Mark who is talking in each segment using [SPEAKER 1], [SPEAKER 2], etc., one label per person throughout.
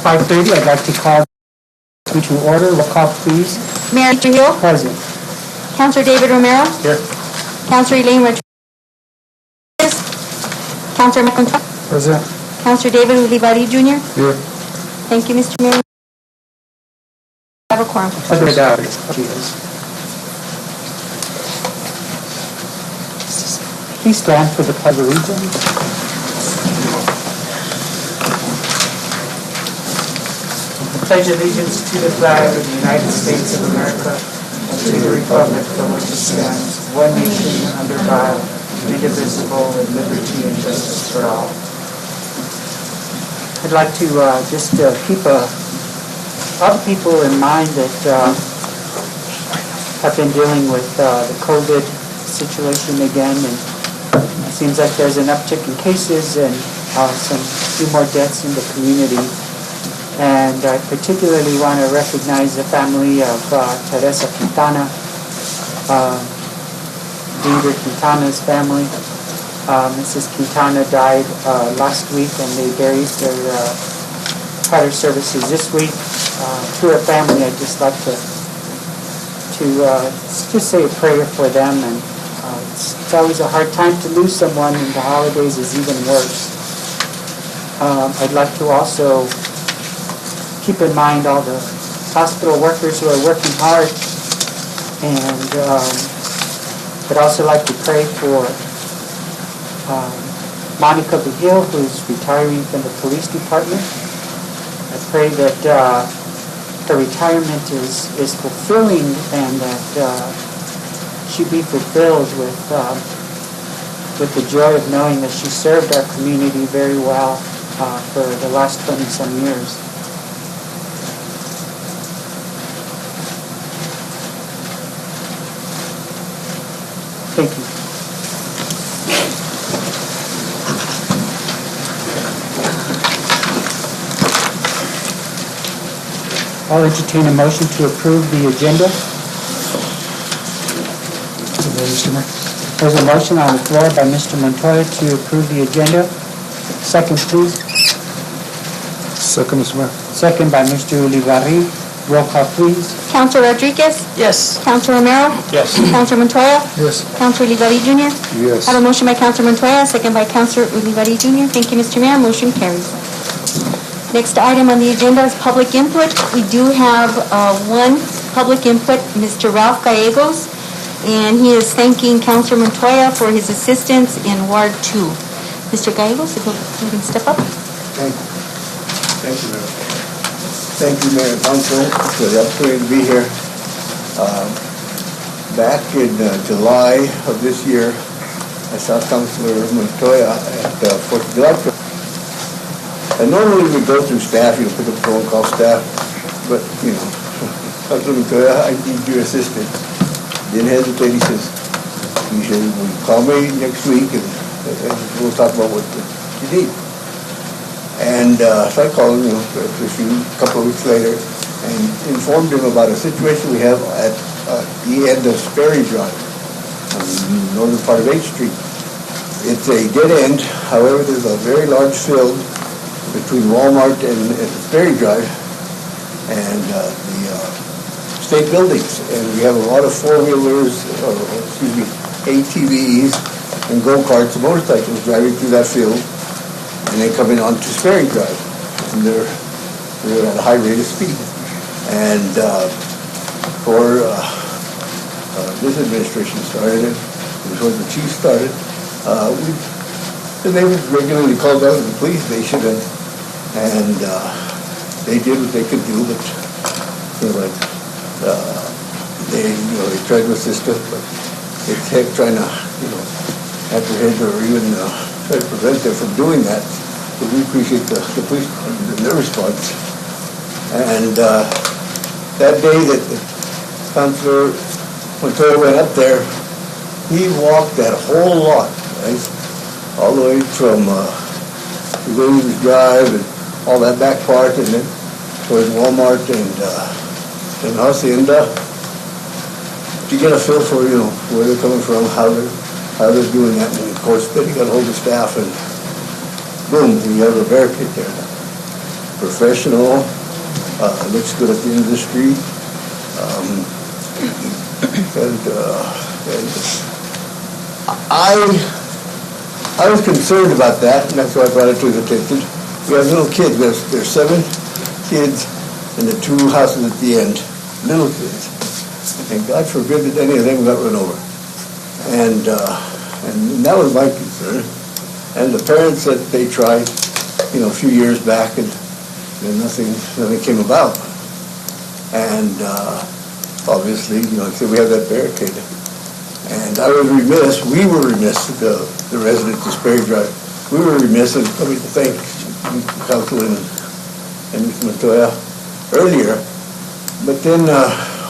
[SPEAKER 1] 5:30. I'd like to call to order. Roll call, please.
[SPEAKER 2] Mayor Hill.
[SPEAKER 1] Present.
[SPEAKER 2] Councilor David Romero.
[SPEAKER 1] Here.
[SPEAKER 2] Councilor Elaine Rodriguez. Councilor McIntyre.
[SPEAKER 1] Present.
[SPEAKER 2] Councilor David Ulibarri Jr.
[SPEAKER 1] Here.
[SPEAKER 2] Thank you, Mr. Mayor. I have a quorum.
[SPEAKER 1] Other doubters. Please stand for the Pledge of Allegiance. I pledge allegiance to the flag of the United States of America and to the republic for which it stands, one nation under God, indivisible, with liberty and justice for all. I'd like to just keep all the people in mind that have been dealing with the COVID situation again, and it seems like there's an uptick in cases and some few more deaths in the community. And I particularly want to recognize the family of Teresa Quintana, Dinger Quintana's family. Mrs. Quintana died last week, and they buried had her services this week. To her family, I'd just like to just say a prayer for them. And it's always a hard time to lose someone, and the holidays is even worse. I'd like to also keep in mind all the hospital workers who are working hard, and I'd also like to pray for Monica Vigil, who's retiring from the police department. I pray that her retirement is fulfilling, and that she be fulfilled with the joy of knowing that she served our community very well for the last 20-some years. Thank you. I'll entertain a motion to approve the agenda. There's a motion on the floor by Mr. Montoya to approve the agenda. Second, please.
[SPEAKER 3] Second, Mr. Mayor.
[SPEAKER 1] Second by Mr. Ulibarri. Roll call, please.
[SPEAKER 2] Councilor Rodriguez.
[SPEAKER 1] Yes.
[SPEAKER 2] Councilor Romero.
[SPEAKER 1] Yes.
[SPEAKER 2] Councilor Montoya.
[SPEAKER 3] Yes.
[SPEAKER 2] Councilor Ulibarri Jr.
[SPEAKER 3] Yes.
[SPEAKER 2] I have a motion by Councilor Montoya, second by Councilor Ulibarri Jr. Thank you, Mr. Mayor. Motion carries. Next item on the agenda is public input. We do have one public input, Mr. Ralph Gallegos, and he is thanking Councilor Montoya for his assistance in Ward 2. Mr. Gallegos, if you can step up.
[SPEAKER 4] Thank you. Thank you, Mayor. Thank you, Mayor and Council, for the opportunity to be here. Back in July of this year, I saw Councilor Montoya at 4th of July. And normally we go through staff, pick up the phone, call staff, but, Councilor Montoya, I need your assistance. Didn't hesitate. He says, "Will you call me next week and we'll talk about what you need." And so I called him, a couple of weeks later, and informed him about a situation we have at the end of Sperry Drive, on the northern part of 8th Street. It's a dead end. However, there's a very large field between Walmart and Sperry Drive and the state buildings. And we have a lot of four-wheelers, ATVs and go-karts and motorcycles driving through that field, and they come in onto Sperry Drive, and they're at a high rate of speed. And before this administration started, before the chief started, the neighbors regularly called out to the police station, and they did what they could do, but they tried to assist us, but it's heck trying to apprehend or even try to prevent them from doing that. So we appreciate the police and their response. And that day that Councilor Montoya went up there, he walked that whole lot, right? All the way from Williams Drive and all that back part, and then towards Walmart and Hacienda, to get a feel for where they're coming from, how they're doing that. And of course, then he got a hold of staff, and boom, we have a barricade there. professional, looks good at the end of the street. I was concerned about that, and that's why I brought it to his attention. We have little kids. There's 7 kids in the 2 houses at the end, little kids. And God forbid that any of them got run over. And that was my concern. And the parents said they tried, a few years back, and nothing came about. And obviously, so we have that barricaded. And I was remiss, we were remiss, the residents of Sperry Drive, we were remiss in coming to thank Councilman and Mr. Montoya earlier. But then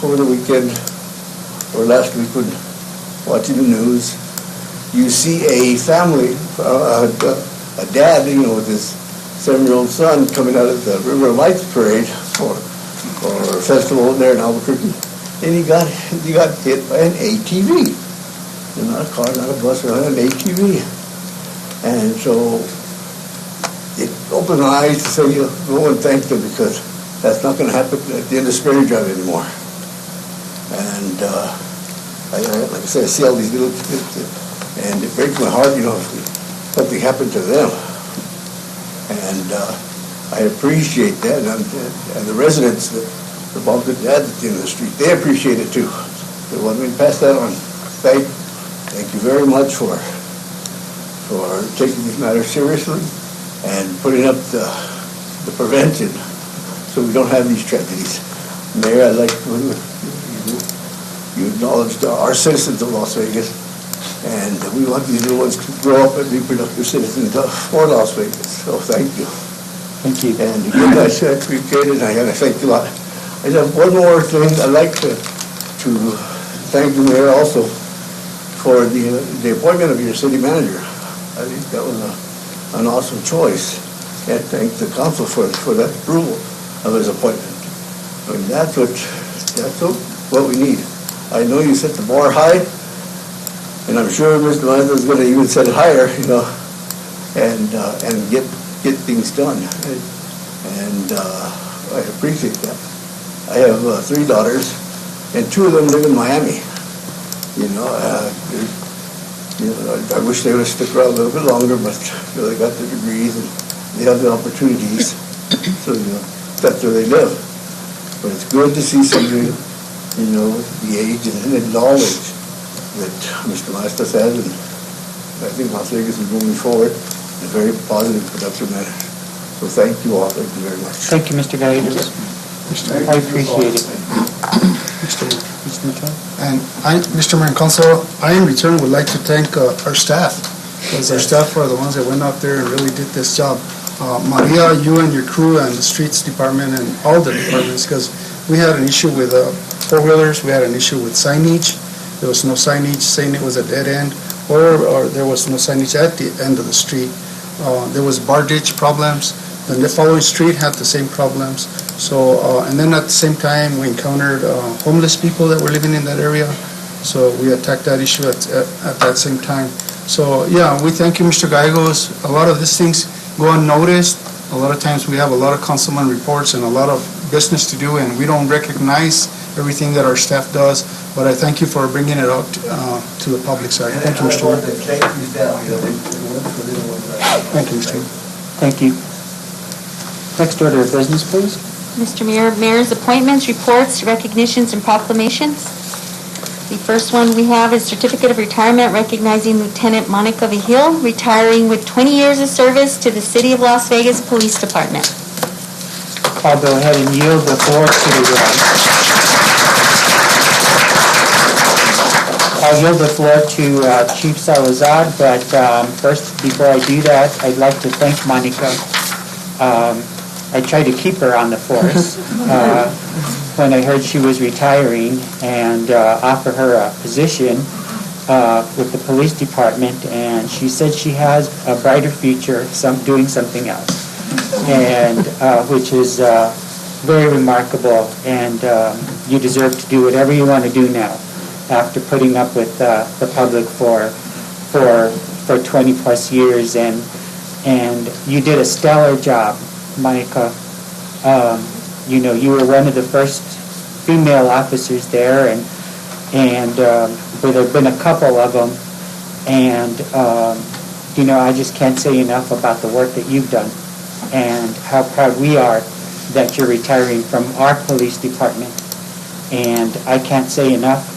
[SPEAKER 4] over the weekend, or last week, when watching the news, you see a family, a dad, with his 7-year-old son coming out of the River of Lights parade or festival there in Albuquerque, and he got hit by an ATV. Not a car, not a bus, but an ATV. And so it opened my eyes to say, go and thank them, because that's not going to happen at the end of Sperry Drive anymore. And like I said, I see all these little kids, and it breaks my heart, if something happened to them. And I appreciate that, and the residents, the moms and dads at the end of the street, they appreciate it too. So let me pass that on. Thank you very much for taking this matter seriously and putting up the prevention so we don't have these tragedies. Mayor, I'd like you acknowledged our citizens of Las Vegas, and we want these little ones to grow up and be productive citizens for Las Vegas. So thank you.
[SPEAKER 1] Thank you.
[SPEAKER 4] And again, I appreciate it, and I gotta thank you a lot. I have one more thing. I'd like to thank the mayor also for the appointment of your city manager. I think that was an awesome choice. And thank the council for that approval of his appointment. I mean, that's what we need. I know you set the bar high, and I'm sure Mr. Maza is going to even set it higher, and get things done. And I appreciate that. I have 3 daughters, and 2 of them live in Miami. I wish they would have stuck around a little bit longer, but they got their degrees and they have the opportunities, so that's where they live. But it's good to see somebody, the age and the knowledge that Mr. Mastas has, and I think Las Vegas is moving forward in a very positive, productive manner. So thank you all. Thank you very much.
[SPEAKER 1] Thank you, Mr. Gallegos. I appreciate it.
[SPEAKER 3] And Mr. Mayor and Council, I in return would like to thank our staff, because our staff are the ones that went out there and really did this job. Maria, you and your crew and the streets department and all the departments, because we had an issue with 4-wheelers, we had an issue with signage. There was no signage saying it was a dead end, or there was no signage at the end of the street. There was bar ditch problems. Then the following street had the same problems. So, and then at the same time, we encountered homeless people that were living in that area. So we attacked that issue at that same time. So yeah, we thank you, Mr. Gallegos. A lot of these things go unnoticed. A lot of times we have a lot of councilman reports and a lot of business to do, and we don't recognize everything that our staff does. But I thank you for bringing it out to the public side. Thank you, Mr. Mayor. Thank you, Mr. Mayor.
[SPEAKER 1] Thank you. Next order of business, please.
[SPEAKER 2] Mr. Mayor, mayor's appointments, reports, recognitions, and proclamations. The first one we have is certificate of retirement recognizing Lieutenant Monica Vigil, retiring with 20 years of service to the City of Las Vegas Police Department.
[SPEAKER 1] I'll go ahead and yield the floor to Chief Salazar, but first, before I do that, I'd like to thank Monica. I tried to keep her on the force when I heard she was retiring, and offer her a position with the police department, and she said she has a brighter future doing something else, and which is very remarkable, and you deserve to do whatever you want to do now after putting up with the public for 20 plus years, and you did a stellar job, Monica. You were one of the first female officers there, and there have been a couple of them, and I just can't say enough about the work that you've done and how proud we are that you're retiring from our police department. And I can't say enough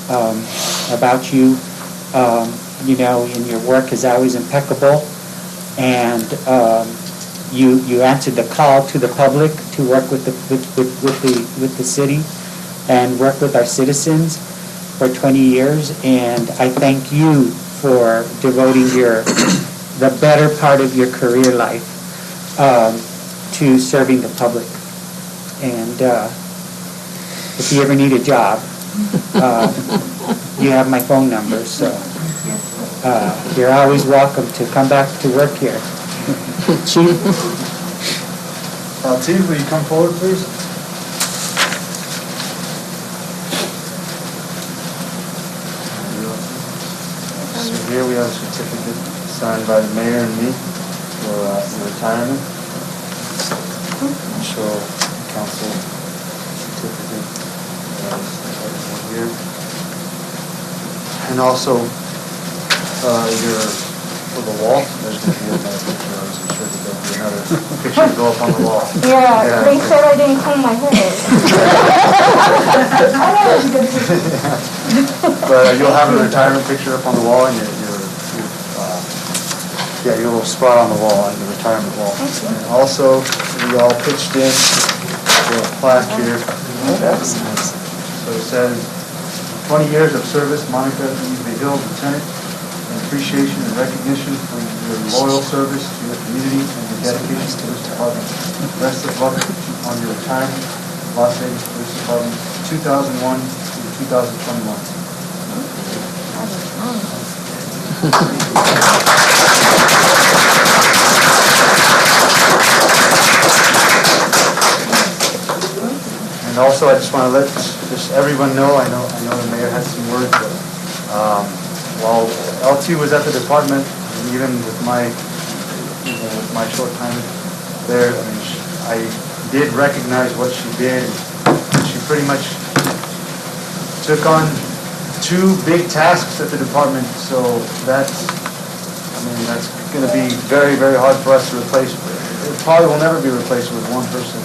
[SPEAKER 1] about you. And your work is always impeccable, and you answered the call to the public to work with the city and work with our citizens for 20 years, and I thank you for devoting the better part of your career life to serving the public. And if you ever need a job, you have my phone number, so you're always welcome to come back to work here. Chief?
[SPEAKER 5] Chief, will you come forward, please? So here we have a certificate signed by the mayor and me for your retirement. Show council certificate here. And also for the wall, there's going to be another picture. I wasn't sure that there'll be another picture to go up on the wall.
[SPEAKER 6] Yeah, they said I didn't comb my hair.
[SPEAKER 5] But you'll have a retirement picture up on the wall, and your little spot on the wall, on the retirement wall. And also, we all pitched in for a plaque here. So it says, 20 years of service, Monica E. Hill, Lieutenant, in appreciation and recognition for your loyal service to your community and your dedication to this department. Best of luck on your retirement, Las Vegas Police Department, 2001 to 2021. And also, I just want to let everyone know, I know the mayor had some words, but while LT was at the department, and even with my short time there, I did recognize what she did. She pretty much took on 2 big tasks at the department, so that's going to be very, very hard for us to replace. It probably will never be replaced with one person.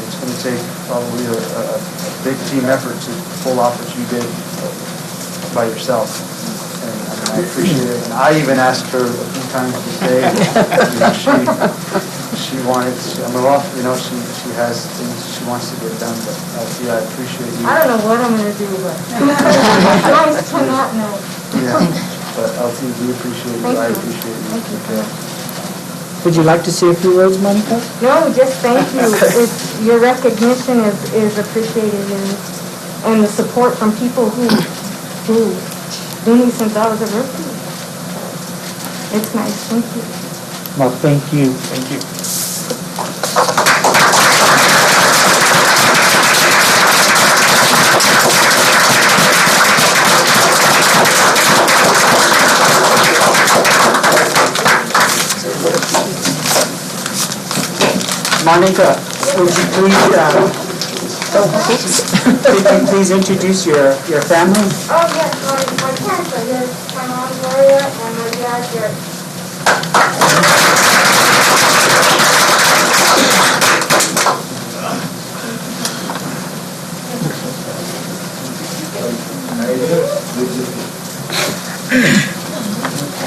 [SPEAKER 5] It's going to take probably a big team effort to pull off what you did by yourself. And I appreciate it. And I even asked her a few times to stay. She wanted to, she has things she wants to get done, but I appreciate you.
[SPEAKER 6] I don't know what I'm going to do, but nice to not know.
[SPEAKER 5] Yeah, but LT, we appreciate you. I appreciate you.
[SPEAKER 6] Thank you.
[SPEAKER 1] Would you like to say a few words, Monica?
[SPEAKER 6] No, just thank you. Your recognition is appreciated, and the support from people who knew me since I was a rookie. It's nice. Thank you.
[SPEAKER 1] Well, thank you.
[SPEAKER 5] Thank you.
[SPEAKER 1] Monica, would you please introduce your family?
[SPEAKER 6] Oh, yes, my parents are here. My mom, Gloria, and my dad, Jerry.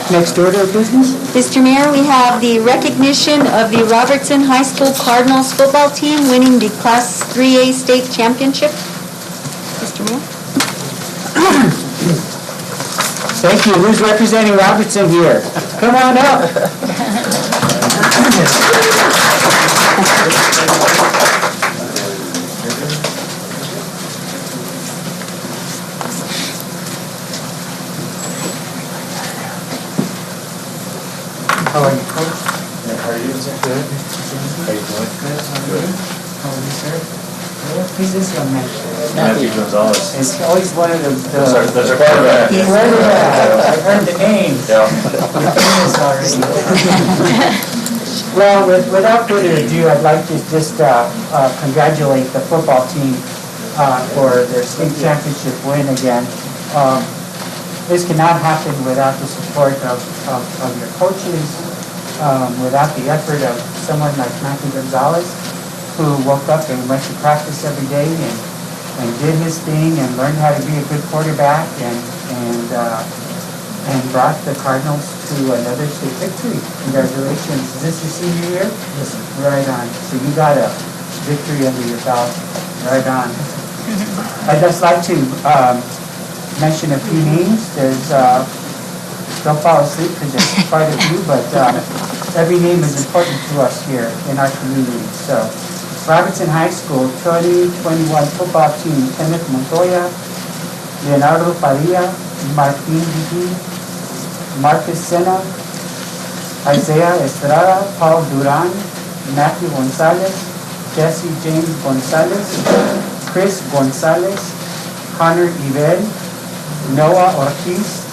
[SPEAKER 1] Next order of business?
[SPEAKER 2] Mr. Mayor, we have the recognition of the Robertson High School Cardinals football team winning the Class 3A state championship. Mr. Mayor?
[SPEAKER 1] Thank you. Who's representing Robertson here? Come on up. How are you, Coach?
[SPEAKER 5] How are you? Good. How are you doing?
[SPEAKER 1] Good. How are you, sir? Who's this young man?
[SPEAKER 5] Matthew Gonzalez.
[SPEAKER 1] It's always one of those.
[SPEAKER 5] Those are quarterbacks.
[SPEAKER 1] He's quarterback. I've heard the names.
[SPEAKER 5] Yeah.
[SPEAKER 1] You're famous already. Well, without further ado, I'd like to just congratulate the football team for their state championship win again. This cannot happen without the support of your coaches, without the effort of someone like Matthew Gonzalez, who woke up and went to practice every day and did his thing and learned how to be a good quarterback and brought the Cardinals to another state victory. Congratulations. Is this your senior year? Yes, sir. Right on. So you got a victory under your belt. Right on. I'd just like to mention a few names. There's, don't fall asleep because there's quite a few, but every name is important to us here in our community. So Robertson High School 2021 football team, Kenneth Montoya, Leonardo Padilla, Martin Didi, Marcus Sena, Isaiah Estrada, Paul Duran, Matthew Gonzalez, Jesse James Gonzalez, Chris Gonzalez, Connor Ibel, Noah Ortiz,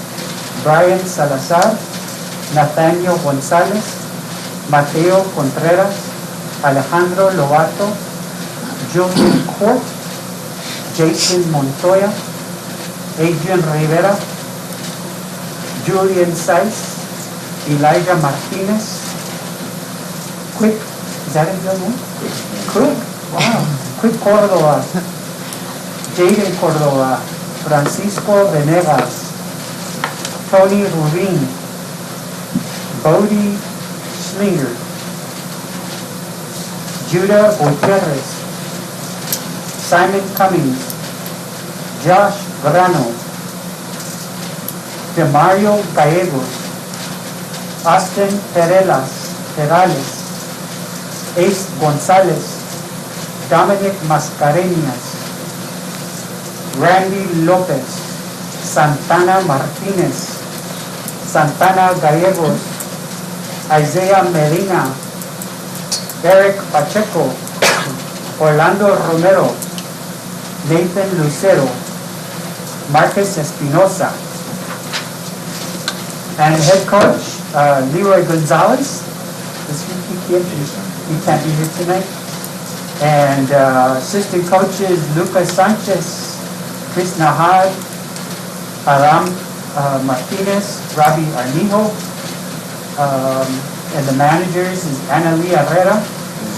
[SPEAKER 1] Brian Salazar, Nathaniel Gonzalez, Mateo Contreras, Alejandro Lobato, Julian Court, Jason Montoya, Adrian Rivera, Julian Saiz, Elijah Martinez, Quick, is that your name? Quick, wow. Quick Cordova, Jaden Cordova, Francisco Venegas, Tony Rubin, Bodie Schlinger, Judah Gutierrez, Simon Cummings, Josh Verano, Demario Gallegos, Austin Perales, Ace Gonzalez, Dominic Mascareñas, Randy Lopez, Santana Martinez, Santana Gallegos, Isaiah Medina, Eric Pacheco, Orlando Romero, Nathan Lucero, Marcus Espinosa, and head coach Leroy Gonzalez. He can't be here tonight. And assistant coaches Lucas Sanchez, Chris Nahad, Aram Martinez, Robbie Armijo, and the managers is Analia Herrera.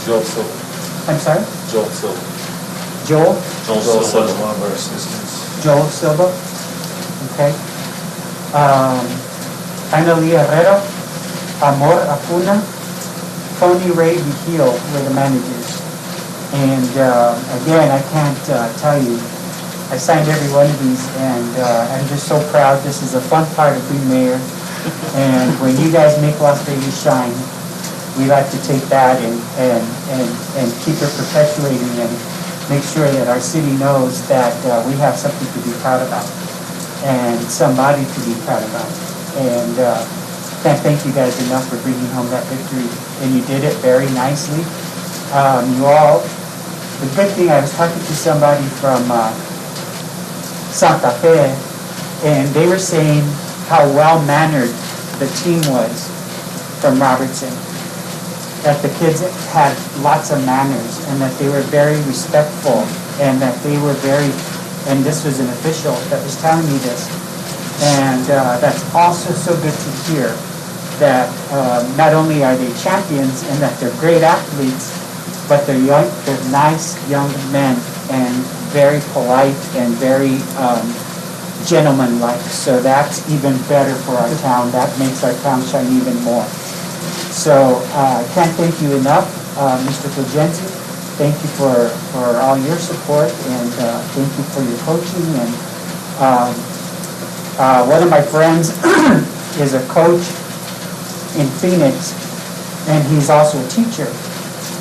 [SPEAKER 7] Joel Silva.
[SPEAKER 1] I'm sorry?
[SPEAKER 7] Joel Silva.
[SPEAKER 1] Joel?
[SPEAKER 7] Joel Silva is one of our assistants.
[SPEAKER 1] Joel Silva. Okay. Analia Herrera, Amor Acuna, Tony Ray Vigil were the managers. And again, I can't tell you, I signed every one of these, and I'm just so proud. This is a fun part of being mayor. And when you guys make Las Vegas shine, we like to take that and keep it perpetuating and make sure that our city knows that we have something to be proud about and somebody to be proud about. And can't thank you guys enough for bringing home that victory. And you did it very nicely. You all, the good thing, I was talking to somebody from Santa Fe, and they were saying how well-mannered the team was from Robertson. That the kids had lots of manners and that they were very respectful and that they were very, and this was an official that was telling me this, and that's also so good to hear that not only are they champions and that they're great athletes, but they're young, they're nice young men and very polite and very gentlemanlike. So that's even better for our town. That makes our town shine even more. So I can't thank you enough, Mr. Fulgenzi. Thank you for all your support, and thank you for your coaching. And one of my friends is a coach in Phoenix, and he's also a teacher.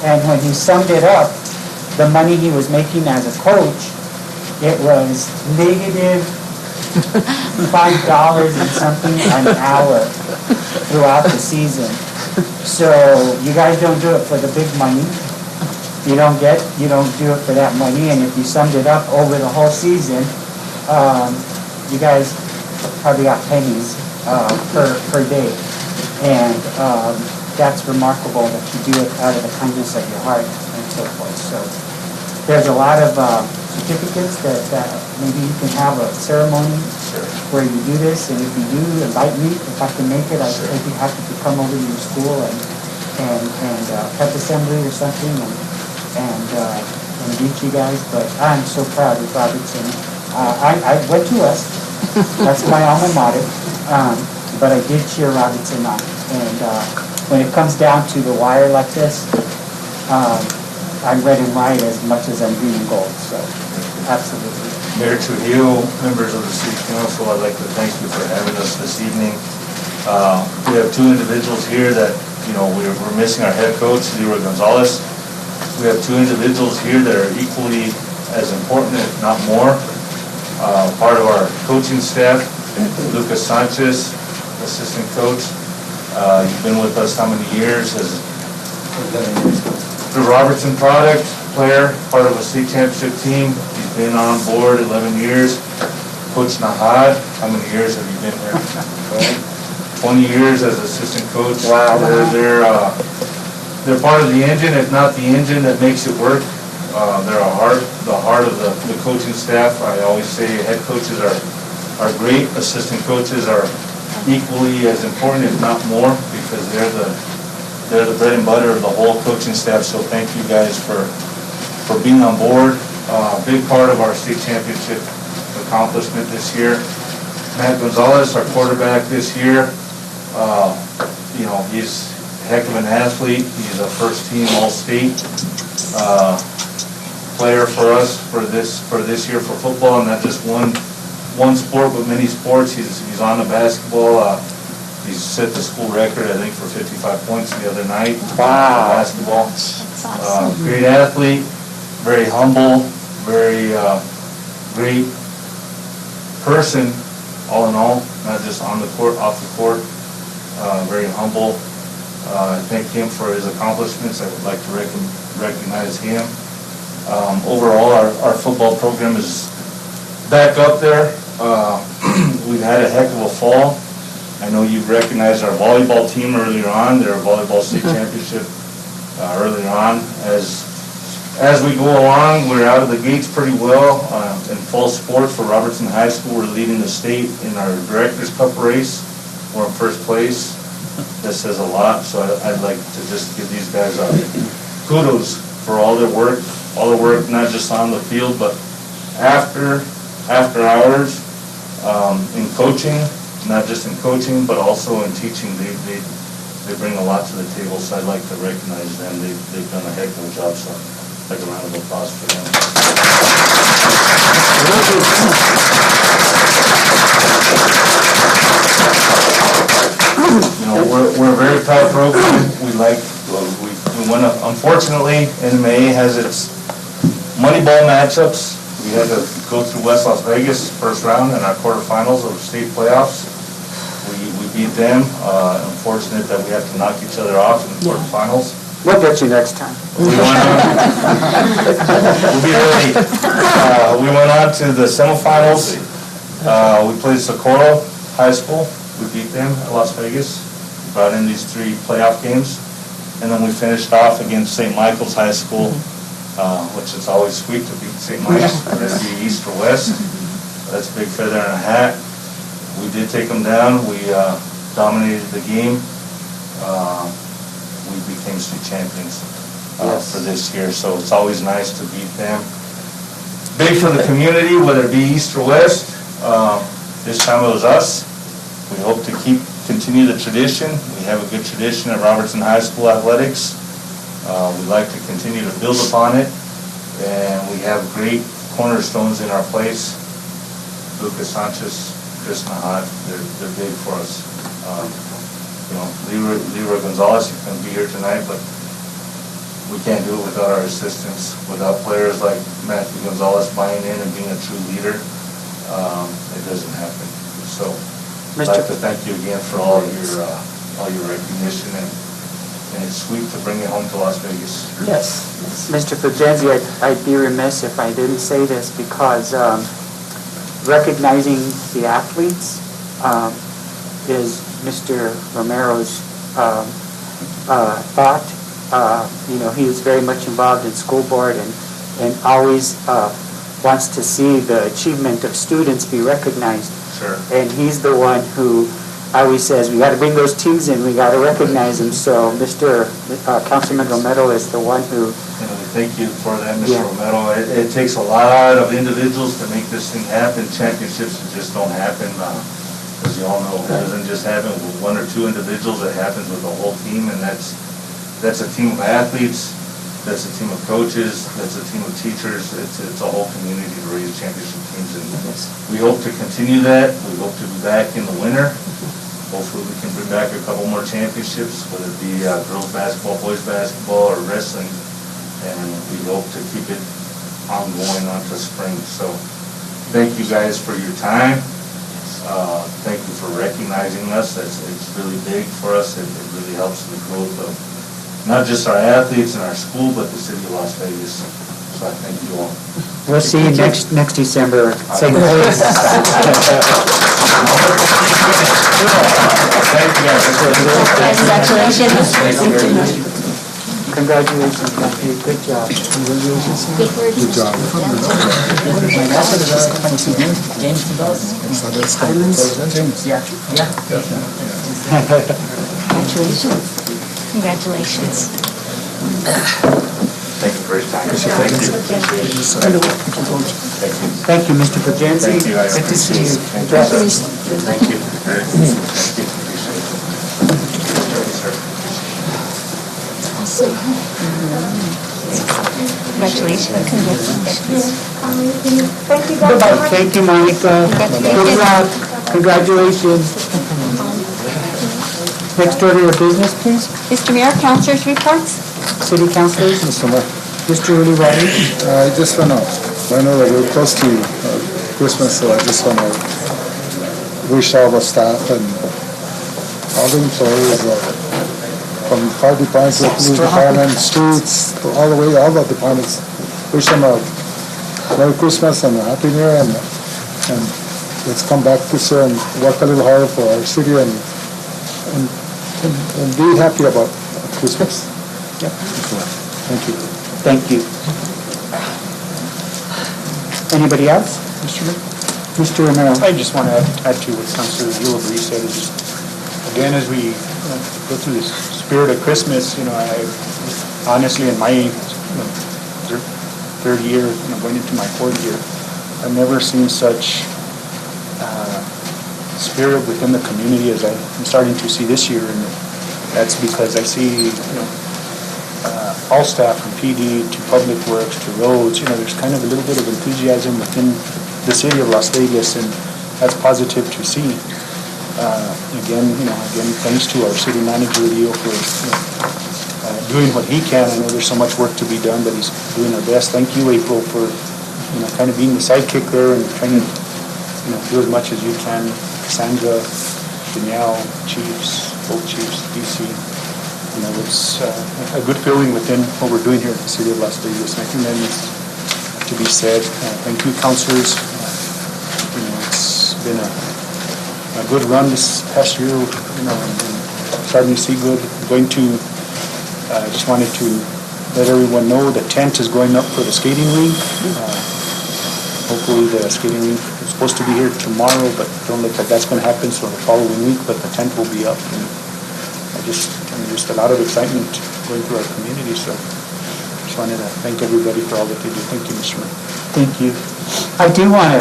[SPEAKER 1] And when he summed it up, the money he was making as a coach, it was negative $5 and something an hour throughout the season. So you guys don't do it for the big money. You don't do it for that money. And if you summed it up over the whole season, you guys probably got pennies per day. And that's remarkable that you do it out of the kindness of your heart and so forth. So there's a lot of certificates that maybe you can have a ceremony where you do this, and if you do, invite me. If I can make it, I'd be happy to come over to your school and pep assembly or something and meet you guys. But I'm so proud of Robertson. I went to us. That's my alma mater. But I did cheer Robertson on. And when it comes down to the wire like this, I'm red and white as much as I'm green and gold. So, absolutely.
[SPEAKER 7] Mayor Trujillo, members of the City Council, I'd like to thank you for having us this evening. We have two individuals here that, we're missing our head coach, Leroy Gonzalez. We have two individuals here that are equally as important, if not more. Part of our coaching staff, Lucas Sanchez, assistant coach. You've been with us how many years? As the Robertson product player, part of a state championship team. He's been on board 11 years. Coach Nahad, how many years have you been here? 20 years as assistant coach.
[SPEAKER 1] Wow.
[SPEAKER 7] They're part of the engine, if not the engine that makes it work. They're the heart of the coaching staff. I always say head coaches are great. Assistant coaches are equally as important, if not more, because they're the bread and butter of the whole coaching staff. So thank you guys for being on board. Big part of our state championship accomplishment this year. Matt Gonzalez, our quarterback this year. He's a heck of an athlete. He's a first team All-State player for us for this year for football, and not just one sport, but many sports. He's on the basketball. He's set the school record, I think, for 55 points the other night.
[SPEAKER 1] Wow.
[SPEAKER 7] Basketball.
[SPEAKER 2] That's awesome.
[SPEAKER 7] Great athlete, very humble, very great person, all in all, not just on the court, off the court. Very humble. I thank him for his accomplishments. I would like to recognize him. Overall, our football program is back up there. We've had a heck of a fall. I know you've recognized our volleyball team earlier on, their volleyball state championship earlier on. As we go along, we're out of the gates pretty well. In fall sports for Robertson High School, we're leading the state in our Directors Cup race. We're in first place. That says a lot, so I'd like to just give these guys kudos for all their work not just on the field, but after hours in coaching, not just in coaching, but also in teaching. They bring a lot to the table, so I'd like to recognize them. They've done a heck of a job, so I'd like a round of applause for them. We're a very proud program. We won. Unfortunately, NMA has its Moneyball matchups. We had to go through West Las Vegas first round in our quarterfinals of state playoffs. We beat them. Unfortunate that we have to knock each other off in the quarterfinals.
[SPEAKER 1] We'll get you next time.
[SPEAKER 7] We went on. We'll be ready. We went on to the semifinals. We played Socorro High School. We beat them at Las Vegas. We brought in these 3 playoff games. And then we finished off against St. Michael's High School, which is always sweet to beat St. Mike's, whether it be east or west. That's a big feather in a hat. We did take them down. We dominated the game. We became state champions for this year, so it's always nice to beat them. Big for the community, whether it be east or west. This time it was us. We hope to continue the tradition. We have a good tradition at Robertson High School athletics. We'd like to continue to build upon it, and we have great cornerstones in our place. Lucas Sanchez, Chris Nahad, they're big for us. Leroy Gonzalez, you couldn't be here tonight, but we can't do it without our assistants, without players like Matthew Gonzalez buying in and being a true leader. It doesn't happen. So I'd like to thank you again for all your recognition, and it's sweet to bring it home to Las Vegas.
[SPEAKER 1] Yes. Mr. Fugenzi, I'd be remiss if I didn't say this, because recognizing the athletes is Mr. Romero's thought. He was very much involved in school board and always wants to see the achievement of students be recognized.
[SPEAKER 7] Sure.
[SPEAKER 1] And he's the one who always says, we got to bring those teams in, we got to recognize them. So Councilman Romero is the one who...
[SPEAKER 7] Thank you for that, Mr.
[SPEAKER 1] Yeah.
[SPEAKER 7] Romero. It takes a lot of individuals to make this thing happen. Championships just don't happen. As you all know, it doesn't just happen with one or two individuals. It happens with the whole team, and that's a team of athletes, that's a team of coaches, that's a team of teachers. It's a whole community to raise championship teams, and we hope to continue that. We hope to be back in the winter. Hopefully we can bring back a couple more championships, whether it be girls basketball, boys basketball, or wrestling, and we hope to keep it ongoing onto spring. So thank you guys for your time. Thank you for recognizing us. It's really big for us. It really helps the growth of not just our athletes and our school, but the city of Las Vegas. So I thank you all.
[SPEAKER 1] We'll see you next December. Same place.
[SPEAKER 7] Thank you guys.
[SPEAKER 2] Congratulations.
[SPEAKER 1] Congratulations, Matthew. Good job.
[SPEAKER 2] Good work.
[SPEAKER 3] Good job.
[SPEAKER 2] Congratulations.
[SPEAKER 7] Thank you for your time. Thank you.
[SPEAKER 1] Thank you, Mr. Pajensi.
[SPEAKER 7] Thank you.
[SPEAKER 1] Good to see you.
[SPEAKER 7] Thank you.
[SPEAKER 2] Congratulations.
[SPEAKER 6] Thank you guys so
[SPEAKER 1] Goodbye.
[SPEAKER 6] much.
[SPEAKER 1] Thank you, Monica. Good luck. Congratulations. Next order of business, please.
[SPEAKER 2] Mr. Mayor, councilors' reports?
[SPEAKER 1] City councilors,
[SPEAKER 3] Mr. Mayor,
[SPEAKER 1] Mr. Uli Wadley.
[SPEAKER 3] I just want to, I know that we're close to Christmas, so I just want to wish all the staff and all the employees from fire departments, police department, streets, all the way, all the departments, wish them a Merry Christmas and a Happy New Year, and let's come back this year and work a little harder for our city and be happy about Christmas.
[SPEAKER 1] Yep.
[SPEAKER 3] Thank you.
[SPEAKER 1] Thank you. Anybody else? Mr. Romero.
[SPEAKER 8] I just want to add to what Councilor Ulibarri said. Is again, as we go through this spirit of Christmas, I honestly, in my third year, going into my fourth year, I've never seen such spirit within the community as I'm starting to see this year, and that's because I see, all staff from PD to Public Works to roads, there's kind of a little bit of enthusiasm within the city of Las Vegas, and that's positive to see. Again, thanks to our city manager, Leo, for doing what he can. I know there's so much work to be done, but he's doing our best. Thank you, April, for kind of being the sidekick there and trying to do as much as you can. Cassandra, Danielle, Chiefs, both Chiefs, DC. It's a good feeling within what we're doing here at the city of Las Vegas. And I think that needs to be said. Thank you, councilors. It's been a good run this past year, and starting to see good. I just wanted to let everyone know the tent is going up for the skating rink. Hopefully the skating rink is supposed to be here tomorrow, but don't look like that's going to happen, so the following week, but the tent will be up. And just a lot of excitement going through our community, so just wanted to thank everybody for all that they do. Thank you, Mr. Mayor.
[SPEAKER 1] Thank you. I do want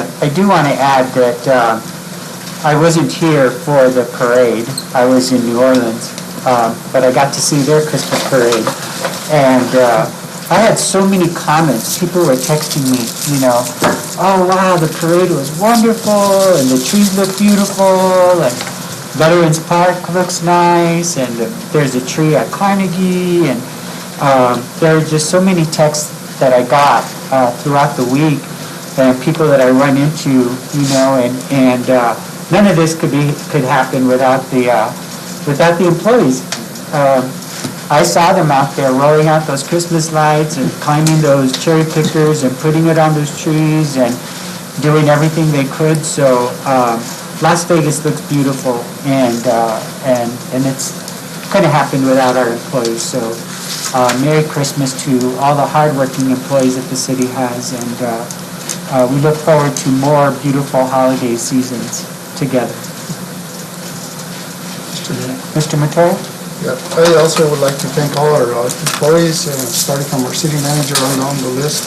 [SPEAKER 1] to add that I wasn't here for the parade. I was in New Orleans, but I got to see their Christmas parade, and I had so many comments. People were texting me, oh wow, the parade was wonderful, and the trees look beautiful, and Veterans Park looks nice, and there's a tree at Carnegie, and there are just so many texts that I got throughout the week, and people that I run into, and none of this could happen without the employees. I saw them out there rolling out those Christmas lights and climbing those cherry pickers and putting it on those trees and doing everything they could. So Las Vegas looks beautiful, and it's couldn't happen without our employees. So Merry Christmas to all the hardworking employees that the city has, and we look forward to more beautiful holiday seasons together. Mr. Mateo?
[SPEAKER 3] Yeah, I also would like to thank all our employees, starting from our city manager on down the list.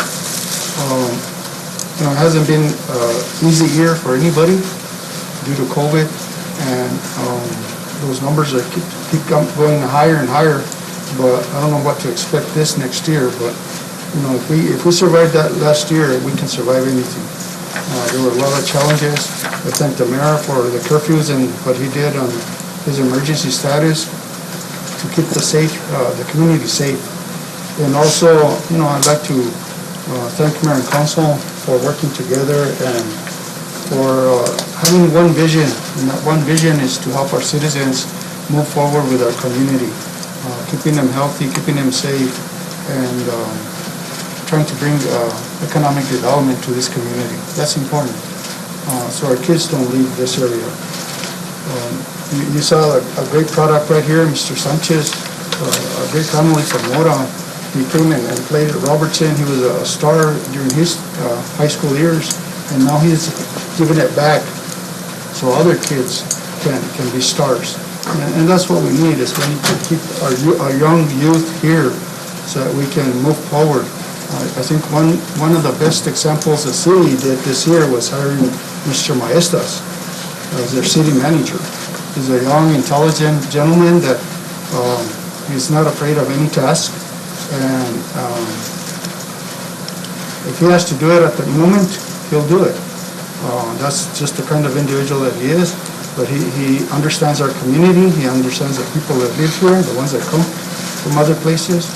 [SPEAKER 3] It hasn't been an easy year for anybody due to COVID, and those numbers are keep going higher and higher. But I don't know what to expect this next year. But if we survived that last year, we can survive anything. There were a lot of challenges. I thank the mayor for the curfews and what he did on his emergency status to keep the community safe. And also, I'd like to thank Mayor and Council for working together and for having one vision. And that one vision is to help our citizens move forward with our community, keeping them healthy, keeping them safe, and trying to bring economic development to this community. That's important. So our kids don't leave this area. You saw a great product right here, Mr. Sanchez, a great family from Mora. He came and played at Robertson. He was a star during his high school years, and now he's giving it back so other kids can be stars. And that's what we need, is we need to keep our young youth here so that we can move forward. I think one of the best examples the city did this year was hiring Mr. Maestas as their city manager. He's a young, intelligent gentleman that he's not afraid of any task. And if he has to do it at the moment, he'll do it. That's just the kind of individual that he is. But he understands our community. He understands the people that live here, the ones that come from other places.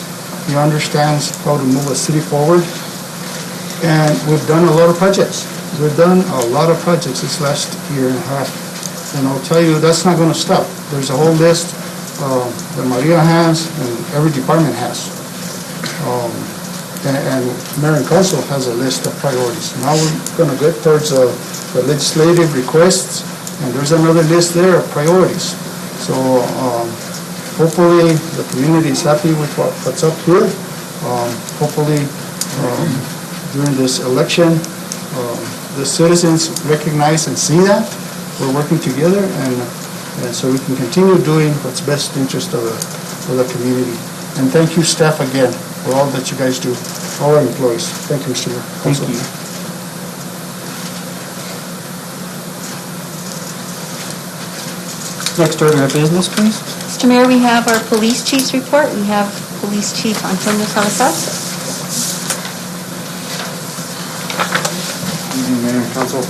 [SPEAKER 3] He understands how to move a city forward. And we've done a lot of projects. We've done a lot of projects this last year and a half. And I'll tell you, that's not going to stop. There's a whole list that Maria has and every department has. And Mayor and Council has a list of priorities. Now we're going to get towards the legislative requests, and there's another list there of priorities. So hopefully the community is happy with what's up here. Hopefully during this election, the citizens recognize and see that we're working together, and so we can continue doing what's best interest of the community. And thank you, staff, again, for all that you guys do, all our employees. Thank you, Mr. Mayor.
[SPEAKER 1] Thank you. Next order of business, please.
[SPEAKER 2] Mr. Mayor, we have our police chief's report. We have Police Chief Antonio Salazar.
[SPEAKER 5] Good evening, Mayor and Council.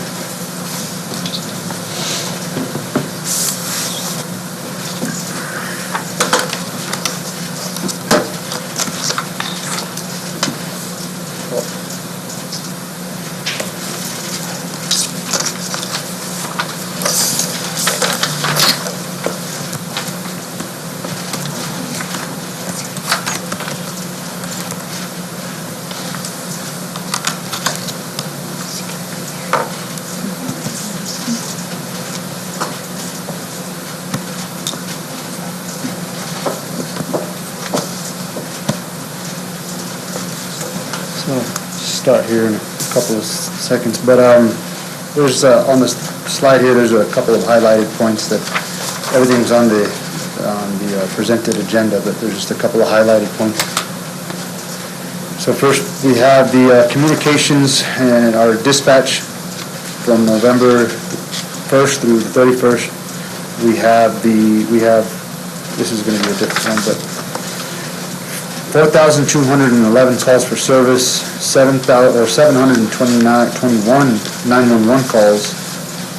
[SPEAKER 5] Start here in a couple of seconds, but there's on the slide here, there's a couple of highlighted points that everything's on the presented agenda, but there's just a couple of highlighted points. So first, we have the communications and our dispatch from November 1st through the 31st. We have this is going to be a different one, but 4,211 calls for service, 721 911 calls,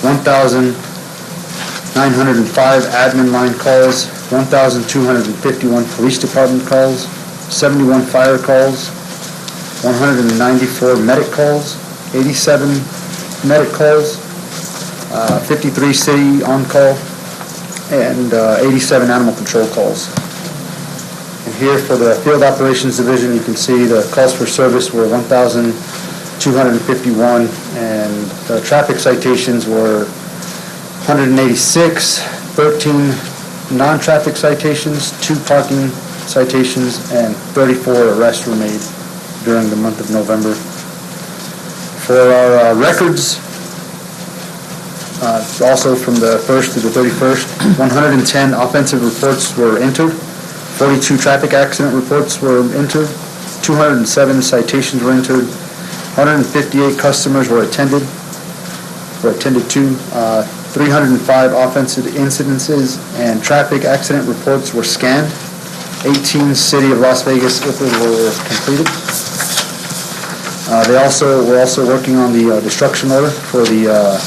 [SPEAKER 5] 1,905 admin line calls, 1,251 police department calls, 71 fire calls, 194 medic calls, 87 medic calls, 53 city on call, and 87 animal control calls. And here for the Field Operations Division, you can see the calls for service were 1,251, and the traffic citations were 186, 13
[SPEAKER 8] non-traffic citations, 2 parking citations, and 34 arrests were made during the month of November. For our records, also from the 1st to the 31st, 110 offensive reports were entered, 42 traffic accident reports were entered, 207 citations were entered, 158 customers were attended to, 305 offensive incidences and traffic accident reports were scanned, 18 City of Las Vegas IPRs were completed. We're also working on the destruction order for the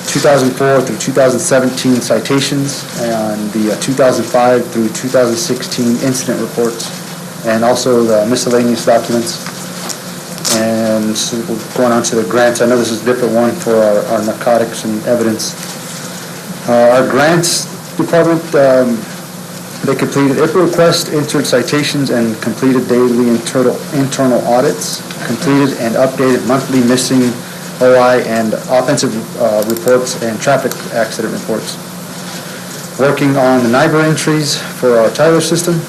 [SPEAKER 8] 2004 through 2017 citations and the 2005 through 2016 incident reports, and also the miscellaneous documents. And so we're going on to the grants. I know this is a different one for our narcotics and evidence. Our grants department, they completed IPRA requests, entered citations, and completed daily internal audits, completed and updated monthly missing OI and offensive reports and traffic accident reports. Working on the NIBR entries for our Tyler system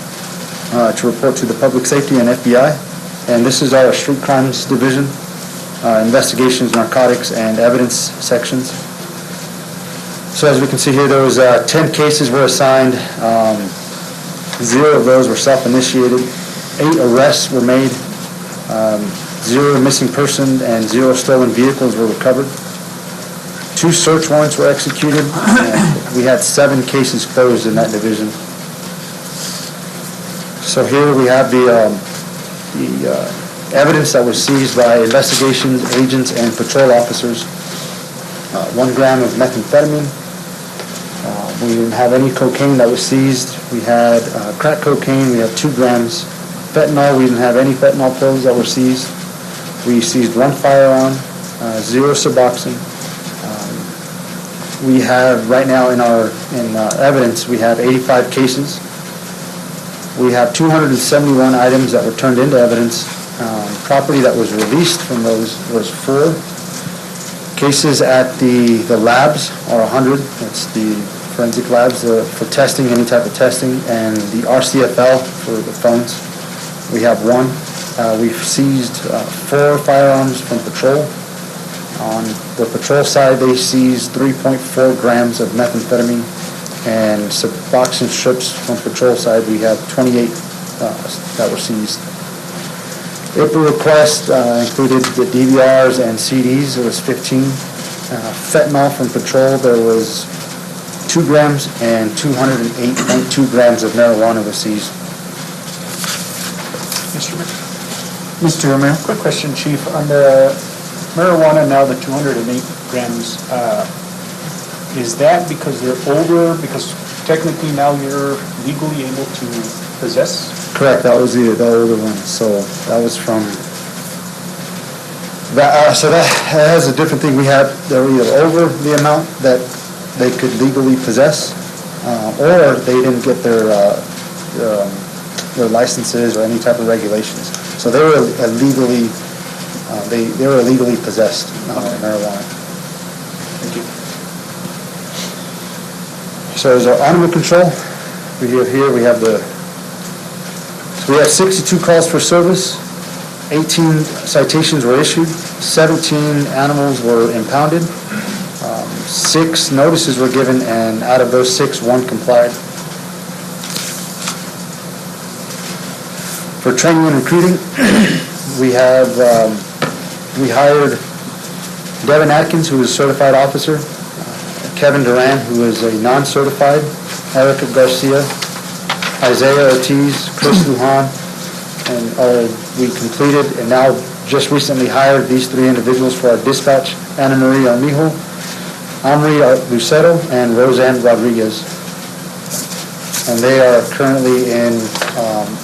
[SPEAKER 8] to report to the Public Safety and FBI. And this is our Street Crimes Division, investigations, narcotics, and evidence sections. So as we can see here, there was 10 cases were assigned. 0 of those were self-initiated. 8 arrests were made. 0 missing person and 0 stolen vehicles were recovered. 2 search warrants were executed. And we had 7 cases closed in that division. So here we have the evidence that was seized by investigations agents and patrol officers. 1 gram of methamphetamine. We didn't have any cocaine that was seized. We had crack cocaine. We had 2 grams. Fentanyl, we didn't have any fentanyl pills that were seized. We seized 1 firearm, 0 Suboxone. We have right now in evidence, we have 85 cases. We have 271 items that were turned into evidence. Property that was released from those was 4. Cases at the labs are 100. That's the forensic labs for testing, any type of testing, and the RCFL for the phones. We have 1. We've seized 4 firearms from patrol. On the patrol side, they seized 3.4 grams of methamphetamine, and Suboxone strips from patrol side, we have 28 that were seized. IPRA request included the DVRs and CDs. It was 15. Fentanyl from patrol, there was 2 grams, and 208.2 grams of marijuana was seized. Mr. Mayor, quick question, Chief. On the marijuana now, the 208 grams, is that because they're older? Because technically now you're legally able to possess? Correct, that was the older one. So that was from that. So that has a different thing. They were either over the amount that they could legally possess, or they didn't get their licenses or any type of regulations. So they were illegally possessed marijuana.
[SPEAKER 7] Thank you.
[SPEAKER 8] So as our animal control, we have 62 calls for service, 18 citations were issued, 17 animals were impounded, 6 notices were given, and out of those 6, 1 complied. For training and recruiting, we hired Devin Atkins, who is a certified officer, Kevin Duran, who is a non-certified, Erica Garcia, Isaiah Ortiz, Chris Lujan, and we completed and now just recently hired these 3 individuals for our dispatch: Ana Maria Armijo, Amri Lucero, and Roseanne Rodriguez. And they are currently in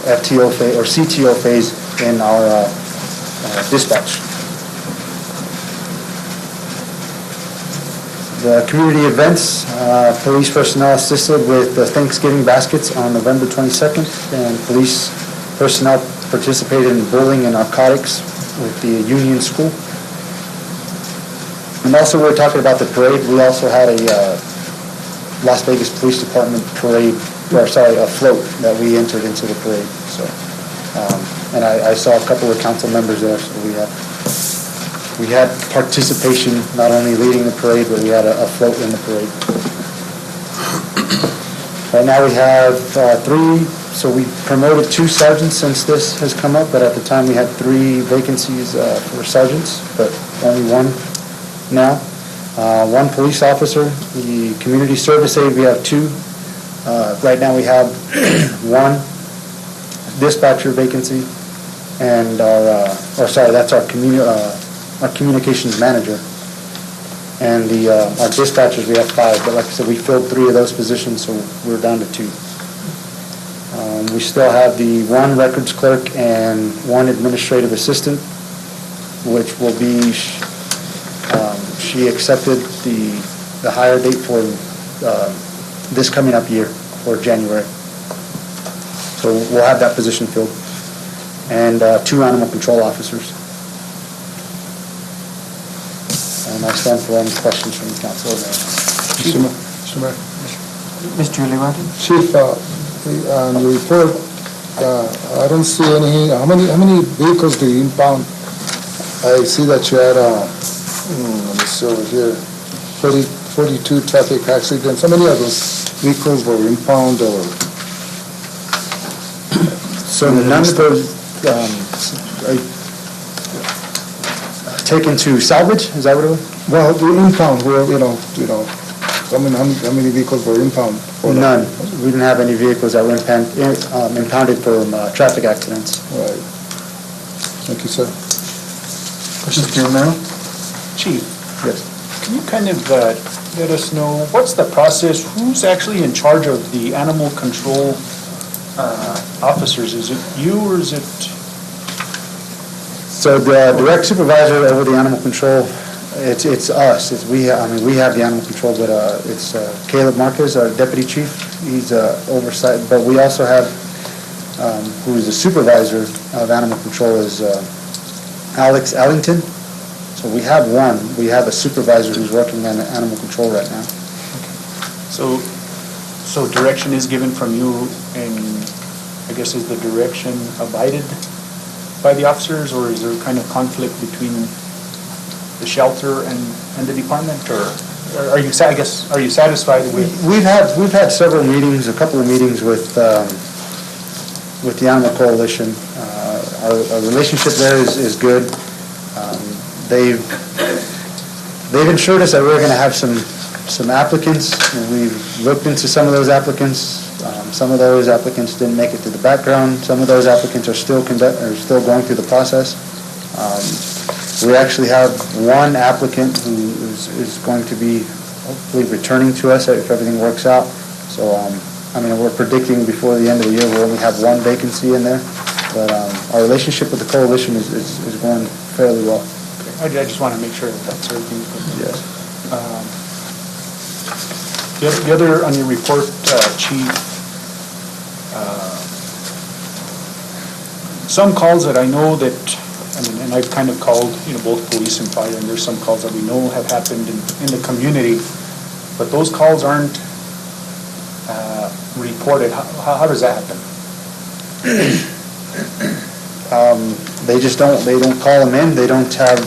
[SPEAKER 8] FTO phase or CTO phase in our dispatch. The community events, police personnel assisted with the Thanksgiving baskets on November 22nd, and police personnel participated in bowling and narcotics with the Union School. And also, we're talking about the parade. We also had Las Vegas Police Department parade, or sorry, a float that we entered into the parade, so. And I saw a couple of council members there, so we had participation, not only leading the parade, but we had a float in the parade. Right now we have 3, so we promoted 2 sergeants since this has come up, but at the time we had 3 vacancies for sergeants, but only 1 now. 1 police officer, the community service aide, we have 2. Right now we have 1 dispatcher vacancy, and that's our communications manager. And our dispatchers, we have 5, but like I said, we filled 3 of those positions, so we're down to 2. We still have the 1 records clerk and 1 administrative assistant, which will be, she accepted the hire date for this coming up year, for January. So we'll have that position filled. And 2 animal control officers. And I stand for any questions from the council.
[SPEAKER 3] Mr. Mayor.
[SPEAKER 1] Mr. Olivato?
[SPEAKER 9] Chief, on your report, I don't see any, how many vehicles do you impound? I see that you had, let me see over here, 42 traffic accidents. How many of those vehicles were impound or?
[SPEAKER 8] So none of those taken to salvage, is that what it was?
[SPEAKER 9] Well, the impound, where, how many vehicles were impound?
[SPEAKER 8] None. We didn't have any vehicles that were impounded from traffic accidents.
[SPEAKER 9] Right. Thank you, sir.
[SPEAKER 3] Mr. Romero?
[SPEAKER 8] Chief,
[SPEAKER 3] Yes.
[SPEAKER 8] can you kind of let us know, what's the process? Who's actually in charge of the animal control officers? Is it you or is it? So the direct supervisor over the animal control, it's us. We have the animal control, but it's Caleb Marquez, our deputy chief. He's oversight, but we also have, who is the supervisor of animal control, is Alex Ellington. So we have 1. We have a supervisor who's working on animal control right now.
[SPEAKER 10] So direction is given from you, and I guess is the direction abided by the officers, or is there kind of conflict between the shelter and the department, or are you satisfied with?
[SPEAKER 8] We've had several meetings, a couple of meetings with the Animal Coalition. Our relationship there is good. They've assured us that we're going to have some applicants. We've looked into some of those applicants. Some of those applicants didn't make it to the background. Some of those applicants are still going through the process. We actually have 1 applicant who is going to be hopefully returning to us if everything works out. So, we're predicting before the end of the year we'll only have 1 vacancy in there. But our relationship with the coalition is going fairly well.
[SPEAKER 10] Okay. I just want to make sure that's everything.
[SPEAKER 8] Yes.
[SPEAKER 10] The other on your report, Chief, some calls that I know that, and I've kind of called, both police and fire, and there's some calls that we know have happened in the community, but those calls aren't reported. How does that happen?
[SPEAKER 8] They just don't call them in. They don't have,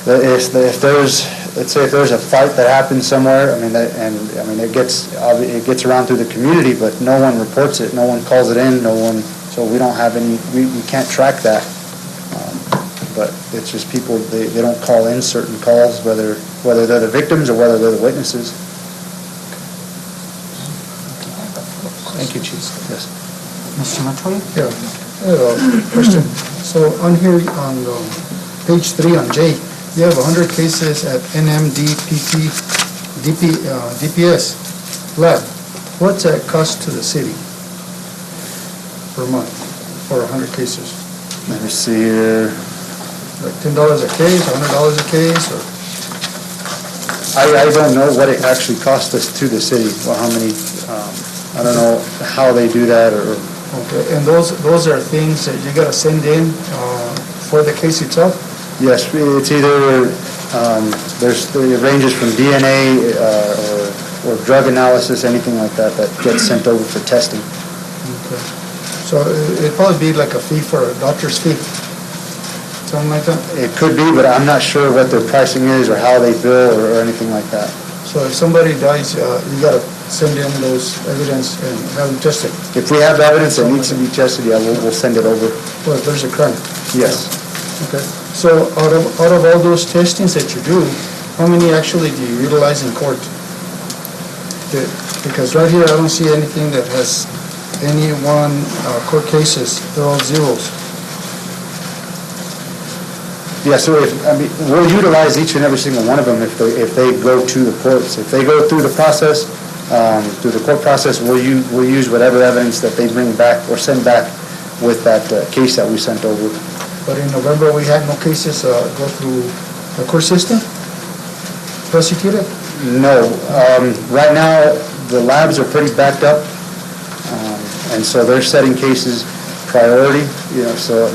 [SPEAKER 8] if there's, let's say if there's a fight that happens somewhere, it gets around through the community, but no one reports it, no one calls it in, so we don't have any, we can't track that. But it's just people, they don't call in certain calls, whether they're the victims or whether they're the witnesses.
[SPEAKER 10] Thank you, Chief.
[SPEAKER 8] Yes.
[SPEAKER 1] Mr. Montoya?
[SPEAKER 3] Yeah, I have a question. So on here, on page 3 on J, you have 100 cases at NMDPP, DPS lab. What's that cost to the city per month for 100 cases?
[SPEAKER 8] Let me see here.
[SPEAKER 3] Like $10 a case, $100 a case, or?
[SPEAKER 8] I don't know what it actually cost us to the city, or how many, I don't know how they do that, or.
[SPEAKER 3] Okay, and those are things that you gotta send in for the case itself?
[SPEAKER 8] Yes, it's either, it ranges from DNA or
[SPEAKER 5] or drug analysis, anything like that, that gets sent over for testing.
[SPEAKER 3] Okay. So it'd probably be like a fee for a doctor's fee, something like that?
[SPEAKER 5] It could be, but I'm not sure what their pricing is or how they bill or anything like that.
[SPEAKER 3] So if somebody dies, you gotta send in those evidence and have them tested.
[SPEAKER 5] If we have evidence that needs to be tested, yeah, we'll send it over.
[SPEAKER 3] Well, if there's a crime.
[SPEAKER 5] Yes.
[SPEAKER 3] Okay. So out of all those testings that you do, how many actually do you utilize in court? Because right here, I don't see anything that has any court cases. They're all zeros.
[SPEAKER 5] Yeah, so we'll utilize each and every single one of them if they go to the courts. If they go through the process, through the court process, we'll use whatever evidence that they bring back or send back with that case that we sent over.
[SPEAKER 3] But in November, we had no cases go through the court system? Prosecuted?
[SPEAKER 5] No. Right now, the labs are pretty backed up, and so they're setting cases priority, so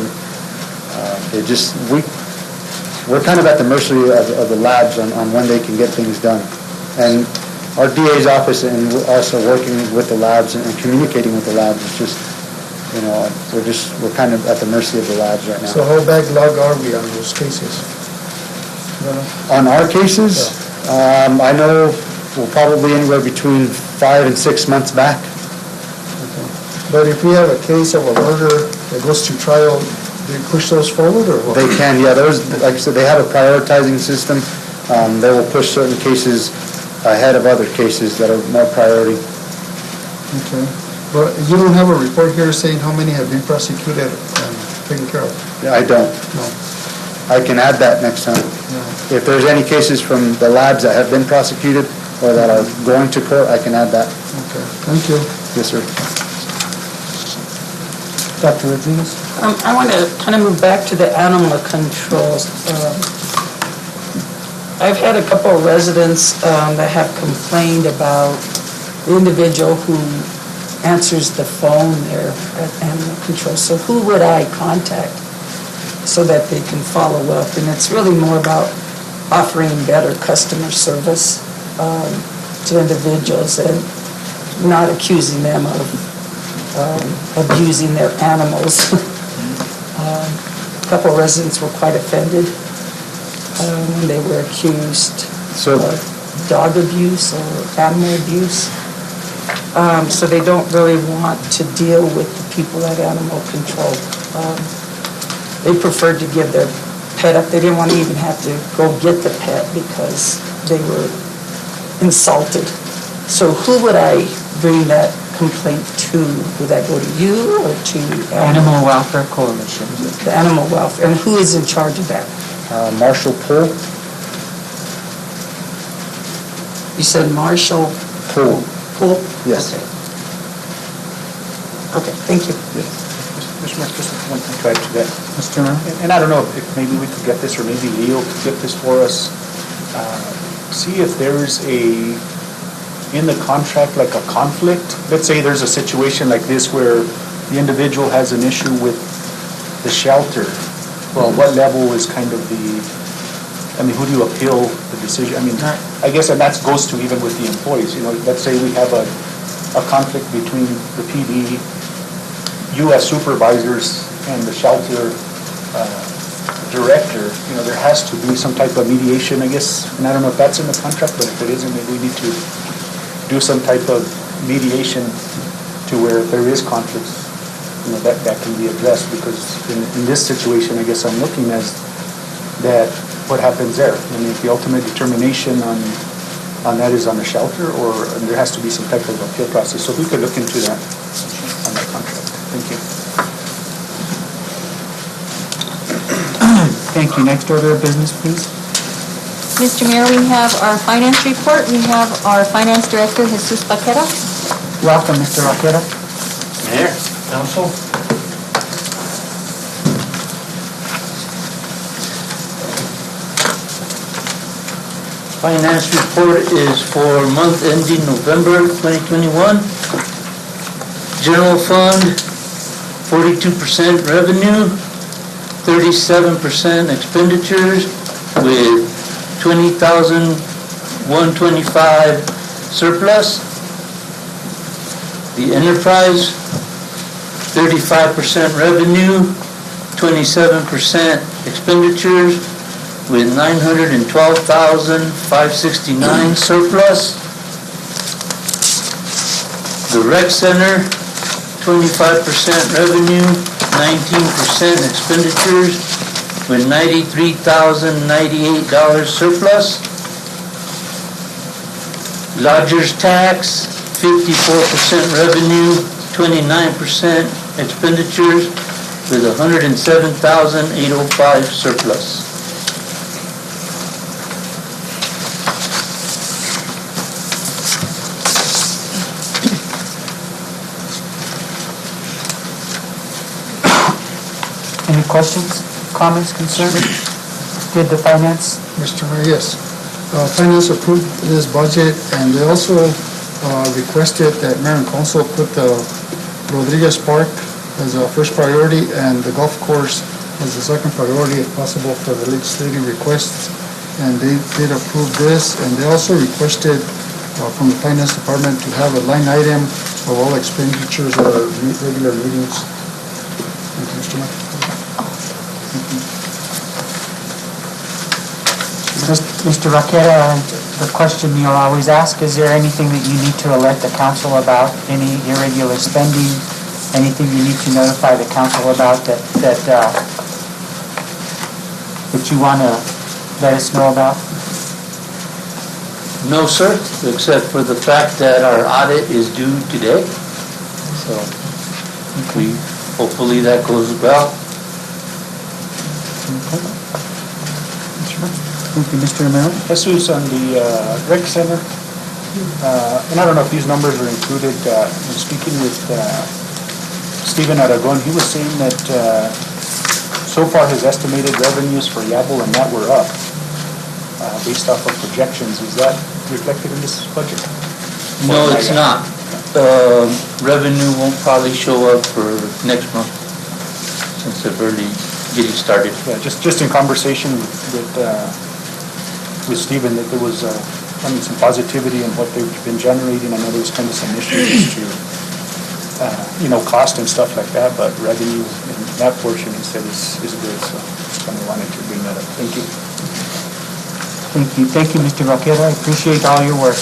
[SPEAKER 5] we're kind of at the mercy of the labs on when they can get things done. And our DA's office and also working with the labs and communicating with the labs, it's just, we're kind of at the mercy of the labs right now.
[SPEAKER 3] So how backlog are we on those cases?
[SPEAKER 5] On our cases, I know we're probably anywhere between 5 and 6 months back.
[SPEAKER 3] Okay. But if we have a case of a murder that goes to trial, they push those forward or what?
[SPEAKER 5] They can, yeah. Those, like I said, they have a prioritizing system. They will push certain cases ahead of other cases that are more priority.
[SPEAKER 3] Okay. But you don't have a report here saying how many have been prosecuted and taken care of?
[SPEAKER 5] Yeah, I don't.
[SPEAKER 3] No.
[SPEAKER 5] I can add that next time.
[SPEAKER 3] No.
[SPEAKER 5] If there's any cases from the labs that have been prosecuted or that are going to court, I can add that.
[SPEAKER 3] Okay. Thank you.
[SPEAKER 5] Yes, sir.
[SPEAKER 3] Dr. Rodriguez?
[SPEAKER 11] I want to kind of move back to the animal controls. I've had a couple of residents that have complained about the individual who answers the phone there at animal control. So who would I contact so that they can follow up? And it's really more about offering better customer service to individuals and not accusing them of abusing their animals. A couple of residents were quite offended when they were accused of dog abuse or animal abuse. So they don't really want to deal with the people at animal control. They preferred to give their pet up. They didn't want to even have to go get the pet because they were insulted. So who would I bring that complaint to? Would that go to you or to
[SPEAKER 1] Animal Welfare Coalition.
[SPEAKER 11] the Animal Welfare? And who is in charge of that?
[SPEAKER 5] Marshall Poole.
[SPEAKER 11] You said Marshall
[SPEAKER 5] Poole.
[SPEAKER 11] Poole?
[SPEAKER 5] Yes.
[SPEAKER 11] Okay, thank you.
[SPEAKER 8] Mr. Mayor, just one thing to add to that.
[SPEAKER 1] Mr. Mayor?
[SPEAKER 8] And I don't know if maybe we could get this, or maybe Leo could get this for us. See if there's in the contract, like a conflict. Let's say there's a situation like this where the individual has an issue with the shelter. Well, what level is kind of who do you appeal the decision? I guess, and that goes to even with the employees. Let's say we have a conflict between the PD, you as supervisors, and the shelter director. There has to be some type of mediation, I guess, and I don't know if that's in the contract, but if it isn't, maybe we need to do some type of mediation to where if there is conflicts, that can be addressed, because in this situation, I guess I'm looking as that what happens there. If the ultimate determination on that is on the shelter, or there has to be some type of appeal process. So if we could look into that on that contract. Thank you.
[SPEAKER 1] Thank you. Next order of business, please.
[SPEAKER 2] Mr. Mayor, we have our finance report. We have our finance director, Jesus Paquera.
[SPEAKER 1] Welcome, Mr. Roqueta.
[SPEAKER 12] Mayor, Council. Finance report is for month ending November 2021. General fund, 42% revenue, 37% expenditures, with $20,125 surplus. The enterprise, 35% revenue, 27% expenditures, with 912,569 surplus. The rec center, 25% revenue, 19% expenditures, with $93,098 surplus. Lodgers tax, 54% revenue, 29% expenditures, with $107,805 surplus.
[SPEAKER 1] Any questions, comments, concerns? Did the finance?
[SPEAKER 3] Mr. Mayor, yes. Finance approved this budget, and they also requested that Mayor and Council put the Rodriguez Park as a first priority and the golf course as a second priority if possible for the legislative requests. And they did approve this, and they also requested from the Finance Department to have a line item of all expenditures at our regular meetings. Thank you, Mr. Mayor.
[SPEAKER 1] Mr. Raqueta, the question you'll always ask, is there anything that you need to alert the council about, any irregular spending, anything you need to notify the council about that you want to let us know about?
[SPEAKER 12] No, sir, except for the fact that our audit is due today. So hopefully that goes well.
[SPEAKER 1] Thank you, Mr. Romero.
[SPEAKER 8] Jesus, on the rec center, and I don't know if these numbers are included, in speaking with Stephen Aragon, he was saying that so far his estimated revenues for Yabel and that were up based off of projections. Is that reflected in this budget?
[SPEAKER 12] No, it's not. Revenue won't probably show up for next month since they're barely getting started.
[SPEAKER 8] Yeah, just in conversation with Stephen, that there was some positivity in what they've been generating. I know there was kind of some issues to cost and stuff like that, but revenue in that portion, he said, is good, so just kind of wanted to bring that up. Thank you.
[SPEAKER 1] Thank you, Mr. Raqueta. I appreciate all your work.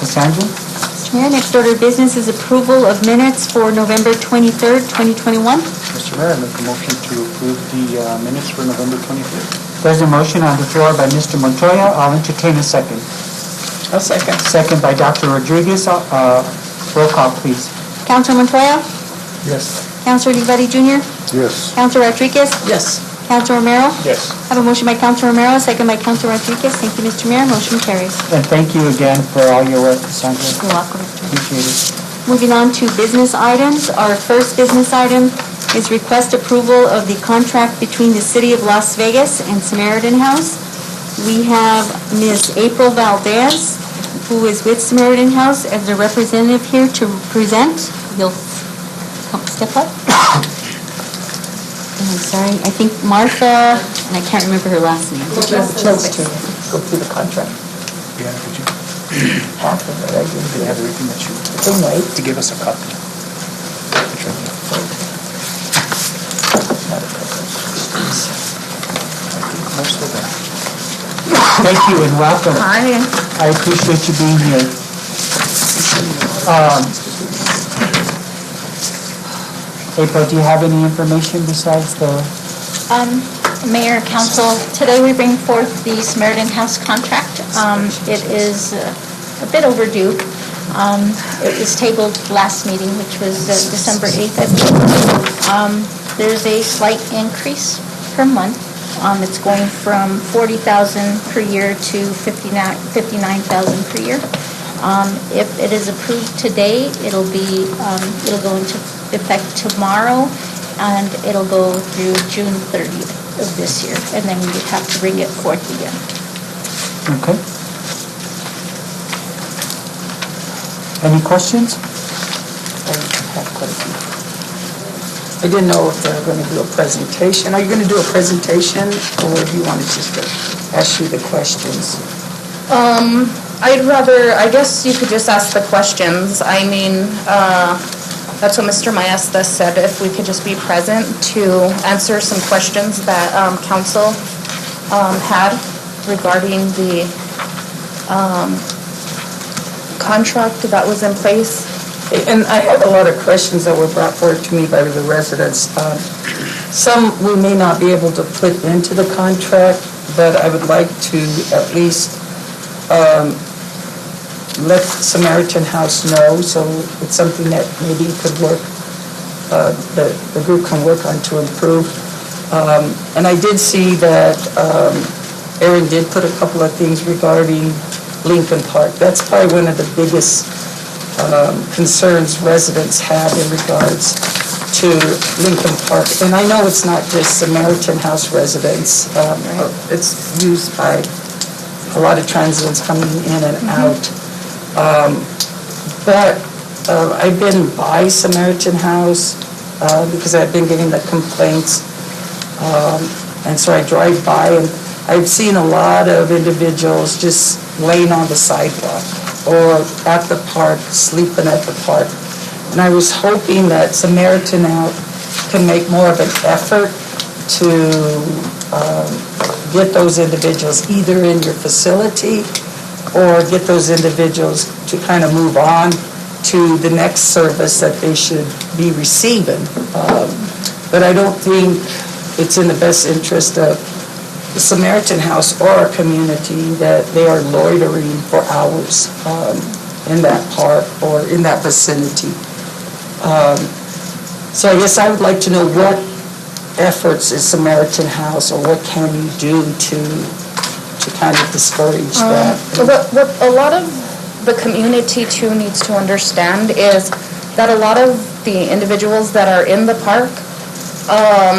[SPEAKER 1] Cassandra?
[SPEAKER 2] Mr. Mayor, next order of business is approval of minutes for November 23rd, 2021.
[SPEAKER 8] Mr. Mayor, I make a motion to approve the minutes for November 23rd.
[SPEAKER 1] There's a motion on the floor by Mr. Montoya. I'll entertain a second.
[SPEAKER 11] I'll second.
[SPEAKER 1] Second by Dr. Rodriguez. Roll call, please.
[SPEAKER 2] Councilor Montoya?
[SPEAKER 3] Yes.
[SPEAKER 2] Councilor Olivetti Jr.?
[SPEAKER 9] Yes.
[SPEAKER 2] Councilor Rodriguez?
[SPEAKER 11] Yes.
[SPEAKER 2] Councilor Romero?
[SPEAKER 8] Yes.
[SPEAKER 2] I have a motion by Councilor Romero, second by Councilor Rodriguez. Thank you, Mr. Mayor. Motion carries.
[SPEAKER 1] And thank you again for all your work, Cassandra.
[SPEAKER 2] You're welcome, Mr. Mayor.
[SPEAKER 1] Appreciate it.
[SPEAKER 2] Moving on to business items. Our first business item is request approval of the contract between the City of Las Vegas and Samaritan House. We have Ms. April Valdez, who is with Samaritan House, as a representative here to present. You'll come step up. I'm sorry, I think Martha, and I can't remember her last name.
[SPEAKER 11] Just to go through the contract.
[SPEAKER 8] Yeah, could you
[SPEAKER 11] Half of it, I didn't
[SPEAKER 8] have everything that you,
[SPEAKER 11] Then wait.
[SPEAKER 8] to give us a copy? Most of that.
[SPEAKER 1] Thank you and welcome.
[SPEAKER 11] Hi.
[SPEAKER 1] I appreciate you being here. April, do you have any information besides the...
[SPEAKER 13] Mayor, Council, today we bring forth the Samaritan House contract. It is a bit overdue. It was tabled last meeting, which was December 8th, I believe. There's a slight increase per month. It's going from $40,000 per year to $59,000 per year. If it is approved today, it'll go into effect tomorrow, and it'll go through June 30th of this year, and then we would have to bring it forth again.
[SPEAKER 1] Okay. Any questions?
[SPEAKER 11] I didn't know if they were going to do a presentation. Are you going to do a presentation, or do you want to just ask you the questions?
[SPEAKER 14] I'd rather, I guess you could just ask the questions. I mean, that's what Mr. Maestas said, if we could just be present to answer some questions that council had regarding the contract that was in place.
[SPEAKER 11] And I have a lot of questions that were brought forward to me by the residents. Some we may not be able to put into the contract, but I would like to at least let Samaritan House know, so it's something that maybe could work, the group can work on to improve. And I did see that Aaron did put a couple of things regarding Lincoln Park. That's probably one of the biggest concerns residents have in regards to Lincoln Park. And I know it's not just Samaritan House residents. It's used by a lot of transients coming in and out. But I've been by Samaritan House because I've been getting the complaints. And so I drive by, and I've seen a lot of individuals just laying on the sidewalk or at the park, sleeping at the park. And I was hoping that Samaritan House can make more of an effort to get those individuals either in your facility or get those individuals to kind of move on to the next service that they should be receiving. But I don't think it's in the best interest of the Samaritan House or our community that they are loitering for hours in that park or in that vicinity. So I guess I would like to know what efforts is Samaritan House, or what can you do to kind of discourage that?
[SPEAKER 14] What a lot of the community too needs to understand is that a lot of the individuals that are in the park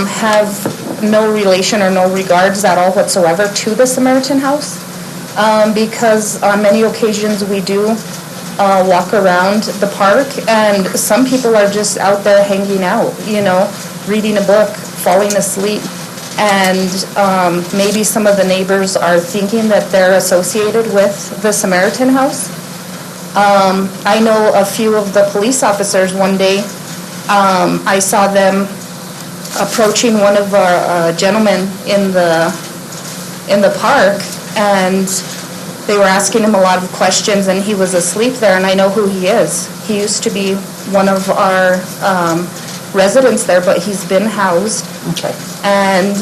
[SPEAKER 14] have no relation or no regards at all whatsoever to the Samaritan House, because on many occasions we do walk around the park, and some people are just out there hanging out, you know, reading a book, falling asleep, and maybe some of the neighbors are thinking that they're associated with the Samaritan House. I know a few of the police officers one day, I saw them approaching one of our gentlemen in the park, and they were asking him a lot of questions, and he was asleep there, and I know who he is. He used to be one of our residents there, but he's been housed.
[SPEAKER 11] Okay.
[SPEAKER 14] And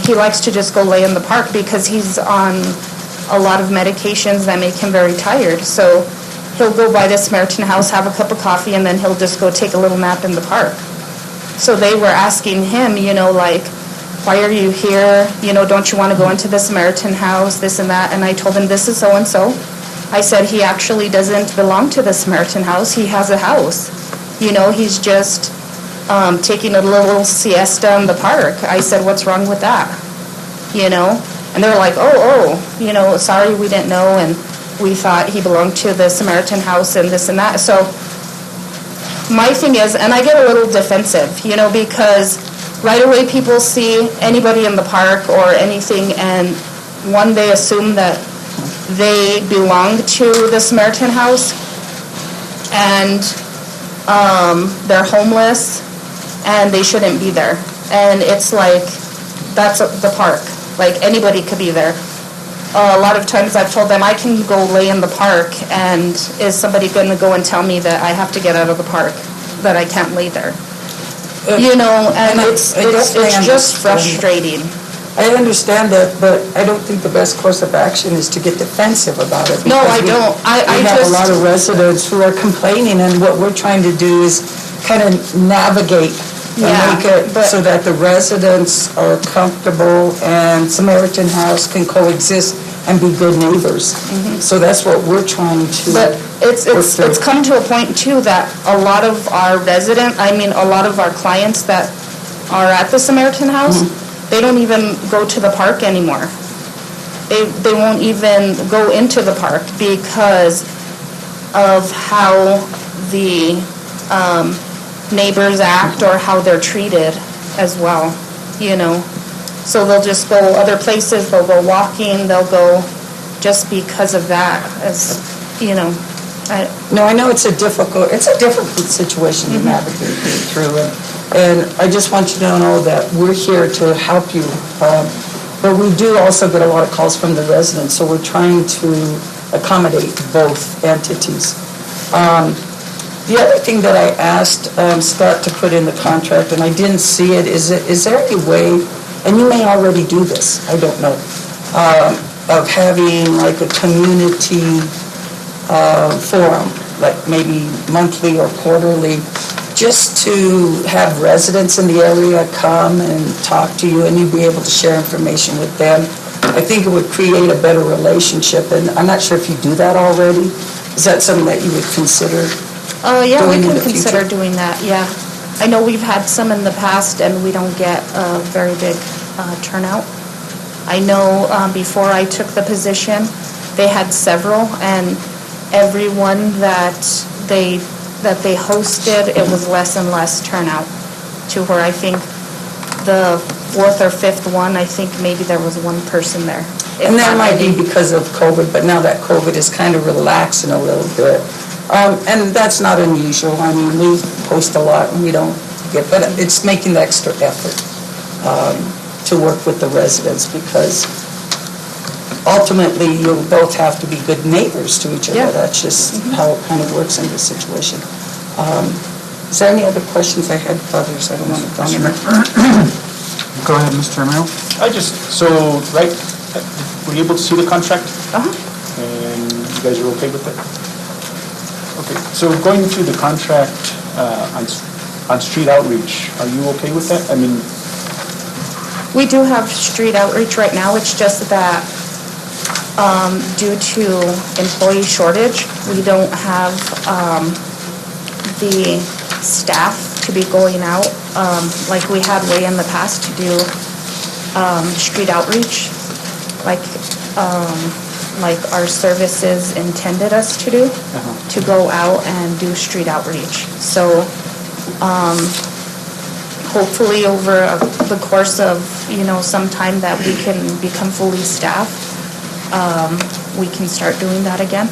[SPEAKER 14] he likes to just go lay in the park because he's on a lot of medications that make him very tired. So he'll go by the Samaritan House, have a cup of coffee, and then he'll just go take a little nap in the park. So they were asking him, you know, like, why are you here? You know, don't you want to go into the Samaritan House, this and that? And I told him, this is so-and-so. I said, he actually doesn't belong to the Samaritan House. He has a house. You know, he's just taking a little siesta in the park. I said, what's wrong with that? You know? And they were like, you know, sorry, we didn't know, and we thought he belonged to the Samaritan House and this and that. So my thing is, and I get a little defensive, you know, because right away people see anybody in the park or anything, and one, they assume that they belong to the Samaritan House, and they're homeless, and they shouldn't be there. And it's like, that's the park. Like, anybody could be there. A lot of times I've told them, I can go lay in the park, and is somebody going to go and tell me that I have to get out of the park, that I can't lay there? You know, and it's just frustrating.
[SPEAKER 11] I understand that, but I don't think the best course of action is to get defensive about it.
[SPEAKER 14] No, I don't.
[SPEAKER 11] We have a lot of residents who are complaining, and what we're trying to do is kind of navigate and make it so that the residents are comfortable and Samaritan House can coexist and be good neighbors. So that's what we're trying to.
[SPEAKER 14] But it's come to a point too that a lot of our a lot of our clients that are at the Samaritan House, they don't even go to the park anymore. They won't even go into the park because of how the neighbors act or how they're treated as well, you know. So they'll just go other places, they'll go walking, they'll go just because of that, as, you know.
[SPEAKER 11] No, I know it's a difficult situation to navigate through, and I just want you to know that we're here to help you. But we do also get a lot of calls from the residents, so we're trying to accommodate both entities. The other thing that I asked Scott to put in the contract, and I didn't see it, is there any way, and you may already do this, I don't know, of having like a community forum, like maybe monthly or quarterly, just to have residents in the area come and talk to you, and you'd be able to share information with them. I think it would create a better relationship, and I'm not sure if you do that already. Is that something that you would consider?
[SPEAKER 14] Yeah, we
[SPEAKER 11] doing in
[SPEAKER 14] can
[SPEAKER 11] the
[SPEAKER 14] consider
[SPEAKER 11] future?
[SPEAKER 14] doing that, yeah. I know we've had some in the past, and we don't get a very big turnout. I know before I took the position, they had several, and everyone that they hosted, it was less and less turnout, to where I think the fourth or fifth one, I think maybe there was one person there.
[SPEAKER 11] And that might be because of COVID, but now that COVID is kind of relaxing a little bit. And that's not unusual. I mean, we post a lot and we don't get, but it's making the extra effort to work with the residents, because ultimately you'll both have to be good neighbors to each other.
[SPEAKER 14] Yeah.
[SPEAKER 11] That's just how it kind of works in this situation. Is there any other questions? I had others. I don't want to dominate.
[SPEAKER 10] Go ahead, Mr. Romero. Were you able to see the contract? And you guys are okay with that? Okay, so going through the contract on street outreach, are you okay with that? I mean,
[SPEAKER 14] We do have street outreach right now, it's just that due to employee shortage, we don't have the staff to be going out like we had way in the past to do street outreach, like our services intended us to do, to go out and do street outreach. So hopefully over the course of, some time that we can become fully staffed, we can start doing that again.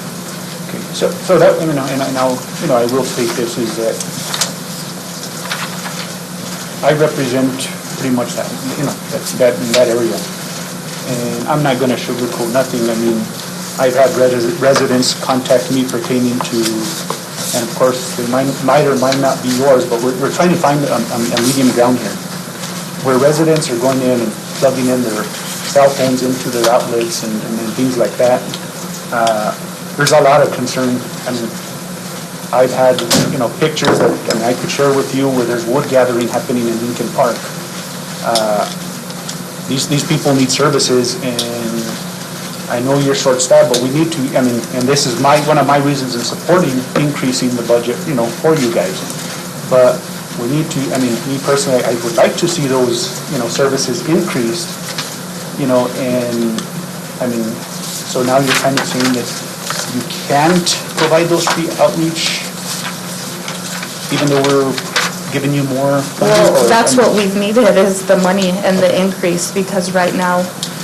[SPEAKER 10] okay, so that, and I will state this, is that I represent pretty much that, that's that in that area. And I'm not going to sugarcoat nothing. I mean, I've had residents contact me pertaining to, and of course, they might or might not be yours, but we're trying to find a medium ground here, where residents are going in and plugging in their cell phones into their outlets and things like that. There's a lot of concern. I mean, I've had, pictures that I could share with you where there's wood gathering happening in Lincoln Park. These people need services, and I know you're short-staffed, but we need to, and this is one of my reasons in supporting increasing the budget, for you guys. But we need to, me personally, I would like to see those, services increased, and, so now you're kind of saying that you can't provide those street outreach, even though we're giving you more money?
[SPEAKER 14] Well, that's what we've needed, is the money and the increase, because right now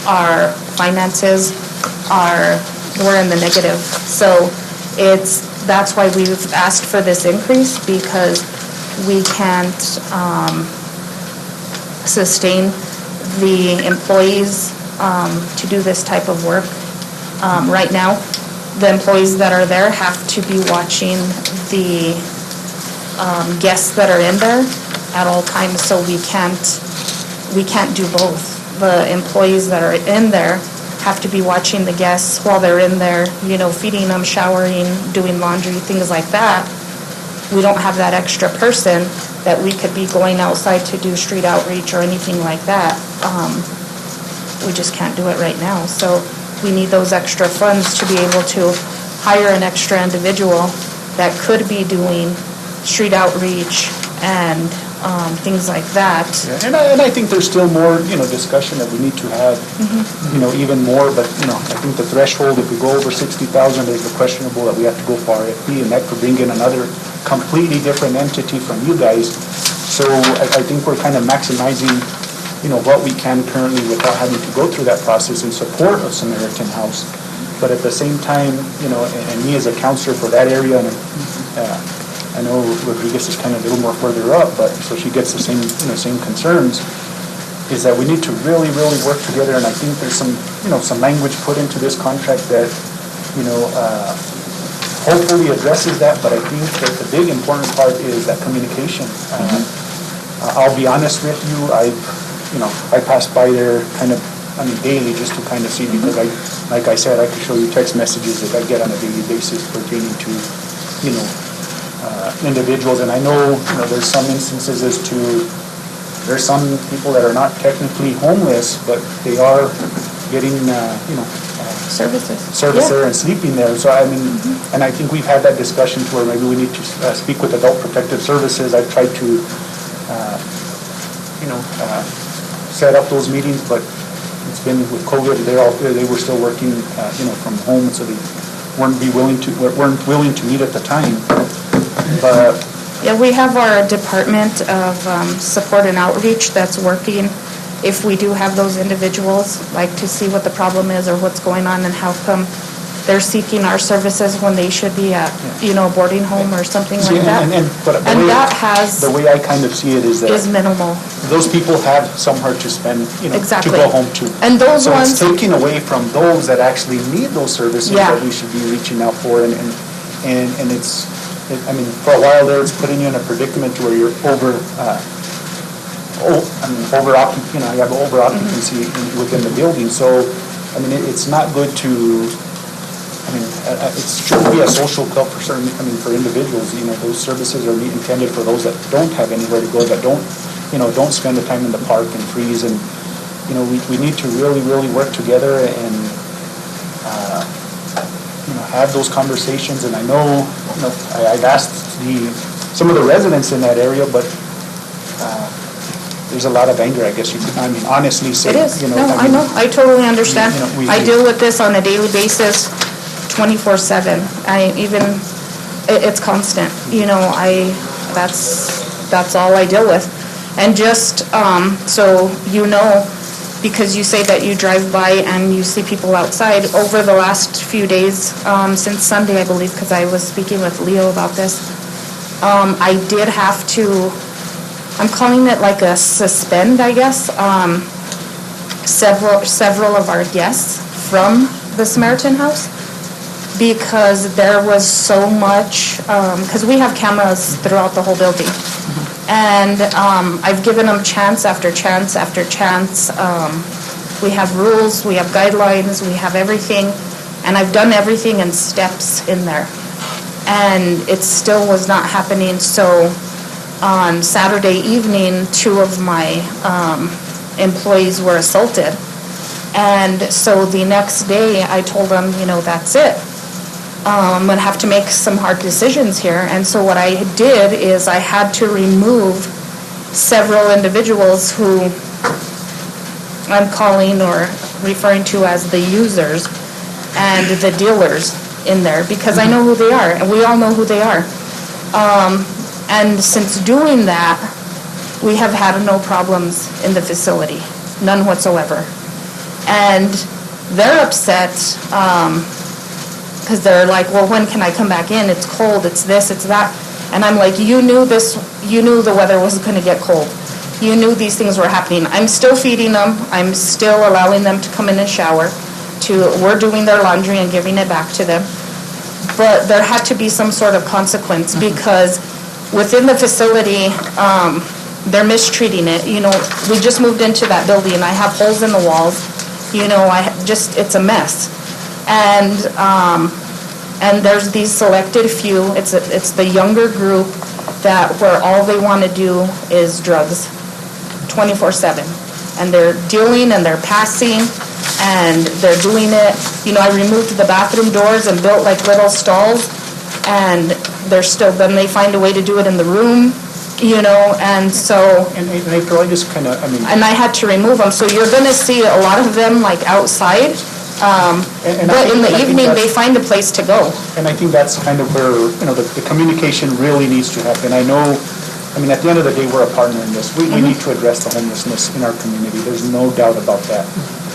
[SPEAKER 14] our finances we're in the negative. So that's why we've asked for this increase, because we can't sustain the employees to do this type of work. Right now, the employees that are there have to be watching the guests that are in there at all times, so we can't do both. The employees that are in there have to be watching the guests while they're in there, feeding them, showering, doing laundry, things like that. We don't have that extra person that we could be going outside to do street outreach or anything like that. We just can't do it right now. So we need those extra funds to be able to hire an extra individual that could be doing street outreach and things like that.
[SPEAKER 10] Yeah, and I think there's still more, discussion that we need to have, even more, but, I think the threshold, if we go over 60,000, there's the questionable that we have to go for RFP, and that could bring in another
[SPEAKER 8] completely different entity from you guys. So I think we're kind of maximizing, what we can currently without having to go through that process in support of Samaritan House. But at the same time, and me as a counselor for that area, and I know Rodriguez is kind of a little more further up, but so she gets the same concerns, is that we need to really, really work together. And I think there's some language put into this contract that, hopefully addresses that. But I think that the big important part is that communication. I'll be honest with you, I pass by there daily just to kind of see, because like I said, I could show you text messages that I get on a daily basis pertaining to, individuals. And I know, there's some instances there's some people that are not technically homeless, but they are getting, service there and sleeping there. So and I think we've had that discussion to where maybe we need to speak with Adult Protective Services. I've tried to, set up those meetings, but it's been with COVID. They were still working, from home, so they weren't willing to meet at the time. But
[SPEAKER 14] Yeah, we have our Department of Support and Outreach that's working, if we do have those individuals, like to see what the problem is or what's going on and how come they're seeking our services when they should be at, a boarding home or something like that. And
[SPEAKER 8] the way I kind of see it is that
[SPEAKER 14] is minimal.
[SPEAKER 8] those people have somewhere to spend,
[SPEAKER 14] Exactly.
[SPEAKER 8] to go home to.
[SPEAKER 14] And those
[SPEAKER 8] so
[SPEAKER 14] ones,
[SPEAKER 8] it's taking away from those that actually need those services that we should be reaching out for. And it's, for a while there, it's putting you in a predicament where you're over occupancy within the building. So, it's not good to. It should be a social club for certain. For individuals, those services are intended for those that don't have anywhere to go, that don't spend the time in the park and freeze. And we need to really, really work together and have those conversations. And I know, I've asked some of the residents in that area, but there's a lot of anger, I guess you could, honestly say.
[SPEAKER 14] it is. I know. I totally understand. I deal with this on a daily basis, 24/7. It's constant. That's all I deal with. And just so because you say that you drive by and you see people outside, over the last few days, since Sunday, I believe, because I was speaking with Leo about this, I did have to, I'm calling it like a suspend, I guess, several of our guests from the Samaritan House, because there was so much, because we have cameras throughout the whole building. And I've given them chance after chance after chance. We have rules, we have guidelines, we have everything, and I've done everything in steps in there. And it still was not happening. So on Saturday evening, 2 of my employees were assaulted. And so the next day, I told them, that's it. I'm going to have to make some hard decisions here. And so what I did is I had to remove several individuals who I'm calling or referring to as the users and the dealers in there, because I know who they are, and we all know who they are. And since doing that, we have had no problems in the facility, none whatsoever. And they're upset, because they're like, well, when can I come back in? It's cold, it's this, it's that. And I'm like, you knew the weather was going to get cold. You knew these things were happening. I'm still feeding them. I'm still allowing them to come in and shower. We're doing their laundry and giving it back to them. But there had to be some sort of consequence, because within the facility, they're mistreating it. We just moved into that building. I have holes in the walls. It's a mess. And there's these selected few, it's the younger group where all they want to do is drugs, 24/7. And they're dealing and they're passing and they're doing it. I removed the bathroom doors and built like little stalls, and then they find a way to do it in the room, and so.
[SPEAKER 8] And April, I just kind of,
[SPEAKER 14] And I had to remove them, so you're going to see a lot of them like outside,
[SPEAKER 8] And I
[SPEAKER 14] But in
[SPEAKER 8] think-
[SPEAKER 14] the
[SPEAKER 8] and I think
[SPEAKER 14] evening, they
[SPEAKER 8] that's-
[SPEAKER 14] find a place to go.
[SPEAKER 8] And I think that's kind of where, the communication really needs to happen. I know, at the end of the day, we're a partner in this. We need to address the homelessness in our community. There's no doubt about that.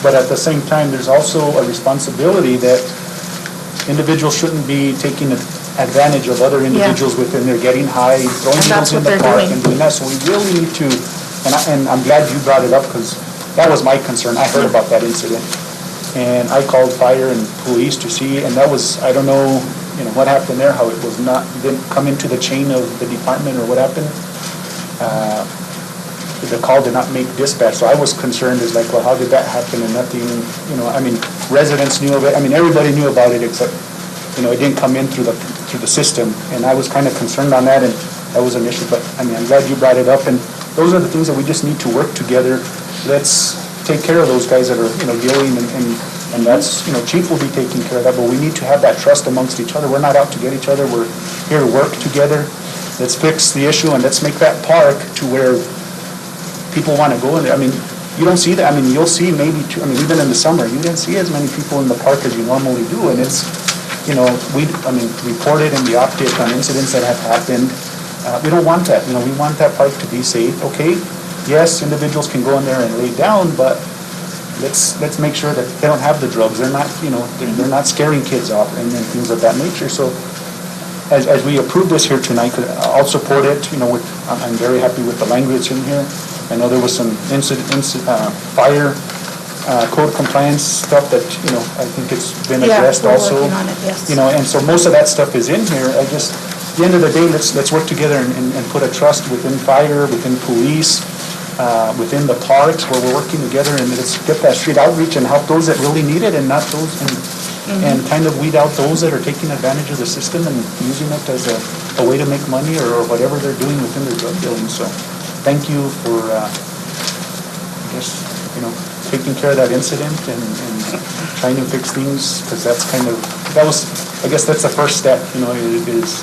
[SPEAKER 8] But at the same time, there's also a responsibility that individuals shouldn't be taking advantage of other individuals within there, getting high, throwing
[SPEAKER 14] And that's
[SPEAKER 8] needles in
[SPEAKER 14] what
[SPEAKER 8] the
[SPEAKER 14] they're
[SPEAKER 8] park
[SPEAKER 14] doing.
[SPEAKER 8] and doing that. So we really need to, and I'm glad you brought it up because that was my concern. I heard about that incident. And I called fire and police to see, and that was, I don't know, what happened there, how it was not, didn't come into the chain of the department or what happened. The call did not make dispatch, so I was concerned, is like, well, how did that happen and nothing, residents knew of it, everybody knew about it except, it didn't come in through the system, and I was kind of concerned on that, and that was an issue, but, I'm glad you brought it up, and those are the things that we just need to work together. Let's take care of those guys that are, dealing, and that's, Chief will be taking care of that, but we need to have that trust amongst each other. We're not out to get each other, we're here to work together. Let's fix the issue, and let's make that park to where people want to go in there. You don't see that, you'll see maybe, even in the summer, you didn't see as many people in the park as you normally do, and it's, we reported in the update on incidents that have happened. We don't want that, we want that park to be safe, okay? Yes, individuals can go in there and lay down, but let's make sure that they don't have the drugs. They're not, they're not scaring kids off and things of that nature. So as we approve this here tonight, I'll support it, I'm very happy with the language in here. I know there was some fire code compliance stuff that, I think it's been addressed also.
[SPEAKER 14] Yeah, we're working on it, yes.
[SPEAKER 8] And so most of that stuff is in here. At the end of the day, let's work together and put a trust within fire, within police, within the parks where we're working together, and let's get that street outreach and help those that really need it and not those, and kind of weed out those that are taking advantage of the system and using it as a way to make money or whatever they're doing within their drug dealing. So thank you for, taking care of that incident and trying to fix things, because that's I guess that's the first step, is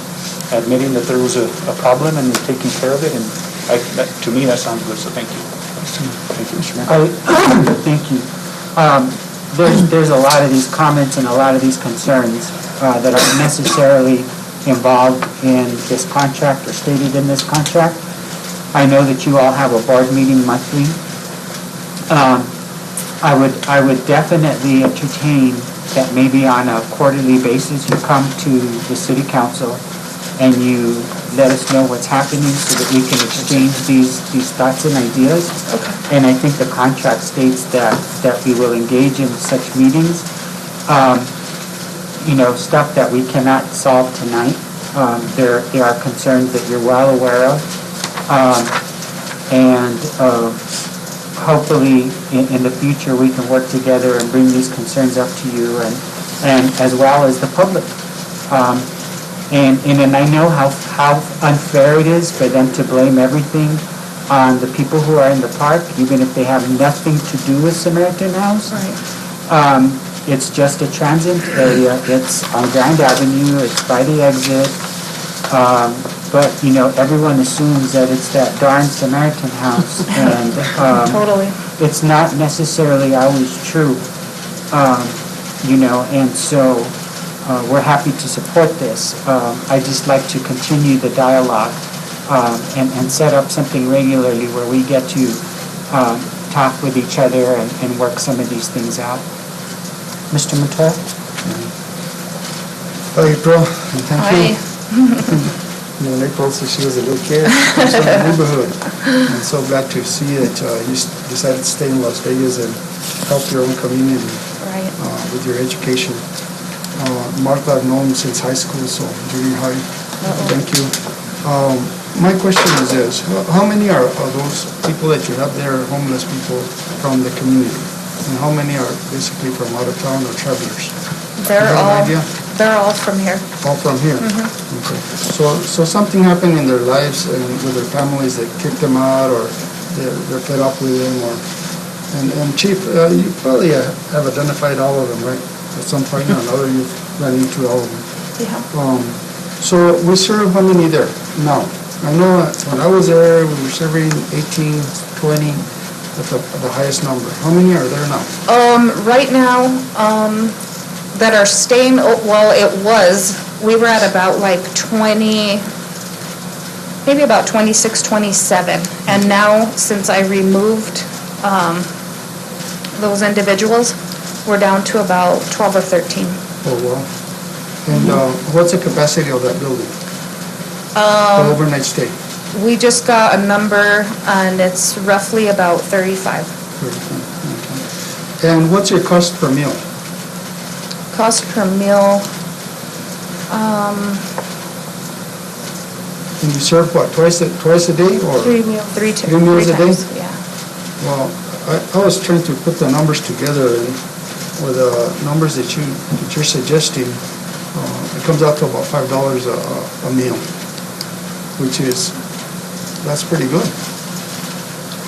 [SPEAKER 8] admitting that there was a problem and taking care of it, and to me, that sounds good, so thank you. Thank you, Mr. Mayor.
[SPEAKER 1] Thank you. There's a lot of these comments and a lot of these concerns that are necessarily involved in this contract or stated in this contract. I know that you all have a board meeting monthly. I would definitely entertain that maybe on a quarterly basis you come to the city council and you let us know what's happening so that we can exchange these thoughts and ideas. Okay. And I think the contract states that we will engage in such meetings. Stuff that we cannot solve tonight. There are concerns that you're well aware of. Hopefully in the future we can work together and bring these concerns up to you and as well as the public. And I know how unfair it is for them to blame everything on the people who are in the park, even if they have nothing to do with Samaritan House. Right. It's just a transient area. It's on Grand Avenue. It's by the exit. But, everyone assumes that it's that darn Samaritan House. And
[SPEAKER 14] Totally.
[SPEAKER 1] it's not necessarily always true. And so we're happy to support this. I just like to continue the dialogue and set up something regularly where we get to talk with each other and work some of these things out. Mr. Montoya?
[SPEAKER 3] Hi, April, and thank you.
[SPEAKER 14] Hi.
[SPEAKER 3] April said she was a little kid from the neighborhood. I'm so glad to see that you decided to stay in Las Vegas and help your own community with your education. Martha, I've known since high school, so junior high. Thank you. My question is this: how many are those people that you have there, homeless people from the community? And how many are basically from out of town or travelers?
[SPEAKER 14] They're all from here.
[SPEAKER 3] All from here?
[SPEAKER 14] Mm-hmm.
[SPEAKER 3] Okay. So something happened in their lives and with their families that kicked them out, or they're fed up with them, and Chief, you probably have identified all of them, right? At some point or another, you've run into all of them.
[SPEAKER 14] Yeah.
[SPEAKER 3] So we serve how many there now? I know when I was there, we were serving 18, 20. the highest number? How many are there now?
[SPEAKER 14] Right now, that are staying, well, we were at about like 20, maybe about 26, 27. And now, since I removed those individuals, we're down to about 12 or 13.
[SPEAKER 3] Oh, wow. And what's the capacity of that building? The overnight stay?
[SPEAKER 14] We just got a number, and it's roughly about 35.
[SPEAKER 3] Okay. And what's your cost per meal?
[SPEAKER 14] Cost per meal,
[SPEAKER 3] And you serve what, twice a day or?
[SPEAKER 14] three meals a day?
[SPEAKER 3] Times,
[SPEAKER 14] yeah.
[SPEAKER 3] Well, I was trying to put the numbers together, and with the numbers that you're suggesting, it comes out to about $5 a meal, which that's pretty good.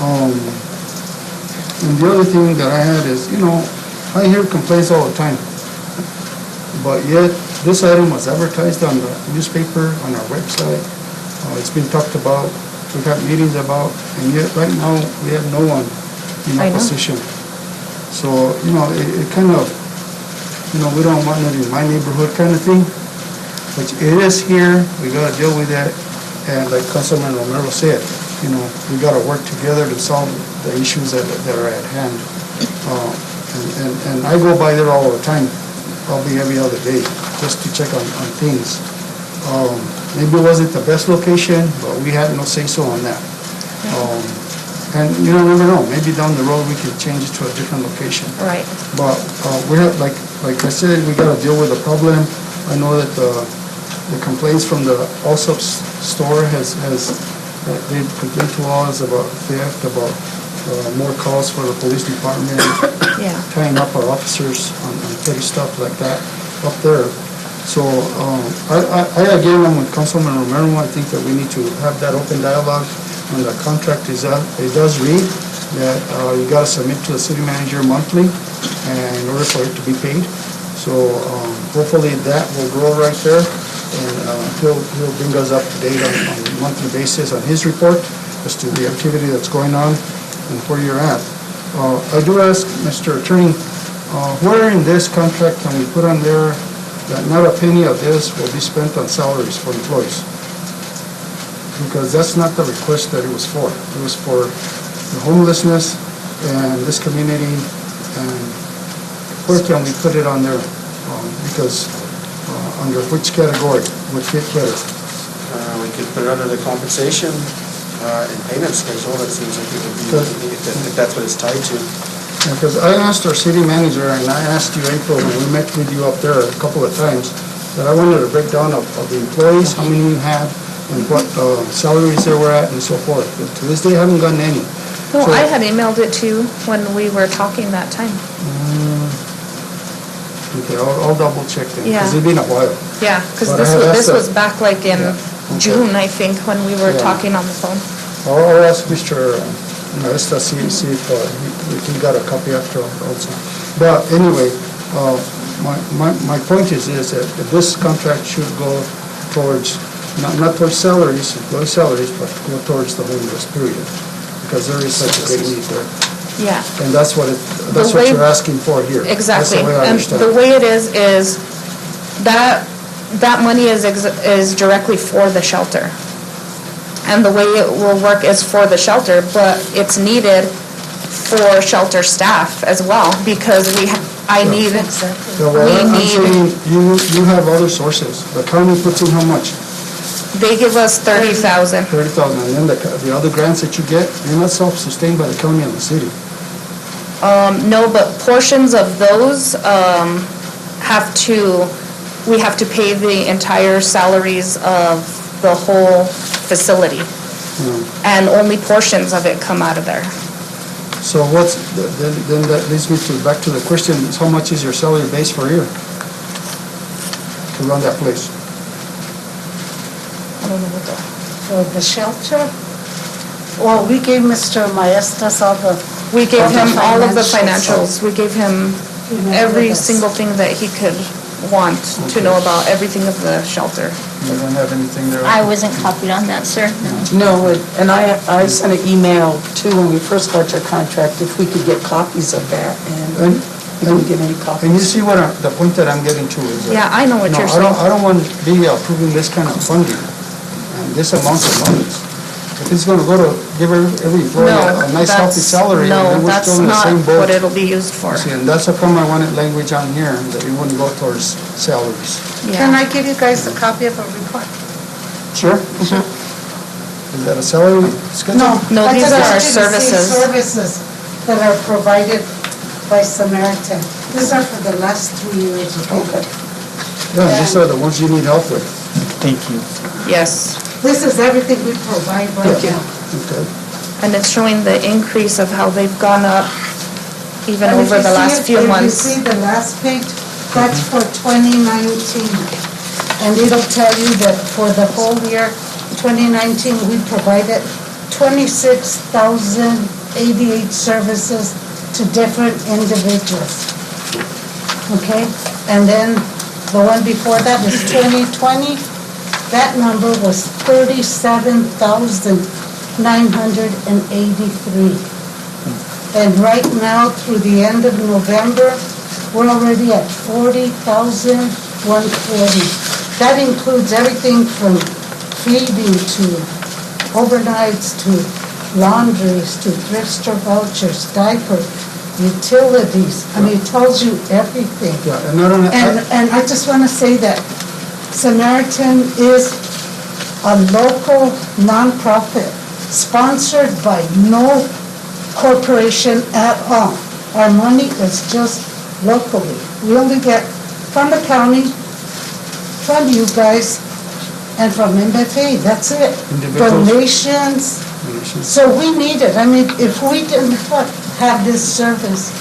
[SPEAKER 3] And the other thing that I had is, I hear complaints all the time, but yet this item was advertised on the newspaper, on our website. It's been talked about, we've had meetings about, and yet right now we have no one in opposition. So, it kind of, we don't want it in my neighborhood kind of thing, but it is here, we gotta deal with it, and like Councilman Romero said, we gotta work together to solve the issues that are at hand. And I go by there all the time, probably every other day, just to check on things. Maybe it wasn't the best location, but we had no say-so on that. And you never know, maybe down the road we can change it to a different location.
[SPEAKER 14] Right.
[SPEAKER 3] But we have, like I said, we gotta deal with the problem. I know that the complaints from the Allsup's store they complained to us about theft, about more calls for the police department, tying up our officers on petty stuff like that up there. So I again, I'm with Councilman Romero. I think that we need to have that open dialogue on the contract. It does read that you got to submit to the city manager monthly in order for it to be paid. So hopefully that will grow right there, and he'll bring us up to date on a monthly basis on his report as to the activity that's going on and where you're at. I do ask, Mr. Attorney, where in this contract can we put on there that not a penny of this will be spent on salaries for employees? Because that's not the request that it was for. It was for the homelessness and this community, and where can we put it on there? Because under which category would fit better?
[SPEAKER 15] We could put it under the compensation and payment schedule. That seems like it would be, if that's what it's tied to.
[SPEAKER 3] Because I asked our city manager, and I asked you, April, when we met with you up there a couple of times, that I wanted a breakdown of the employees, how many you had, and what salaries they were at, and so forth. But to this day, I haven't gotten any.
[SPEAKER 14] No, I had emailed it to you when we were talking that time.
[SPEAKER 3] Okay, I'll double check then, because
[SPEAKER 14] Yeah.
[SPEAKER 3] it's been a while.
[SPEAKER 14] Yeah, because
[SPEAKER 3] But I had
[SPEAKER 14] this
[SPEAKER 3] asked
[SPEAKER 14] was back like in June, I think, when we were
[SPEAKER 3] Yeah.
[SPEAKER 14] talking on the phone.
[SPEAKER 3] I'll ask Mr. Maesta, see if he got a copy after also. But anyway, my point is that this contract should go towards, not towards salaries, employee salaries, but go towards the homeless, period. Because there is such a great need there.
[SPEAKER 14] Yeah.
[SPEAKER 3] And that's what you're asking for here.
[SPEAKER 14] Exactly.
[SPEAKER 3] That's the way I
[SPEAKER 14] And
[SPEAKER 3] understand
[SPEAKER 14] the
[SPEAKER 3] it.
[SPEAKER 14] way it is that money is directly for the shelter. And the way it will work is for the shelter, but it's needed for shelter staff as well, because I need,
[SPEAKER 3] Yeah, well, I'm saying you have other sources. The county puts in how much?
[SPEAKER 14] they give us 30,000.
[SPEAKER 3] 30,000, and then the other grants that you get, you're not self-sustained by the county and the city.
[SPEAKER 14] No, but portions of those we have to pay the entire salaries of the whole facility. And only portions of it come out of there.
[SPEAKER 3] So then that leads me back to the question, is how much is your salary base per year to run that place?
[SPEAKER 14] I don't know what
[SPEAKER 16] For the shelter? Well, we gave Mr. Maestas all the...
[SPEAKER 14] We gave him all of the
[SPEAKER 16] financials.
[SPEAKER 14] financials. We gave him every single thing that he could want to know about everything of the shelter.
[SPEAKER 3] You don't have anything there?
[SPEAKER 13] I wasn't copied on that, sir, no.
[SPEAKER 11] No, and I sent an email too when we first got your contract, if we could get copies of that, and we didn't get any copies.
[SPEAKER 3] And you see what, the point that I'm getting to is that...
[SPEAKER 14] Yeah, I know what
[SPEAKER 3] No,
[SPEAKER 14] you're saying.
[SPEAKER 3] I don't want to be approving this kind of funding, and this amount of money. If it's going to go to give every employee a nice healthy salary, then we're still in the same boat.
[SPEAKER 14] No, that's not what it'll be used for.
[SPEAKER 3] See, and that's how come I wanted language on here, that it wouldn't go towards salaries.
[SPEAKER 16] Can I give you guys a copy of a report?
[SPEAKER 3] Sure. Is that a salary schedule?
[SPEAKER 14] No,
[SPEAKER 16] I
[SPEAKER 14] these
[SPEAKER 16] just
[SPEAKER 14] are
[SPEAKER 16] want
[SPEAKER 14] our
[SPEAKER 16] you to see
[SPEAKER 14] services.
[SPEAKER 16] Services that are provided by Samaritan. These are for the last 3 years. Okay.
[SPEAKER 3] Yeah, these are the ones you need help with.
[SPEAKER 10] Thank you.
[SPEAKER 14] Yes.
[SPEAKER 16] This is everything we provide right now.
[SPEAKER 3] Okay.
[SPEAKER 14] And it's showing the increase of how they've gone up even
[SPEAKER 16] And if
[SPEAKER 14] over
[SPEAKER 16] you
[SPEAKER 14] the
[SPEAKER 16] see
[SPEAKER 14] last
[SPEAKER 16] it-
[SPEAKER 14] few
[SPEAKER 16] If
[SPEAKER 14] months.
[SPEAKER 16] you see the last page, that's for 2019. And it'll tell you that for the whole year, 2019, we provided 26,088 services to different individuals. Okay? And then the one before that is 2020. That number was 37,983. And right now, through the end of November, we're already at 40,140. That includes everything from feeding to overnights to laundries to thrift store vouchers, diaper, utilities. I mean, it tells you everything.
[SPEAKER 3] Yeah, and not only...
[SPEAKER 16] And I just want to say that Samaritan is a local nonprofit sponsored by no corporation at all. Our money is just locally. We only get from the county, from you guys, and from MFA, that's it. Donations. So we need it. I mean, if we didn't have this service,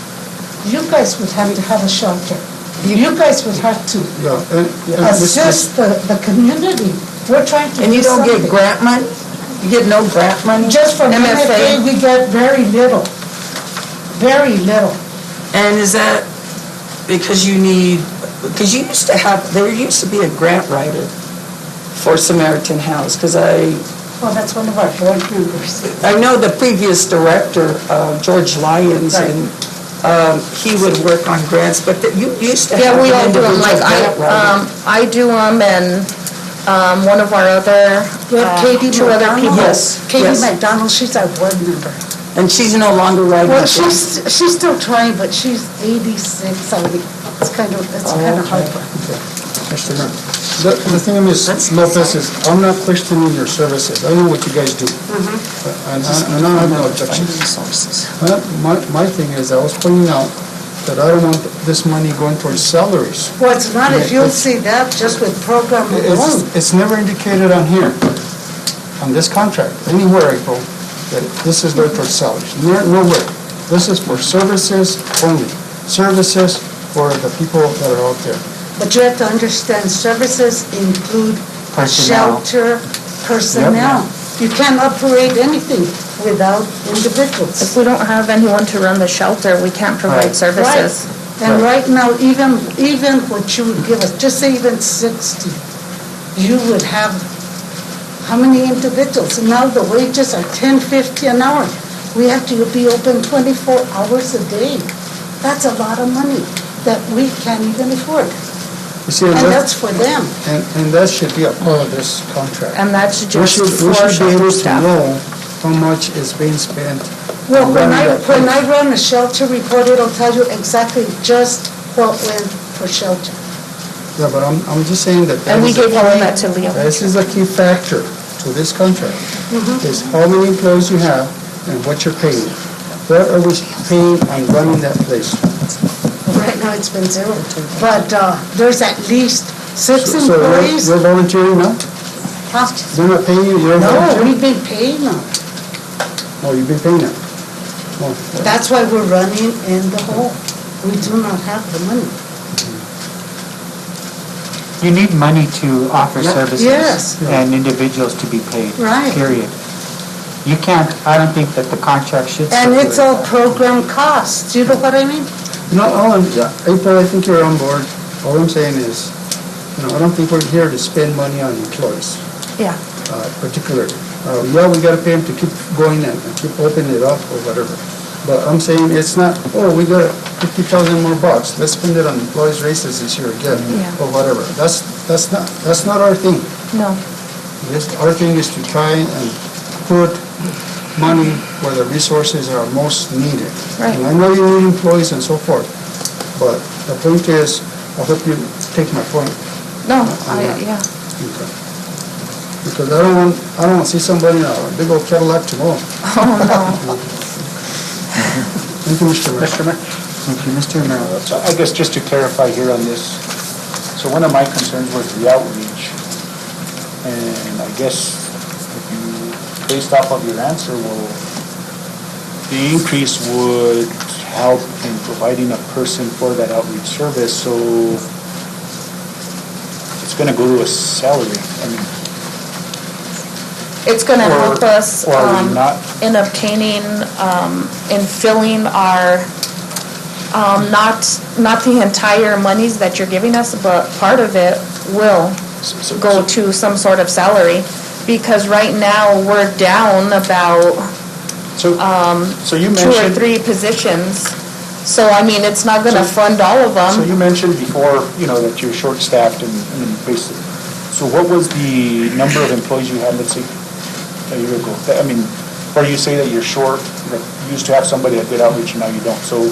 [SPEAKER 16] you guys would have to have a shelter. You guys would have to assist the community. We're trying to do something.
[SPEAKER 11] And you don't get grant money? You get no grant money?
[SPEAKER 16] Just from MFA, we get very little. Very little.
[SPEAKER 11] And is that because you need, because you used to have, there used to be a grant writer for Samaritan House, because
[SPEAKER 16] Well, that's one of our board members.
[SPEAKER 11] I know the previous director, George Lyons,
[SPEAKER 16] Right.
[SPEAKER 11] and he would work on grants, but you used to have
[SPEAKER 14] Yeah, we all
[SPEAKER 11] an
[SPEAKER 14] do them,
[SPEAKER 11] individual
[SPEAKER 14] like
[SPEAKER 11] grant writer.
[SPEAKER 14] I do them, and one of our other,
[SPEAKER 16] Katie
[SPEAKER 14] two other
[SPEAKER 16] McDonald.
[SPEAKER 14] people.
[SPEAKER 11] Yes,
[SPEAKER 16] Katie
[SPEAKER 11] yes.
[SPEAKER 16] McDonald, she's our board member.
[SPEAKER 11] And she's no longer writing
[SPEAKER 16] Well,
[SPEAKER 11] grants.
[SPEAKER 16] she's still trying, but she's 86, so it's kind of hard for her.
[SPEAKER 3] Mr. Mayor, the thing is, Lopez, is I'm not questioning your services. I know what you guys do. And I have no objections. My thing is, I was pointing out that I don't want this money going towards salaries.
[SPEAKER 16] Well, it's not, if you'll see that, just with program alone.
[SPEAKER 3] It's never indicated on here, on this contract, anywhere, April, that this is going towards salaries. Nowhere. This is for services only. Services for the people that are out there.
[SPEAKER 16] But you have to understand, services include
[SPEAKER 1] Personnel.
[SPEAKER 16] shelter, personnel. You can't operate anything without individuals.
[SPEAKER 14] If we don't have anyone to run the shelter, we can't provide services.
[SPEAKER 16] And right now, even what you would give us, just say even 60, you would have how many individuals? And now the wages are $10.50 an hour. We have to be open 24 hours a day. That's a lot of money that we can't even afford.
[SPEAKER 3] You see,
[SPEAKER 16] And that's for them.
[SPEAKER 3] And that should be a part of this contract.
[SPEAKER 14] And that's
[SPEAKER 3] We
[SPEAKER 14] just
[SPEAKER 3] should
[SPEAKER 14] for
[SPEAKER 3] be able
[SPEAKER 14] shelter
[SPEAKER 3] to
[SPEAKER 14] staff.
[SPEAKER 3] know how much is being spent.
[SPEAKER 16] Well,
[SPEAKER 3] on
[SPEAKER 16] when
[SPEAKER 3] running that
[SPEAKER 16] I
[SPEAKER 3] place.
[SPEAKER 16] run a shelter report, it'll tell you exactly just what went for shelter.
[SPEAKER 3] Yeah, but I'm just saying that.
[SPEAKER 14] And we gave all of that to Leo.
[SPEAKER 3] This is a key factor to this contract, is how many employees you have and what you're paying. What are we paying on running that place?
[SPEAKER 16] Right now, it's been zero. But there's at least 6
[SPEAKER 3] So
[SPEAKER 16] employees.
[SPEAKER 3] you're volunteering now?
[SPEAKER 16] Huh?
[SPEAKER 3] They're not paying you, you're
[SPEAKER 16] No,
[SPEAKER 3] volunteering?
[SPEAKER 16] we've been paying them.
[SPEAKER 3] Oh, you've been paying them? Oh, well.
[SPEAKER 16] That's why we're running in the hole. We do not have the money.
[SPEAKER 1] You need money to offer services.
[SPEAKER 16] Yes.
[SPEAKER 1] And individuals to be paid.
[SPEAKER 16] Right.
[SPEAKER 1] Period. You can't, I don't think that the contract should
[SPEAKER 16] And
[SPEAKER 1] stipulate
[SPEAKER 16] it's all
[SPEAKER 1] that.
[SPEAKER 16] program costs. You know what I mean?
[SPEAKER 3] No, April, I think you're on board. All I'm saying is, I don't think we're here to spend money on employees,
[SPEAKER 14] Yeah.
[SPEAKER 3] particularly. Yeah, we gotta pay them to keep going and keep opening it up or whatever. But I'm saying it's not, oh, we got 50,000 more bucks, let's spend it on employees' raises this year again,
[SPEAKER 14] Yeah.
[SPEAKER 3] or whatever. That's not our thing.
[SPEAKER 14] No.
[SPEAKER 3] Our thing is to try and put money where the resources are most needed.
[SPEAKER 14] Right.
[SPEAKER 3] And I know you need employees and so forth, but the point is, I hope you take my point.
[SPEAKER 14] No,
[SPEAKER 3] Yeah.
[SPEAKER 14] yeah.
[SPEAKER 3] Okay. Because I don't want to see somebody in a big old Cadillac tomorrow.
[SPEAKER 14] Oh, no.
[SPEAKER 3] Thank you, Mr. Mayor.
[SPEAKER 8] Mr. Mayor?
[SPEAKER 3] Thank you, Mr. Mayor.
[SPEAKER 8] So I guess just to clarify here on this, so one of my concerns was the outreach. And I guess if you, based off of your answer, well, the increase would help in providing a person for that outreach service, so it's gonna go to a salary. I mean,
[SPEAKER 14] It's going to
[SPEAKER 8] Or-
[SPEAKER 14] help us
[SPEAKER 8] or are we not-
[SPEAKER 14] in obtaining, in filling our, not the entire monies that you're giving us, but part of it will go to some sort of salary. Because right now, we're down about
[SPEAKER 8] so you
[SPEAKER 14] 2 or
[SPEAKER 8] mentioned.
[SPEAKER 14] 3 positions. So, I mean, it's not going to fund all of
[SPEAKER 8] So
[SPEAKER 14] them.
[SPEAKER 8] you mentioned before, that you're short-staffed and basically, so what was the number of employees you had, let's say, a year ago? I mean, or you say that you're short, that you used to have somebody that did outreach and now you don't, so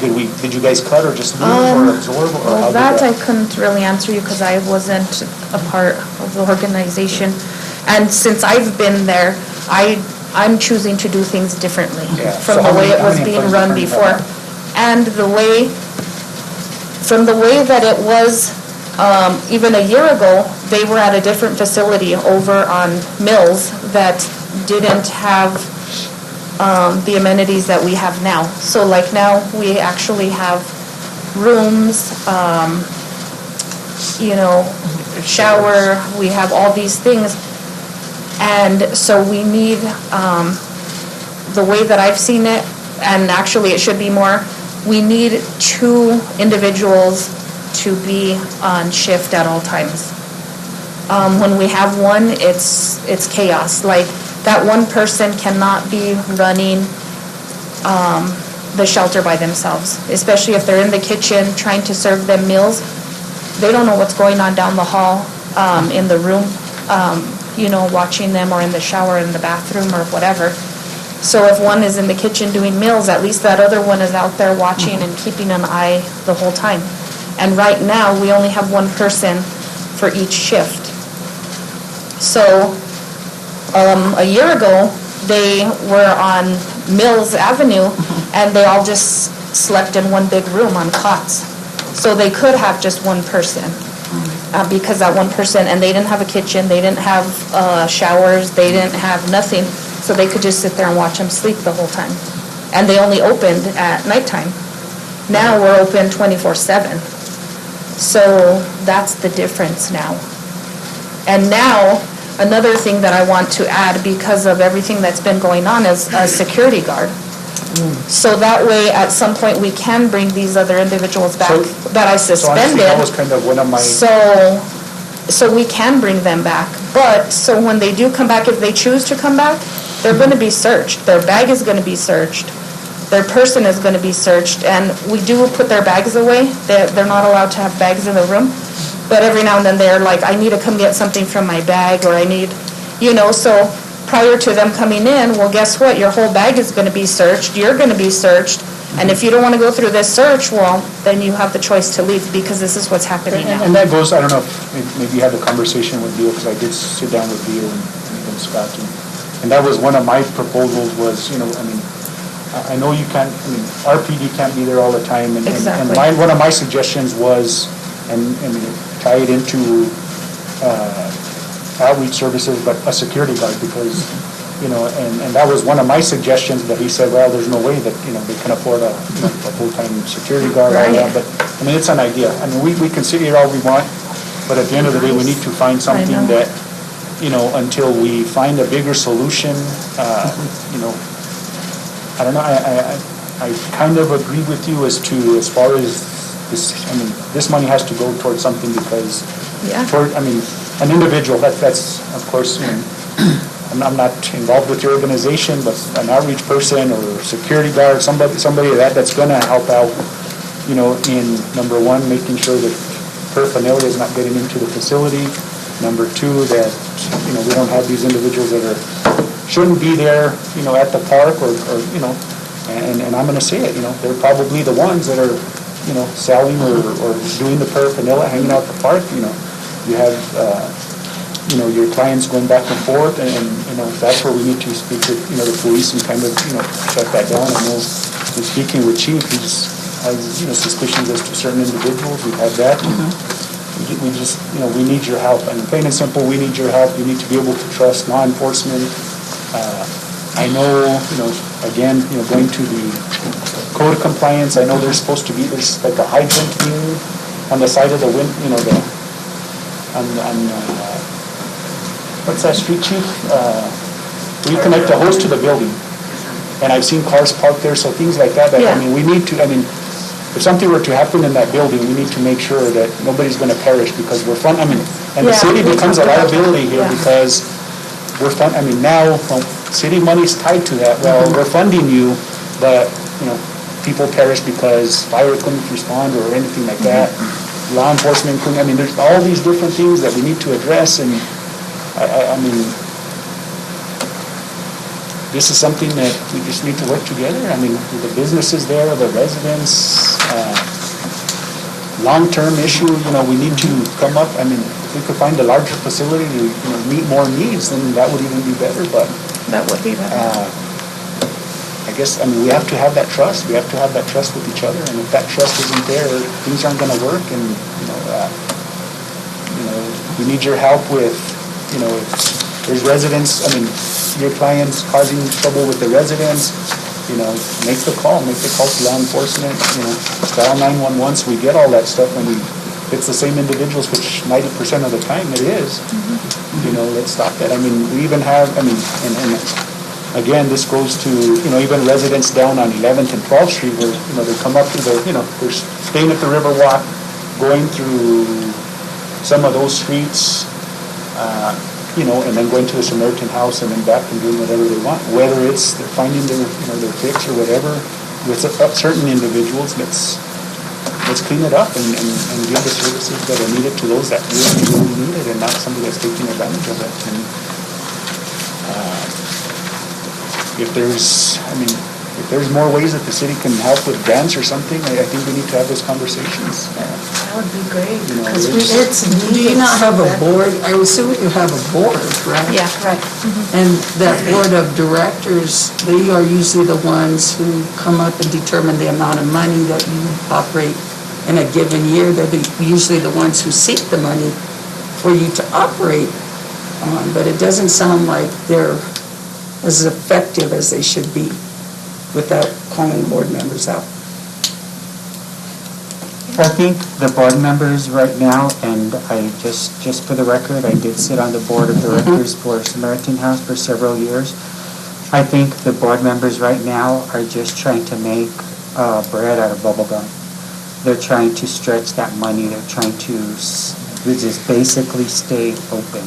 [SPEAKER 8] did you guys cut or just leave or absorb or how
[SPEAKER 14] Well,
[SPEAKER 8] did
[SPEAKER 14] that I
[SPEAKER 8] that?
[SPEAKER 14] couldn't really answer you because I wasn't a part of the organization. And since I've been there, I'm choosing to do things differently
[SPEAKER 8] Yeah.
[SPEAKER 14] from
[SPEAKER 8] So
[SPEAKER 14] the
[SPEAKER 8] how
[SPEAKER 14] way
[SPEAKER 8] many-
[SPEAKER 14] it
[SPEAKER 8] how
[SPEAKER 14] was
[SPEAKER 8] many
[SPEAKER 14] being
[SPEAKER 8] employees
[SPEAKER 14] run
[SPEAKER 8] do you
[SPEAKER 14] before.
[SPEAKER 8] have
[SPEAKER 14] And from the way that it was, even a year ago, they were at a different facility over on Mills that didn't have the amenities that we have now. So like now, we actually have rooms, shower, we have all these things. And so we need, the way that I've seen it, and actually it should be more, we need 2 individuals to be on shift at all times. When we have one, it's chaos. Like, that one person cannot be running the shelter by themselves, especially if they're in the kitchen trying to serve them meals. They don't know what's going on down the hall, in the room, watching them, or in the shower, in the bathroom, or whatever. So if one is in the kitchen doing meals, at least that other one is out there watching and keeping an eye the whole time. And right now, we only have one person for each shift. So, a year ago, they were on Mills Avenue, and they all just slept in one big room on cots. So they could have just one person, because that one person, and they didn't have a kitchen, they didn't have showers, they didn't have nothing, so they could just sit there and watch them sleep the whole time. And they only opened at nighttime. Now we're open 24/7. So that's the difference now. And now, another thing that I want to add, because of everything that's been going on, is a security guard. So that way, at some point, we can bring these other individuals back that I
[SPEAKER 8] So honestly,
[SPEAKER 14] suspended.
[SPEAKER 8] that was kind of one of my.
[SPEAKER 14] So we can bring them back. But, so when they do come back, if they choose to come back, they're going to be searched. Their bag is going to be searched. Their person is going to be searched. And we do put their bags away. They're not allowed to have bags in the room. But every now and then, they're like, I need to come get something from my bag, or I need, so prior to them coming in, well, guess what? Your whole bag is going to be searched. You're going to be searched. And if you don't want to go through this search, well, then you have the choice to leave, because this is what's happening now.
[SPEAKER 8] And that goes, I don't know, if maybe you had a conversation with Leo, because I did sit down with Leo and Scott, and that was one of my proposals was, I know you can't, RPD can't be there all the time, and
[SPEAKER 14] Exactly.
[SPEAKER 8] one of my suggestions was, and tie it into outreach services, but a security guard, because, and that was one of my suggestions, but he said, well, there's no way that, they can afford a full-time security guard, all that, but, it's an idea. We can sit here all we want, but at the end of the day, we need to find something that, until we find a bigger solution, I don't know, I kind of agree with you as far as this money has to go towards something because,
[SPEAKER 14] Yeah.
[SPEAKER 8] an individual, that's, of course, I'm not involved with your organization, but an outreach person or security guard, somebody that's gonna help out, in number one, making sure that paraphernalia is not getting into the facility. Number two, that, we don't have these individuals that shouldn't be there, at the park or and I'm gonna say it, they're probably the ones that are, selling or doing the paraphernalia, hanging out at the park, You have, your clients going back and forth, and that's where we need to speak with, the police and kind of, shut that down. I know, in speaking with Chief, he has, suspicions as to certain individuals. We've had that. We just, we need your help. And plain and simple, we need your help. You need to be able to trust law enforcement. I know, again, going to the code of compliance, I know there's like a hydrant thing on the side of the wind, what's that street, Chief? Where you connect the hose to the building. And I've seen cars parked there, so things like that, we need to, if something were to happen in that building, we need to make sure that nobody's gonna perish because we're and the city becomes a liability here because now, city money's tied to that. Well, we're funding you, but, people perish because fire couldn't respond or anything like that. Law enforcement couldn't, there's all these different things that we need to address, and this is something that we just need to work together. The businesses there, the residents, long-term issue, we need to come up, if we could find a larger facility to, meet more needs, then that would even be better, but.
[SPEAKER 14] That would be better.
[SPEAKER 8] I guess, we have to have that trust. We have to have that trust with each other, and if that trust isn't there, things aren't gonna work, and, we need your help with, if there's residents, your clients causing trouble with the residents, make the call to law enforcement, dial 911, so we get all that stuff, and it's the same individuals, which 90% of the time it is. Let's stop that. We even have, and again, this goes to, even residents down on 11th and 12th Street where, they come up to they're staying at the Riverwalk, going through some of those streets, and then going to the Samaritan House and then back and doing whatever they want, whether it's they're finding their fix or whatever. With certain individuals, let's clean it up and give the services that are needed to those that really need it and not somebody that's taking advantage of it. And, if there's more ways that the city can help with grants or something, I think we need to have those conversations.
[SPEAKER 6] That would be great,
[SPEAKER 8] You know,
[SPEAKER 6] because
[SPEAKER 8] it's-
[SPEAKER 6] it's
[SPEAKER 11] Do you
[SPEAKER 6] needed.
[SPEAKER 11] not have a board? I would assume you have a board, right?
[SPEAKER 14] Yeah.
[SPEAKER 6] Right.
[SPEAKER 11] And that board of directors, they are usually the ones who come up and determine the amount of money that you operate in a given year. They're usually the ones who seek the money for you to operate on, but it doesn't sound like they're as effective as they should be without calling board members out.
[SPEAKER 1] I think the board members right now, and I just for the record, I did sit on the board of directors for Samaritan House for several years. I think the board members right now are just trying to make bread out of bubble gum. They're trying to stretch that money. They're trying to just basically stay open,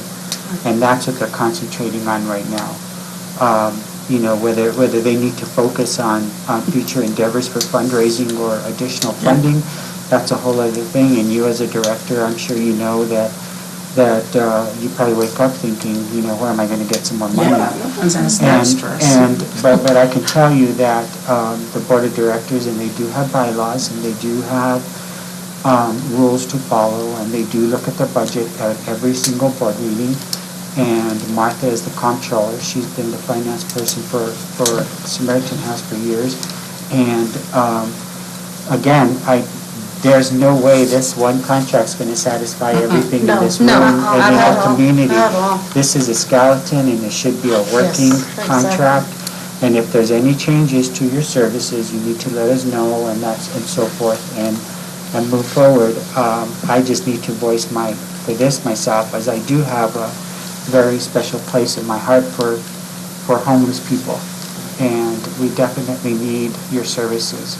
[SPEAKER 1] and that's what they're concentrating on right now. Whether they need to focus on future endeavors for fundraising or additional funding, that's a whole other thing. And you as a director, I'm sure you know that you probably wake up thinking, where am I going to get some more money?
[SPEAKER 11] Yeah, no one's has that stress.
[SPEAKER 1] But I can tell you that the board of directors, and they do have bylaws, and they do have rules to follow, and they do look at the budget at every single board meeting. And Martha is the comptroller. She's been the finance person for Samaritan House for years. And again, there's no way this one contract's going to satisfy everything in this room and in our community.
[SPEAKER 6] Not at all.
[SPEAKER 1] This is a skeleton, and it should be a working
[SPEAKER 6] Yes,
[SPEAKER 1] contract. And if there's any changes to your services, you need to let us know, and so forth, and move forward. I just need to voice myself, as I do have a very special place in my heart for homeless people, and we definitely need your services.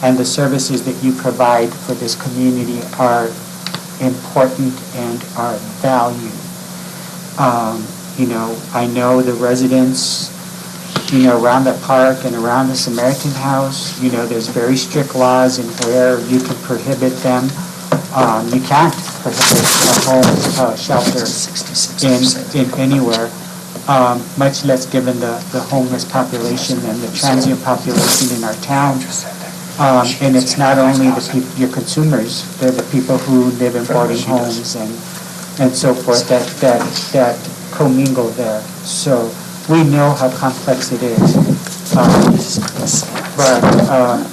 [SPEAKER 1] and the services that you provide for this community are important and are valued. I know the residents, around the park and around the Samaritan House, there's very strict laws in where you can prohibit them. You can't prohibit a home shelter in anywhere, much less given the homeless population and the transient population in our town. And it's not only your consumers, they're the people who live in boarding homes and so forth that commingle there. So we know how complex it is. But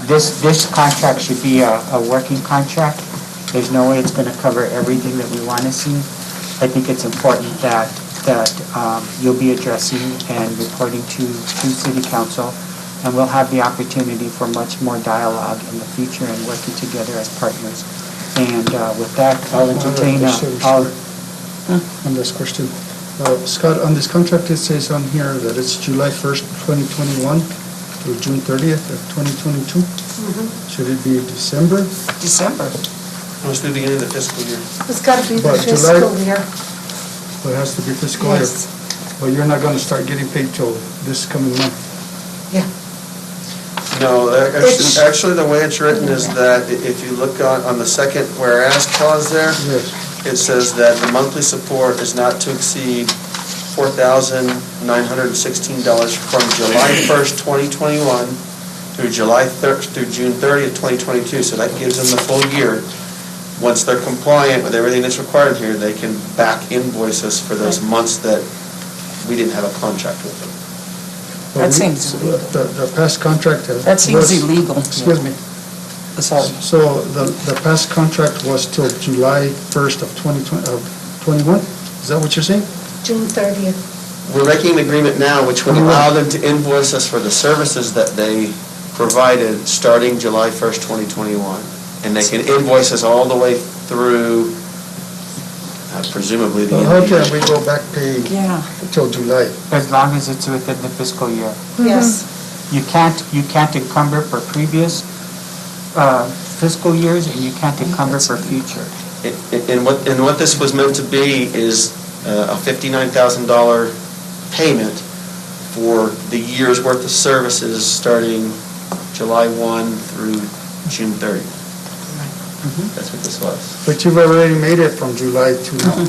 [SPEAKER 1] this contract should be a working contract. There's no way it's going to cover everything that we want to see. I think it's important that you'll be addressing and reporting to City Council, and we'll have the opportunity for much more dialogue in the future and working together as partners. And with that, I'll entertain
[SPEAKER 3] on this question. Scott, on this contract, it says on here that it's July 1st, 2021 through June 30th of 2022. Should it be December?
[SPEAKER 11] December.
[SPEAKER 15] It was the beginning of the fiscal year.
[SPEAKER 16] It's got to be the
[SPEAKER 3] But
[SPEAKER 16] fiscal
[SPEAKER 3] July-
[SPEAKER 16] year.
[SPEAKER 3] Well, it has to be fiscal year.
[SPEAKER 16] Yes.
[SPEAKER 3] But you're not going to start getting paid till this coming month.
[SPEAKER 15] No, actually, the way it's written is that if you look on the second whereas clause there,
[SPEAKER 3] Yes.
[SPEAKER 15] it says that the monthly support is not to exceed $4,916 from July 1st, 2021 through June 30th, 2022. So that gives them the full year. Once they're compliant with everything that's required here, they can back invoice us for those months that we didn't have a contract with them.
[SPEAKER 11] That seems illegal.
[SPEAKER 3] The past contract.
[SPEAKER 11] That seems illegal.
[SPEAKER 3] Excuse me.
[SPEAKER 11] Sorry.
[SPEAKER 3] So the past contract was till July 1st of 2021? Is that what you're saying?
[SPEAKER 16] June 30th.
[SPEAKER 15] We're making an agreement now which would allow them to invoice us for the services that they provided starting July 1st, 2021. And they can invoice us all the way through presumably the end
[SPEAKER 3] How
[SPEAKER 15] of the year.
[SPEAKER 3] can we go back pay till July?
[SPEAKER 1] As long as it's within the fiscal year.
[SPEAKER 16] Yes.
[SPEAKER 1] You can't encumber for previous fiscal years, and you can't encumber for future.
[SPEAKER 15] And what this was meant to be is a $59,000 payment for the year's worth of services starting July 1 through June 30. That's what this was.
[SPEAKER 3] But you've already made it from July to now.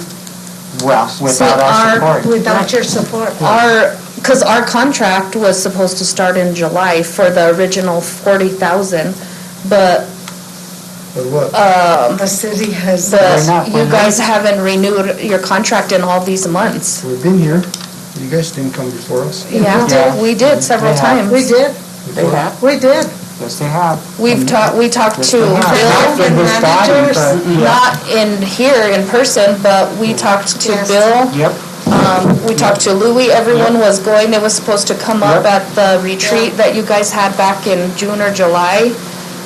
[SPEAKER 1] Well, without our support.
[SPEAKER 16] Without your support.
[SPEAKER 14] Because our contract was supposed to start in July for the original 40,000, but
[SPEAKER 3] But what?
[SPEAKER 16] The city has.
[SPEAKER 14] you guys haven't renewed your contract in all these months.
[SPEAKER 3] We've been here. You guys didn't come before us.
[SPEAKER 14] Yeah, we did several times.
[SPEAKER 16] We did.
[SPEAKER 14] They have.
[SPEAKER 16] We did.
[SPEAKER 1] Yes, they have.
[SPEAKER 14] We talked to Bill, not in here in person, but we talked to Bill.
[SPEAKER 1] Yep.
[SPEAKER 14] We talked to Louis, everyone was going, they was supposed to come up at the retreat that you guys had back in June or July,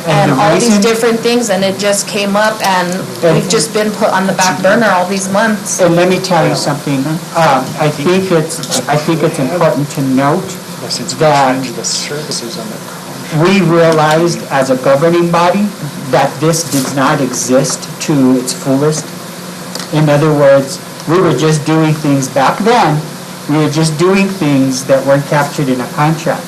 [SPEAKER 14] and all these different things, and it just came up, and we've just been put on the back burner all these months.
[SPEAKER 1] And let me tell you something, I think it's important to note that
[SPEAKER 8] the services on the
[SPEAKER 1] we realized as a governing body that this did not exist to its fullest. In other words, we were just doing things back then, we were just doing things that weren't captured in a contract.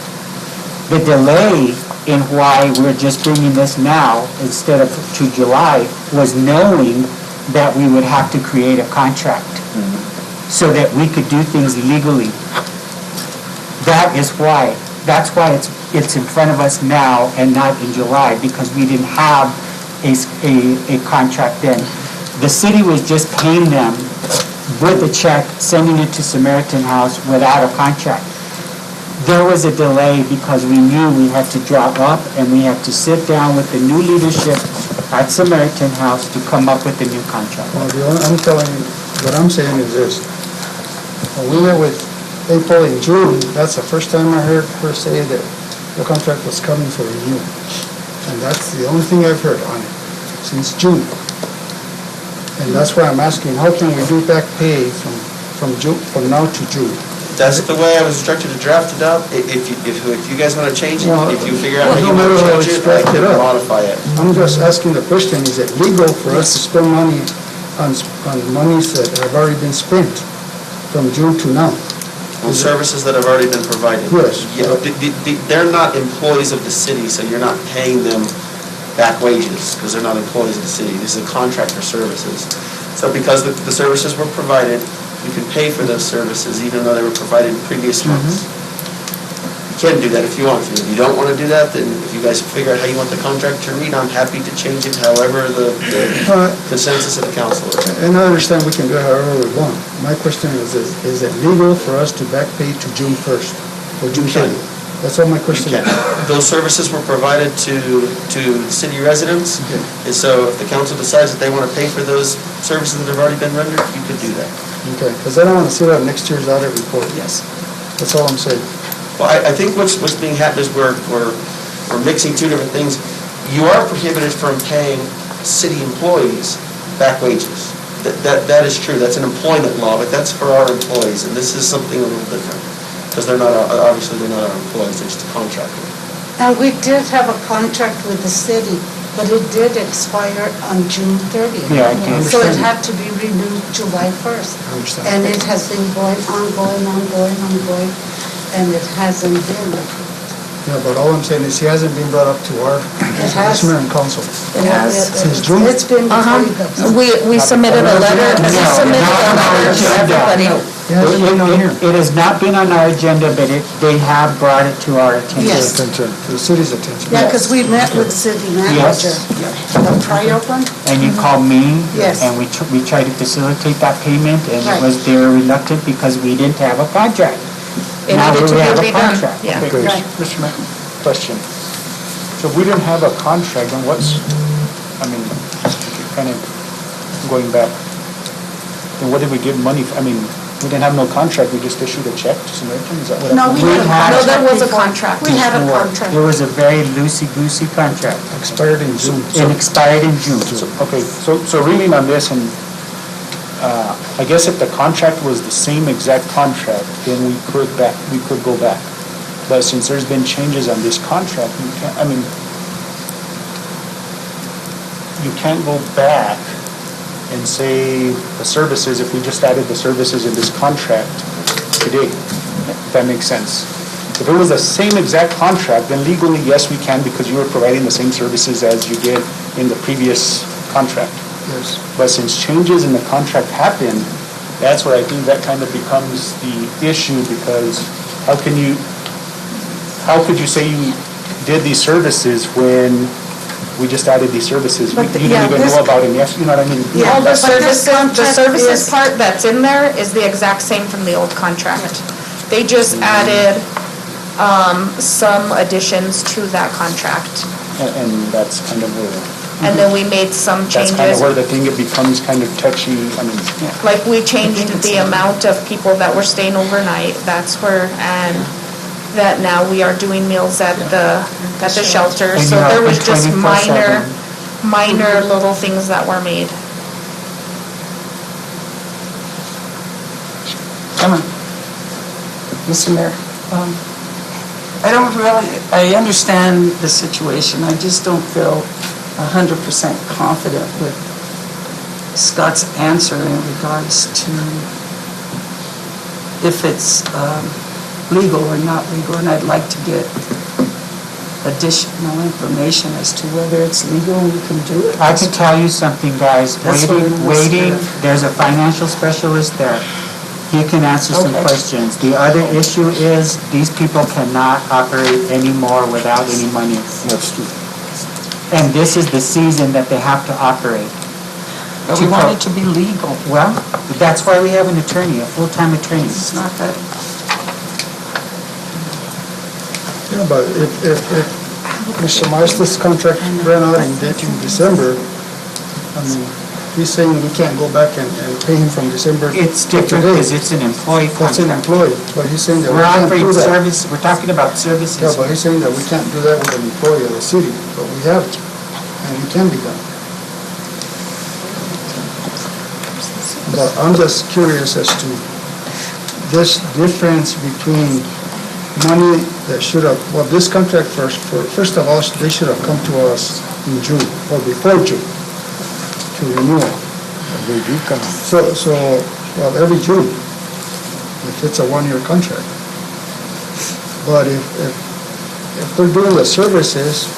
[SPEAKER 1] The delay in why we're just bringing this now instead of to July was knowing that we would have to create a contract so that we could do things legally. That is why. That's why it's in front of us now and not in July, because we didn't have a contract then. The city was just paying them with a check, sending it to Samaritan House without a contract. There was a delay because we knew we had to draw up and we had to sit down with the new leadership at Samaritan House to come up with a new contract.
[SPEAKER 3] Well, what I'm saying is this. When we met with April in June, that's the first time I heard her say that the contract was coming for renewal. And that's the only thing I've heard on it since June. And that's why I'm asking, how can we do back pay from now to June?
[SPEAKER 15] That's the way I was instructed to draft it up. If you guys want to change it,
[SPEAKER 3] Well,
[SPEAKER 15] if you figure out how you
[SPEAKER 3] no
[SPEAKER 15] want
[SPEAKER 3] matter how
[SPEAKER 15] to change
[SPEAKER 3] it's
[SPEAKER 15] it, I
[SPEAKER 3] drafted
[SPEAKER 15] can
[SPEAKER 3] up.
[SPEAKER 15] modify it.
[SPEAKER 3] I'm just asking the question, is it legal for us to spend money on monies that have already been spent from June to now?
[SPEAKER 15] On services that have already been provided.
[SPEAKER 3] Yes.
[SPEAKER 15] Yeah, they're not employees of the city, so you're not paying them back wages, because they're not employees of the city. This is a contract for services. So because the services were provided, you can pay for those services even though they were provided in previous months. You can do that if you want to. If you don't want to do that, then if you guys figure out how you want the contract to read, I'm happy to change it however the consensus of the council is.
[SPEAKER 3] And I understand we can do it however we want. My question is it legal for us to back pay to June 1st or June 30th? That's all my question is.
[SPEAKER 15] Those services were provided to city residents, and so if the council decides that they want to pay for those services that have already been rendered, you could do that.
[SPEAKER 3] Okay, because I don't want to see that next year's audit report.
[SPEAKER 15] Yes.
[SPEAKER 3] That's all I'm saying.
[SPEAKER 15] Well, I think what's being happened is we're mixing two different things. You are prohibited from paying city employees back wages. That is true. That's an employment law, but that's for our employees, and this is something a little different. Because they're not, obviously they're not our employees, they're just a contractor.
[SPEAKER 16] And we did have a contract with the city, but it did expire on June 30th.
[SPEAKER 1] Yeah, I can
[SPEAKER 16] So it
[SPEAKER 1] understand.
[SPEAKER 16] had to be renewed July 1st.
[SPEAKER 3] I understand.
[SPEAKER 16] And it has been ongoing, and it hasn't been.
[SPEAKER 3] Yeah, but all I'm saying is he hasn't been brought up to our
[SPEAKER 16] has.
[SPEAKER 3] commissioner and council.
[SPEAKER 11] It has.
[SPEAKER 3] Since June?
[SPEAKER 16] It's been before you guys.
[SPEAKER 11] We submitted a letter, we submitted a letter to everybody.
[SPEAKER 1] It has not been on our agenda, but they have brought it to our attention.
[SPEAKER 16] Yes.
[SPEAKER 3] Attention, to the city's attention.
[SPEAKER 16] Yeah, because we met with the city manager. The prior one?
[SPEAKER 1] And you called me.
[SPEAKER 16] Yes.
[SPEAKER 1] And we tried to facilitate that payment, and
[SPEAKER 16] Right.
[SPEAKER 1] they were reluctant because we didn't have a contract.
[SPEAKER 11] It
[SPEAKER 1] Now
[SPEAKER 11] needed to
[SPEAKER 1] we
[SPEAKER 11] be
[SPEAKER 1] have a
[SPEAKER 11] redone.
[SPEAKER 1] contract.
[SPEAKER 11] Yeah.
[SPEAKER 8] Okay,
[SPEAKER 16] Right.
[SPEAKER 8] Mr. Mayor, question. So if we didn't have a contract, then what's, I mean, kind of going back, then what did we give money, I mean, we didn't have no contract, we just issued a check to Samaritan, is that what?
[SPEAKER 16] No, we had a
[SPEAKER 1] had-
[SPEAKER 16] contract.
[SPEAKER 14] No, there was a
[SPEAKER 16] before.
[SPEAKER 14] contract
[SPEAKER 16] We had a
[SPEAKER 1] Before.
[SPEAKER 16] contract.
[SPEAKER 1] It was a very loosey-goosey contract.
[SPEAKER 3] Expired in June.
[SPEAKER 1] It expired in June.
[SPEAKER 8] Okay, so reading on this, and I guess if the contract was the same exact contract, then we could go back. But since there's been changes on this contract, you can't, I mean, you can't go back and say the services, if we just added the services in this contract today, if that makes sense. If it was the same exact contract, then legally, yes, we can, because you were providing the same services as you did in the previous contract.
[SPEAKER 3] Yes.
[SPEAKER 8] But since changes in the contract happened, that's where I think that kind of becomes the issue, because how could you say you did these services when we just added these services? You
[SPEAKER 14] But
[SPEAKER 8] didn't
[SPEAKER 14] yeah,
[SPEAKER 8] even
[SPEAKER 14] this-
[SPEAKER 8] know about them, yes, you know what I mean?
[SPEAKER 16] Yeah,
[SPEAKER 14] All the
[SPEAKER 16] but this
[SPEAKER 14] services
[SPEAKER 16] is-
[SPEAKER 14] part that's in there is the exact same from the old contract. They just added some additions to that contract.
[SPEAKER 8] And that's kind of where,
[SPEAKER 14] And then we made some
[SPEAKER 8] that's kind of
[SPEAKER 14] changes.
[SPEAKER 8] where the thing, it becomes kind of touchy, I mean, yeah.
[SPEAKER 14] Like, we changed the amount of people that were staying overnight, that's where, and that now we are doing meals at the shelter.
[SPEAKER 1] And
[SPEAKER 14] So
[SPEAKER 1] you're
[SPEAKER 14] there
[SPEAKER 1] open
[SPEAKER 14] was just
[SPEAKER 1] 24/7.
[SPEAKER 14] minor little things that were made.
[SPEAKER 11] Come on. Mr. Mayor, I don't really, I understand the situation, I just don't feel 100% confident with Scott's answer in regards to if it's legal or not legal, and I'd like to get additional information as to whether it's legal and we can do it.
[SPEAKER 1] I can tell you something, guys.
[SPEAKER 11] That's what it is,
[SPEAKER 1] Waiting,
[SPEAKER 11] yeah.
[SPEAKER 1] there's a financial specialist there. He can answer some
[SPEAKER 11] Okay.
[SPEAKER 1] questions. The other issue is, these people cannot operate anymore without any money.
[SPEAKER 3] That's true.
[SPEAKER 1] And this is the season that they have to operate.
[SPEAKER 11] But we want it to be legal.
[SPEAKER 1] Well, that's why we have an attorney, a full-time attorney.
[SPEAKER 11] It's not that,
[SPEAKER 3] Yeah, but if Mr. Maestas' contract ran out in December, I mean, he's saying we can't go back and pay him from December.
[SPEAKER 1] It's
[SPEAKER 3] to
[SPEAKER 1] different
[SPEAKER 3] today.
[SPEAKER 1] because it's an employee
[SPEAKER 3] That's an
[SPEAKER 1] contract.
[SPEAKER 3] employee, but he's saying that we
[SPEAKER 1] We're
[SPEAKER 3] can't
[SPEAKER 1] offering
[SPEAKER 3] do that.
[SPEAKER 1] service, we're talking about
[SPEAKER 3] Yeah,
[SPEAKER 1] services.
[SPEAKER 3] but he's saying that we can't do that with an employee of the city, but we have to, and it can be done. But I'm just curious as to this difference between money that should have, well, this contract first of all, they should have come to us in June, or before June, to renew.
[SPEAKER 9] They do come.
[SPEAKER 3] Well, every June, if it's a one-year contract. But if they're doing the services,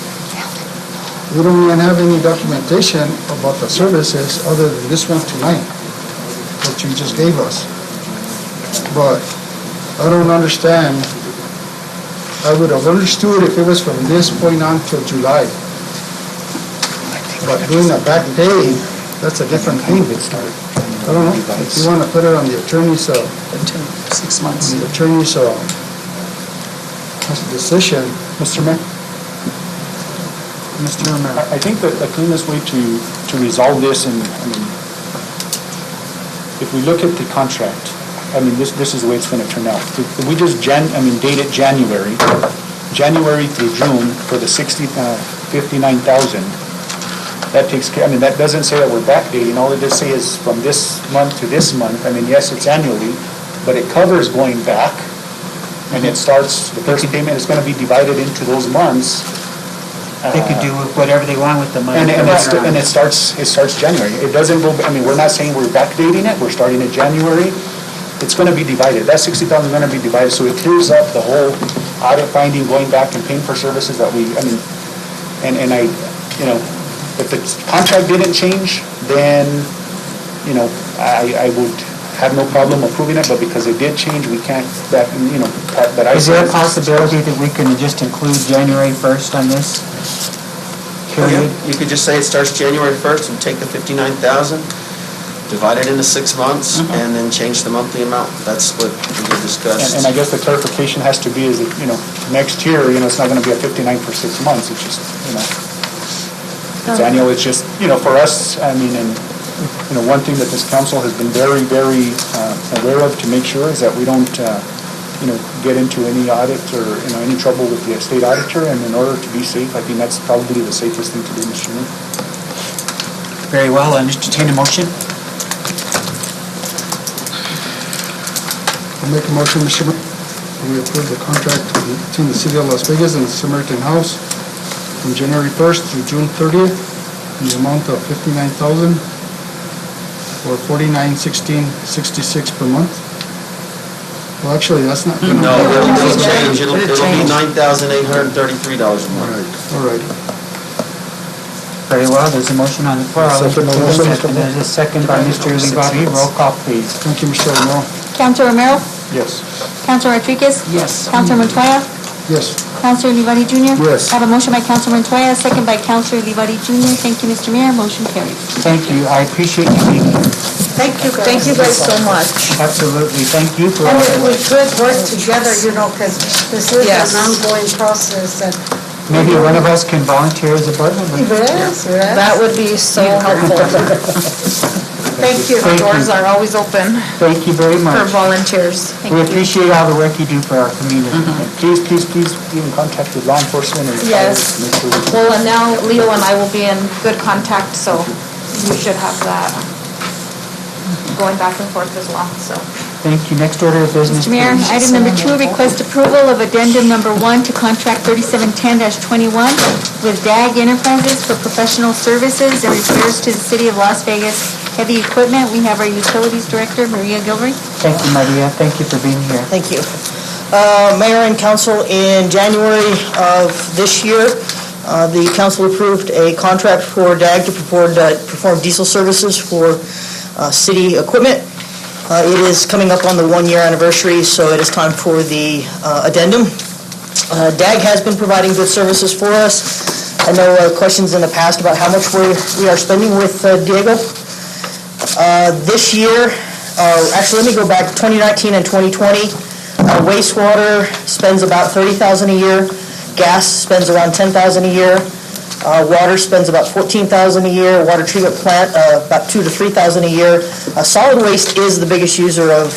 [SPEAKER 3] we don't even have any documentation about the services other than this one tonight, that you just gave us. But I don't understand. I would have understood if it was from this point on till July. But doing a back pay, that's a different thing. I don't know, if you want to put it on the attorney's,
[SPEAKER 11] 6 months.
[SPEAKER 3] the attorney's decision.
[SPEAKER 8] Mr. Mayor?
[SPEAKER 3] Mr. Mayor.
[SPEAKER 8] I think that the cleanest way to resolve this, and, I mean, if we look at the contract, I mean, this is the way it's gonna turn out. If we just date it January through June for the 59,000, that takes care, I mean, that doesn't say that we're backdating, all it does say is from this month to this month. I mean, yes, it's annually, but it covers going back, and it starts, the first payment is gonna be divided into those months.
[SPEAKER 1] They could do whatever they want with the money.
[SPEAKER 8] And it starts January. It doesn't go, I mean, we're not saying we're backdating it, we're starting in January. It's gonna be divided, that 60,000 is gonna be divided, so it clears up the whole audit finding, going back and paying for services that we, I mean, and I, you know, if the contract didn't change, then, you know, I would have no problem approving it, but because it did change, we can't, that, you know, that I.
[SPEAKER 1] Is there a possibility that we can just include January 1st on this period?
[SPEAKER 15] You could just say it starts January 1st and take the 59,000, divide it into 6 months, and then change the monthly amount. That's what we had discussed.
[SPEAKER 8] And I guess the clarification has to be is that, you know, next year, you know, it's not gonna be a 59 for 6 months, it's just, you know, it's annual, it's just, you know, for us, I mean, and, you know, one thing that this council has been very, very aware of to make sure is that we don't, you know, get into any audit or, you know, any trouble with the state auditor, and in order to be safe, I think that's probably the safest thing to do, Mr. Chairman.
[SPEAKER 1] Very well, I entertain a motion.
[SPEAKER 3] I'll make a motion, Mr. Chairman. We approve the contract between the City of Las Vegas and the Samaritan House from January 1st through June 30th in the amount of $59,000 or $49,1666 per month. Well, actually, that's not gonna.
[SPEAKER 15] No, it'll change, it'll be $9,833 a month.
[SPEAKER 3] All right.
[SPEAKER 1] Very well, there's a motion on the floor. I'll
[SPEAKER 3] Second
[SPEAKER 1] look for
[SPEAKER 3] motion,
[SPEAKER 1] a
[SPEAKER 3] Mr.
[SPEAKER 1] second. There's a second by Mr. Olivari. Roll call, please.
[SPEAKER 3] Thank you, Mr. Romero.
[SPEAKER 2] Councilor Romero?
[SPEAKER 8] Yes.
[SPEAKER 2] Councilor Rodriguez?
[SPEAKER 1] Yes.
[SPEAKER 2] Councilor Montoya?
[SPEAKER 3] Yes.
[SPEAKER 2] Councilor Olivari Jr.?
[SPEAKER 3] Yes.
[SPEAKER 2] I have a motion by Councilor Montoya, second by Councilor Olivari Jr. Thank you, Mr. Mayor. Motion carries.
[SPEAKER 1] Thank you, I appreciate you being here.
[SPEAKER 16] Thank you guys so much.
[SPEAKER 1] Absolutely, thank you for all
[SPEAKER 16] And
[SPEAKER 1] the
[SPEAKER 16] if we
[SPEAKER 1] work.
[SPEAKER 16] could work together, you know, because this is
[SPEAKER 11] Yes.
[SPEAKER 16] an ongoing process and.
[SPEAKER 1] Maybe one of us can volunteer as a board member.
[SPEAKER 16] Yes, yes.
[SPEAKER 14] That would be so helpful. Thank you.
[SPEAKER 1] Thank you.
[SPEAKER 14] Doors are always open
[SPEAKER 1] Thank you very
[SPEAKER 14] for
[SPEAKER 1] much.
[SPEAKER 14] volunteers.
[SPEAKER 1] We appreciate all the work you do for our community.
[SPEAKER 8] Please be in contact with law enforcement and.
[SPEAKER 14] Yes.
[SPEAKER 8] Make sure we can-
[SPEAKER 14] Well, and now Leo and I will be in good contact, so we should have that going back and forth as well, so.
[SPEAKER 1] Thank you. Next order of business,
[SPEAKER 2] Mr. Mayor,
[SPEAKER 1] please.
[SPEAKER 2] item number 2, request approval of addendum number 1 to contract 3710-21 with DAG Enterprises for professional services and repairs to the City of Las Vegas heavy equipment. We have our Utilities Director, Maria Gilroy.
[SPEAKER 1] Thank you, Maria. Thank you for being here.
[SPEAKER 17] Thank you. Mayor and council, in January of this year, the council approved a contract for DAG to perform diesel services for city equipment. It is coming up on the 1-year anniversary, so it is time for the addendum. DAG has been providing good services for us. I know questions in the past about how much we are spending with Diego. This year, actually, let me go back, 2019 and 2020, wastewater spends about $30,000 a year, gas spends around $10,000 a year, water spends about $14,000 a year, water treatment plant about $2,000 to $3,000 a year. Solid waste is the biggest user of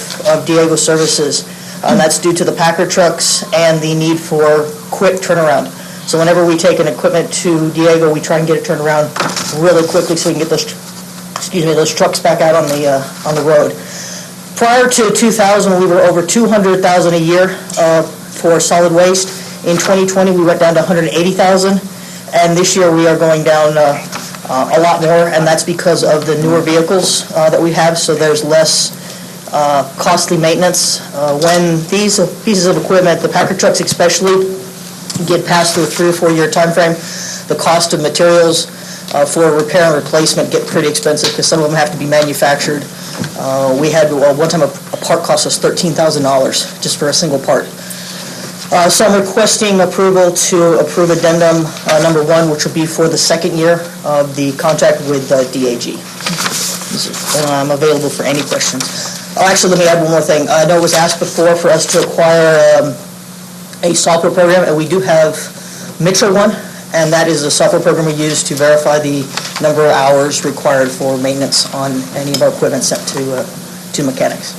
[SPEAKER 17] Diego services, and that's due to the Packer trucks and the need for quick turnaround. So whenever we take an equipment to Diego, we try and get it turned around really quickly so we can get those trucks back out on the road. Prior to 2000, we were over 200,000 a year for solid waste. In 2020, we went down to 180,000, and this year we are going down a lot more, and that's because of the newer vehicles that we have, so there's less costly maintenance. When these pieces of equipment, the Packer trucks especially, get past through a 3 or 4 year time frame, the cost of materials for repair and replacement get pretty expensive because some of them have to be manufactured. We had one time a part cost us $13,000 just for a single part. So I'm requesting approval to approve addendum number 1, which will be for the second year of the contract with DAG. And I'm available for any questions. Oh, actually, let me add one more thing. I know it was asked before for us to acquire a software program, and we do have Metro One, and that is a software program we use to verify the number of hours required for maintenance on any of our equipment sent to mechanics.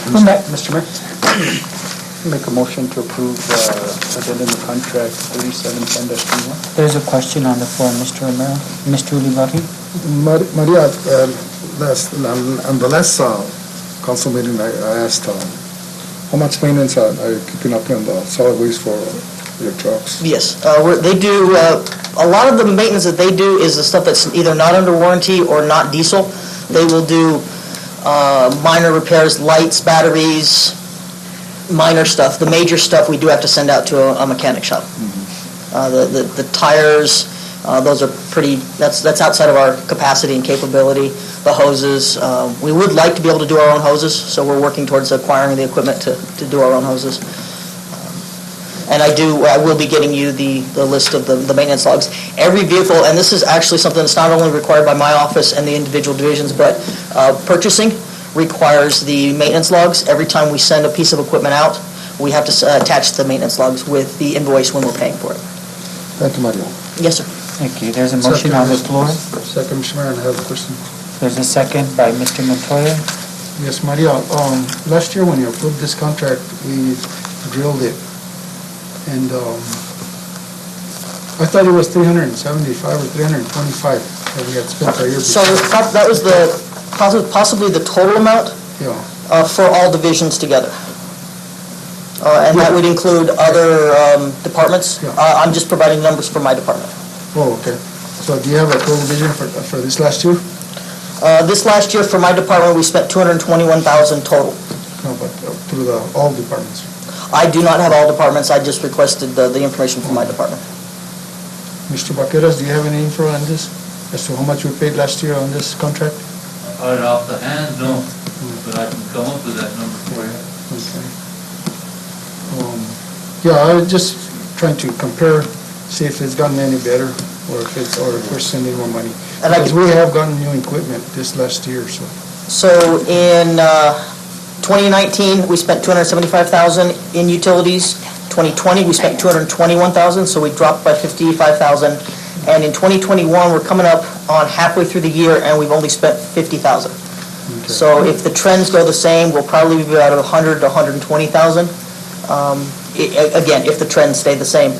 [SPEAKER 8] Mr. Mayor, make a motion to approve addendum to contract 3710-21.
[SPEAKER 1] There's a question on the floor, Mr. Romero. Mr. Ulibarri?
[SPEAKER 9] Maria, on the last council meeting, I asked how much maintenance are you keeping up in the solid waste for your trucks?
[SPEAKER 17] Yes, they do, a lot of the maintenance that they do is the stuff that's either not under warranty or not diesel. They will do minor repairs, lights, batteries, minor stuff. The major stuff we do have to send out to a mechanic shop. The tires, those are pretty, that's outside of our capacity and capability. The hoses, we would like to be able to do our own hoses, so we're working towards acquiring the equipment to do our own hoses. And I will be getting you the list of the maintenance logs. Every vehicle, and this is actually something that's not only required by my office and the individual divisions, but purchasing requires the maintenance logs. Every time we send a piece of equipment out, we have to attach the maintenance logs with the invoice when we're paying for it.
[SPEAKER 9] Thank you, Mario.
[SPEAKER 17] Yes, sir.
[SPEAKER 1] Thank you. There's a motion on the floor.
[SPEAKER 9] Second, Mr. Mayor, and I have a question.
[SPEAKER 1] There's a second by Mr. Montoya.
[SPEAKER 3] Yes, Maria, last year when you approved this contract, we drilled it, and I thought it was 375 or 325 that we had spent a year
[SPEAKER 17] So
[SPEAKER 3] before.
[SPEAKER 17] that was possibly the total amount
[SPEAKER 3] Yeah.
[SPEAKER 17] for all divisions together. And that would include other departments.
[SPEAKER 3] Yeah.
[SPEAKER 17] I'm just providing numbers for my department.
[SPEAKER 3] Oh, okay. So do you have a total vision for this last year?
[SPEAKER 17] This last year for my department, we spent $221,000 total.
[SPEAKER 3] No, but through all departments.
[SPEAKER 17] I do not have all departments, I just requested the information from my department.
[SPEAKER 3] Mr. Baqueras, do you have any info on this, as to how much we paid last year on this contract?
[SPEAKER 12] Right off the hand, no, but I can come up with that number for you.
[SPEAKER 3] Okay. Yeah, I was just trying to compare, see if it's gotten any better, or if we're sending more money. Because we have gotten new equipment this last year, so.
[SPEAKER 17] So in 2019, we spent $275,000 in utilities. 2020, we spent $221,000, so we dropped by $55,000. And in 2021, we're coming up on halfway through the year, and we've only spent $50,000.
[SPEAKER 3] Okay.
[SPEAKER 17] So if the trends go the same, we'll probably be about $100,000 to $120,000. Again, if the trends stay the same.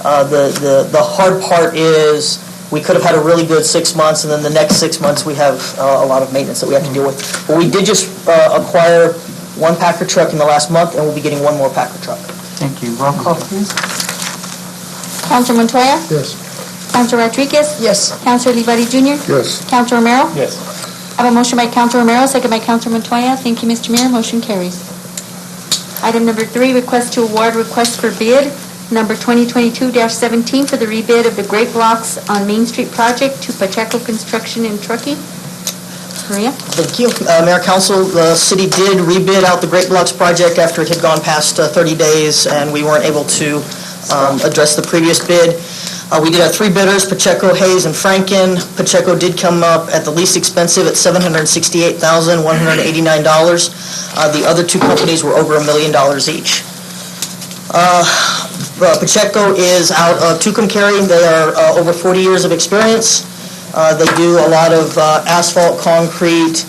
[SPEAKER 17] The hard part is we could have had a really good 6 months, and then the next 6 months we have a lot of maintenance that we have to deal with. But we did just acquire one Packer truck in the last month, and we'll be getting one more Packer truck.
[SPEAKER 1] Thank you. Roll call, please.
[SPEAKER 2] Counselor Montoya?
[SPEAKER 3] Yes.
[SPEAKER 2] Counselor Rodriguez?
[SPEAKER 17] Yes.
[SPEAKER 2] Counselor Olivari Jr.?
[SPEAKER 9] Yes.
[SPEAKER 2] Counselor Romero?
[SPEAKER 8] Yes.
[SPEAKER 2] I have a motion by Counselor Romero, second by Counselor Montoya. Thank you, Mr. Mayor. Motion carries. Item number 3, request to award request for bid number 2022-17 for the rebid of the Great Blocks on Main Street project to Pacheco Construction and Trucking. Maria?
[SPEAKER 17] Thank you. Mayor, Council, the city did rebid out the Great Blocks project after it had gone past 30 days, and we weren't able to address the previous bid. We did have 3 bidders, Pacheco, Hayes, and Franken. Pacheco did come up at the least expensive at $768,189. The other 2 companies were over $1 million each. Pacheco is out of Tucumcari. They are over 40 years of experience. They do a lot of asphalt, concrete,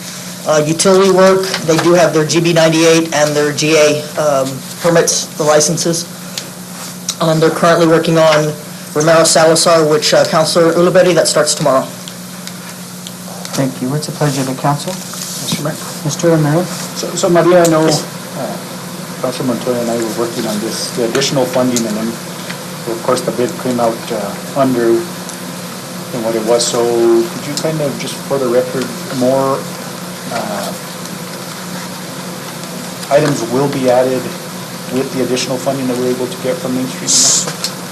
[SPEAKER 17] utility work. They do have their GB98 and their GA permits, the licenses. And they're currently working on Romero Salazar, which Councilor Ulibarri, that starts tomorrow.
[SPEAKER 1] Thank you. What's the pleasure of the council?
[SPEAKER 8] Mr. Mayor?
[SPEAKER 1] Mr. Romero?
[SPEAKER 8] So Maria, I know Councilor Montoya and I were working on this, the additional funding, and then, of course, the bid came out under than what it was. So could you kind of, just for the record, more items will be added with the additional funding that we're able to get from Main Street?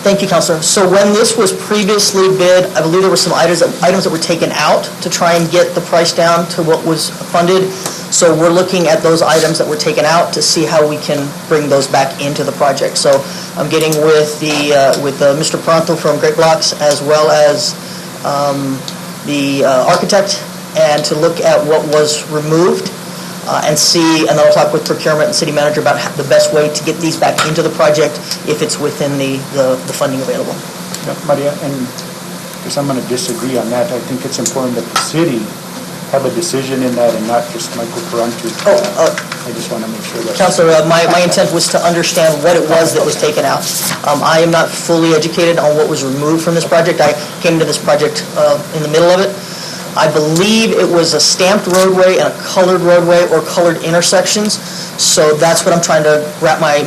[SPEAKER 17] Thank you, Councilor. So when this was previously bid, I believe there were some items that were taken out to try and get the price down to what was funded. So we're looking at those items that were taken out to see how we can bring those back into the project. So I'm getting with Mr. Pronto from Great Blocks, as well as the architect, and to look at what was removed and see, and then I'll talk with procurement and city manager about the best way to get these back into the project if it's within the funding available.
[SPEAKER 8] Yeah, Maria, and because I'm going to disagree on that, I think it's important that the city have a decision in that and not just Michael Parantu. I just want to make sure that...
[SPEAKER 17] Councilor, my intent was to understand what it was that was taken out. I am not fully educated on what was removed from this project. I came to this project in the middle of it. I believe it was a stamped roadway and a colored roadway or colored intersections. So that's what I'm trying to wrap my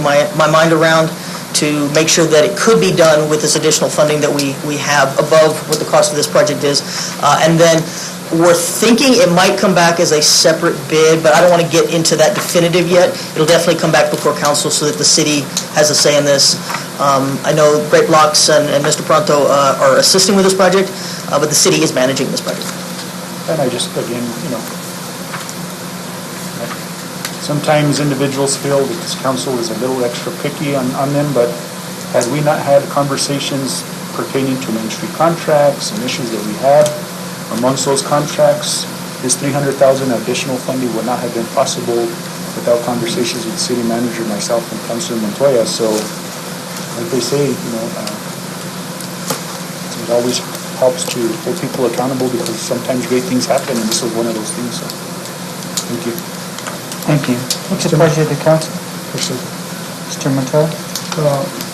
[SPEAKER 17] mind around to make sure that it could be done with this additional funding that we have above what the cost of this project is. And then we're thinking it might come back as a separate bid, but I don't want to get into that definitive yet. It'll definitely come back before council so that the city has a say in this. I know Great Blocks and Mr. Pronto are assisting with this project, but the city is managing this project.
[SPEAKER 8] And I just, again, sometimes individuals feel that this council is a little extra picky on them, but had we not had conversations pertaining to Main Street contracts and issues that we had, amongst those contracts, this $300,000 additional funding would not have been possible without conversations with the city manager, myself, and Councilor Montoya. So, like they say, it always helps to hold people accountable because sometimes great things happen, and this was one of those things. So, thank you.
[SPEAKER 1] Thank you. What's the pleasure of the council? Mr. Montoya?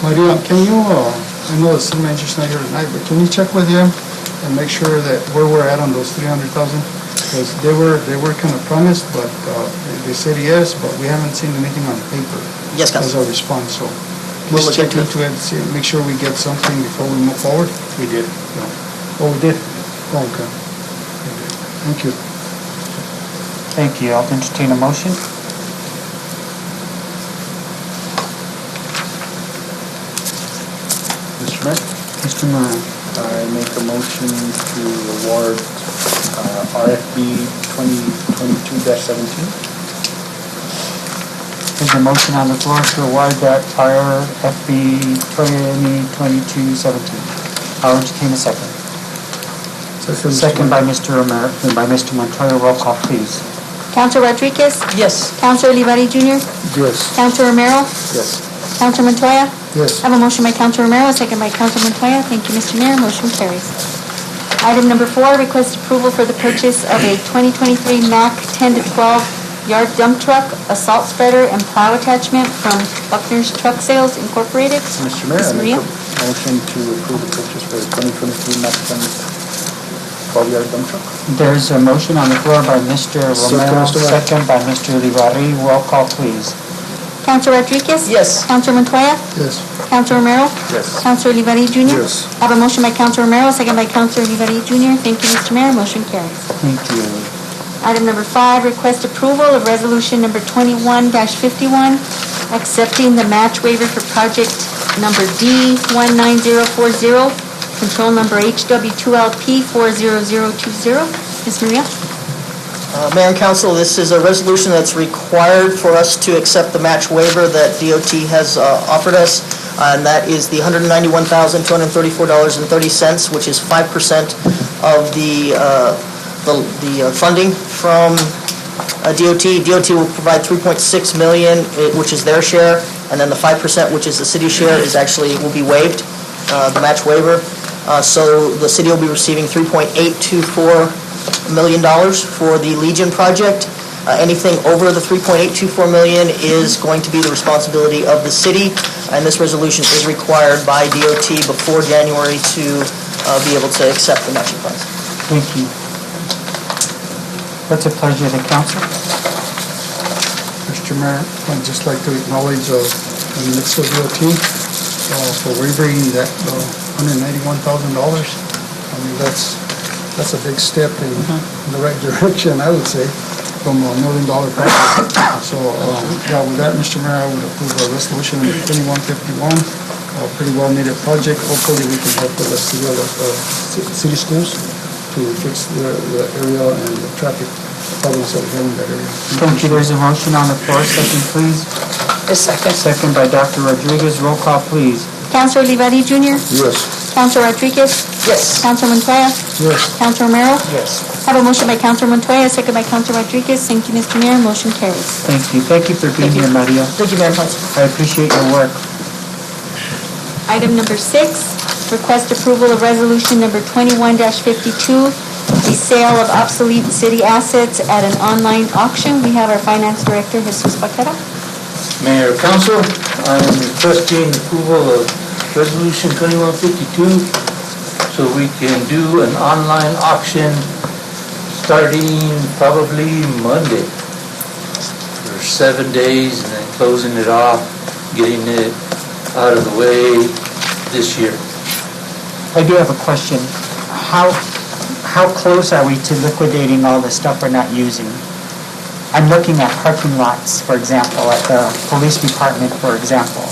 [SPEAKER 3] Maria, can you, I know the city manager's not here tonight, but can you check with him and make sure that where we're at on those 300,000? Because they were kind of promised, but they said yes, but we haven't seen anything on paper.
[SPEAKER 17] Yes, Councilor.
[SPEAKER 3] As a response, so
[SPEAKER 17] We'll
[SPEAKER 3] please
[SPEAKER 17] look
[SPEAKER 3] check
[SPEAKER 17] into
[SPEAKER 3] into it, see, make sure we get something before we move forward.
[SPEAKER 8] We did.
[SPEAKER 3] Oh, we did? Oh, okay. Thank you.
[SPEAKER 1] Thank you. I'll entertain a motion.
[SPEAKER 8] Mr. Mayor?
[SPEAKER 1] Mr. Moran.
[SPEAKER 8] I make a motion to award RFB 2022-17.
[SPEAKER 1] There's a motion on the floor to award that RFB 2022-17. I'll entertain a second. Second by Mr. Romero, and by Mr. Montoya. Roll call, please.
[SPEAKER 2] Councilor Rodriguez?
[SPEAKER 17] Yes.
[SPEAKER 2] Councilor Olivari Jr.?
[SPEAKER 9] Yes.
[SPEAKER 2] Councilor Romero?
[SPEAKER 9] Yes.
[SPEAKER 2] Councilor Montoya?
[SPEAKER 9] Yes.
[SPEAKER 2] I have a motion by Councilor Romero, a second by Councilor Montoya. Thank you, Mr. Mayor. Motion carries. Item number 4, request approval for the purchase of a 2023 Mack 10 to 12 yard dump truck, a salt spreader, and plow attachment from Buckner's Truck Sales Incorporated.
[SPEAKER 8] Mr. Mayor,
[SPEAKER 2] Ms.
[SPEAKER 8] I
[SPEAKER 2] Maria?
[SPEAKER 8] make a motion to approve the purchase for the 2023 Mack 12-yard dump truck.
[SPEAKER 1] There's a motion on the floor by Mr. Romero, second by Mr. Olivari. Roll call, please.
[SPEAKER 2] Councilor Rodriguez?
[SPEAKER 17] Yes.
[SPEAKER 2] Councilor Montoya?
[SPEAKER 9] Yes.
[SPEAKER 2] Councilor Romero?
[SPEAKER 8] Yes.
[SPEAKER 2] Councilor Olivari Jr.?
[SPEAKER 9] Yes.
[SPEAKER 2] I have a motion by Councilor Romero, a second by Councilor Olivari Jr. Thank you, Mr. Mayor. Motion carries.
[SPEAKER 1] Thank you.
[SPEAKER 2] Item number 5, request approval of resolution number 21-51, accepting the match waiver for project number D19040, control number HW2LP 40020. Ms. Maria?
[SPEAKER 17] Mayor and Council, this is a resolution that's required for us to accept the match waiver that DOT has offered us, and that is the $191,234.30, which is 5% of the funding from DOT. DOT will provide $3.6 million, which is their share, and then the 5%, which is the city share, will be waived, the match waiver. So the city will be receiving $3.824 million for the Legion project. Anything over the $3.824 million is going to be the responsibility of the city, and this resolution is required by DOT before January to be able to accept the matching funds.
[SPEAKER 1] Thank you. What's the pleasure of the council?
[SPEAKER 3] Mr. Mayor, I'd just like to acknowledge the Mexico DOT for waiving that $191,000. I mean, that's a big step in the right direction, I would say, from $1 million project. So, yeah, with that, Mr. Mayor, I would approve resolution number 2151, a pretty well-needed project. Hopefully, we can help with the city schools to fix the area and the traffic problems that we have in that area.
[SPEAKER 1] Thank you. There's a motion on the floor. Second, please.
[SPEAKER 11] A second.
[SPEAKER 1] Second by Dr. Rodriguez. Roll call, please.
[SPEAKER 2] Councilor Olivari Jr.?
[SPEAKER 9] Yes.
[SPEAKER 2] Councilor Rodriguez?
[SPEAKER 11] Yes.
[SPEAKER 2] Councilor Montoya?
[SPEAKER 3] Yes.
[SPEAKER 2] Councilor Romero?
[SPEAKER 8] Yes.
[SPEAKER 2] Have a motion by Councilor Montoya, second by Councilor Rodriguez. Thank you, Mr. Mayor. Motion carries.
[SPEAKER 1] Thank you. Thank you for being here, Maria.
[SPEAKER 17] Thank you, Mayor and Council.
[SPEAKER 1] I appreciate your work.
[SPEAKER 2] Item number 6, request approval of resolution number 21-52, the sale of obsolete city assets at an online auction. We have our finance director, Jesus Paqueta.
[SPEAKER 12] Mayor, Council, I'm requesting approval of Resolution 2152 so we can do an online auction starting probably Monday for 7 days and then closing it off, getting it out of the way this year.
[SPEAKER 1] I do have a question. How close are we to liquidating all the stuff we're not using? I'm looking at parking lots, for example, at the police department, for example,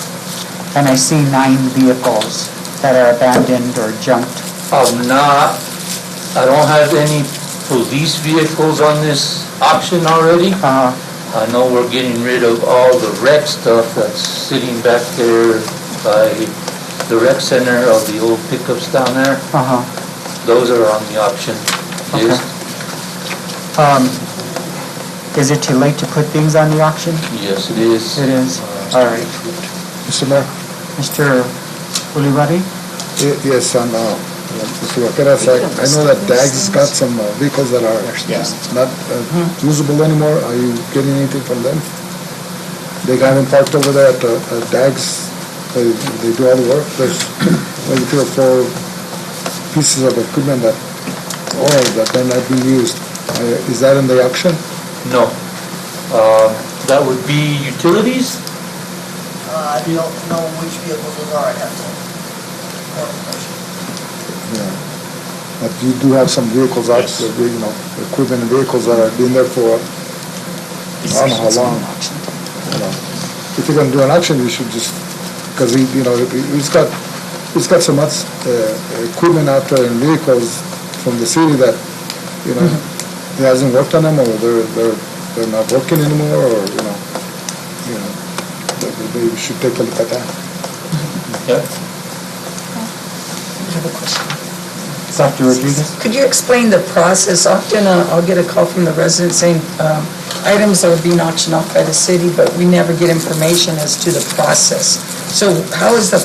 [SPEAKER 1] and I see 9 vehicles that are abandoned or junked.
[SPEAKER 12] I don't have any police vehicles on this auction already. I know we're getting rid of all the rec stuff that's sitting back there by the rec center of the old pickups down there. Those are on the auction list.
[SPEAKER 1] Is it too late to put things on the auction?
[SPEAKER 12] Yes, it is.
[SPEAKER 1] It is. All right.
[SPEAKER 9] Mr. Mayor?
[SPEAKER 1] Mr. Olivari?
[SPEAKER 9] Yes, and Mr. Vaqueras, I know that DAG's got some vehicles that are not usable anymore. Are you getting anything from them? They got them parked over there at DAG's. They do all the work. There's maybe 3 or 4 pieces of equipment that they're not being used. Is that in the auction?
[SPEAKER 12] No. That would be utilities?
[SPEAKER 17] I don't know which vehicles those are, I'd have to.
[SPEAKER 9] Yeah. But you do have some vehicles out there, equipment and vehicles that have been there for I don't know how long. If you're going to do an auction, you should just, because he's got so much equipment out there and vehicles from the city that he hasn't worked on them, or they're not working anymore, or they should take a look at that.
[SPEAKER 12] Yeah.
[SPEAKER 11] I have a question.
[SPEAKER 1] Dr. Rodriguez?
[SPEAKER 11] Could you explain the process? Often I'll get a call from the residents saying items are being auctioned off by the city, but we never get information as to the process. So how does the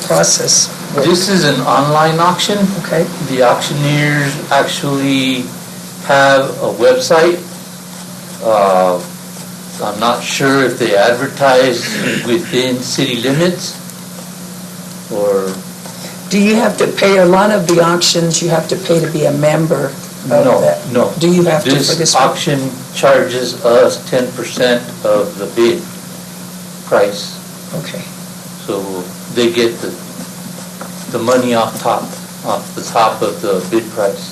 [SPEAKER 11] process work?
[SPEAKER 12] This is an online auction.
[SPEAKER 11] Okay.
[SPEAKER 12] The auctioneers actually have a website. I'm not sure if they advertise within city limits or...
[SPEAKER 11] Do you have to pay, a lot of the auctions, you have to pay to be a member of that?
[SPEAKER 12] No.
[SPEAKER 11] Do you have to for this
[SPEAKER 12] This
[SPEAKER 11] one?
[SPEAKER 12] auction charges us 10% of the bid price.
[SPEAKER 11] Okay.
[SPEAKER 12] So they get the money off the top of the bid price.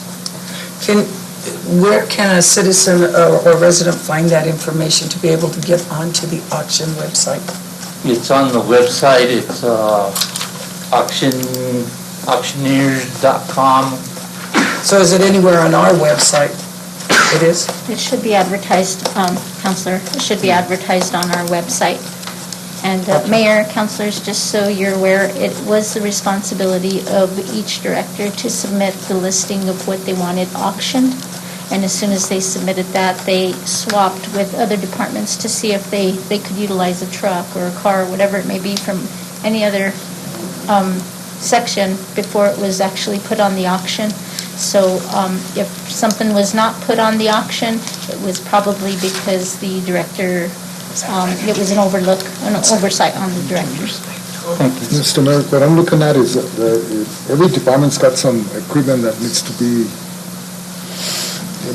[SPEAKER 11] Where can a citizen or resident find that information to be able to get onto the auction website?
[SPEAKER 12] It's on the website. It's auctioneers.com.
[SPEAKER 11] So is it anywhere on our website? It is?
[SPEAKER 13] It should be advertised, Counselor, it should be advertised on our website. And Mayor, Councilors, just so you're aware, it was the responsibility of each director to submit the listing of what they wanted auctioned. And as soon as they submitted that, they swapped with other departments to see if they could utilize a truck or a car, or whatever it may be, from any other section before it was actually put on the auction. So if something was not put on the auction, it was probably because the director, it was an oversight on the directors.
[SPEAKER 1] Thank you.
[SPEAKER 9] Mr. Mayor, what I'm looking at is every department's got some equipment that needs to be,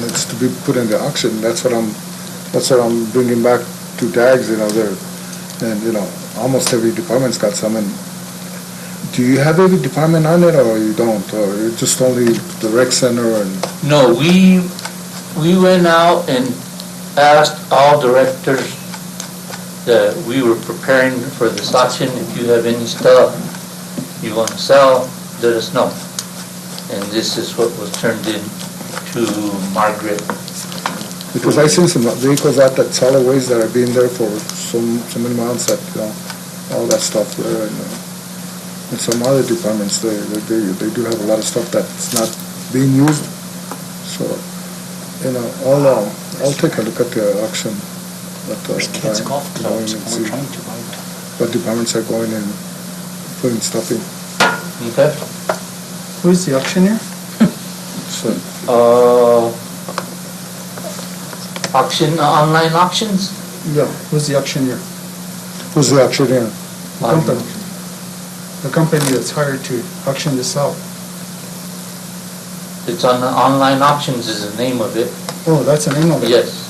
[SPEAKER 9] needs to be put in the auction. That's what I'm bringing back to DAGs, there. And, almost every department's got some. And do you have every department on it, or you don't? Or it's just only the rec center and?
[SPEAKER 12] No, we went out and asked all directors that we were preparing for this auction, if you have any stuff you want to sell, let us know. And this is what was turned in to Margaret.
[SPEAKER 9] Because I seen some vehicles out at solid waste that are being there for so many months that, all that stuff there. And some other departments, they do have a lot of stuff that's not being used. So, I'll take a look at the auction.
[SPEAKER 10] Kids golf clubs,
[SPEAKER 9] and
[SPEAKER 10] and
[SPEAKER 9] see
[SPEAKER 10] we're trying to buy it.
[SPEAKER 9] what departments are going and putting stuff in.
[SPEAKER 12] Okay.
[SPEAKER 3] Who's the auctioneer?
[SPEAKER 9] So,
[SPEAKER 12] Online auctions?
[SPEAKER 3] Yeah, who's the auctioneer?
[SPEAKER 9] who's the auctioneer?
[SPEAKER 3] The company. The company that's hired to auction this out.
[SPEAKER 12] It's on the online auctions is the name of it.
[SPEAKER 3] Oh, that's the name of it?
[SPEAKER 12] Yes.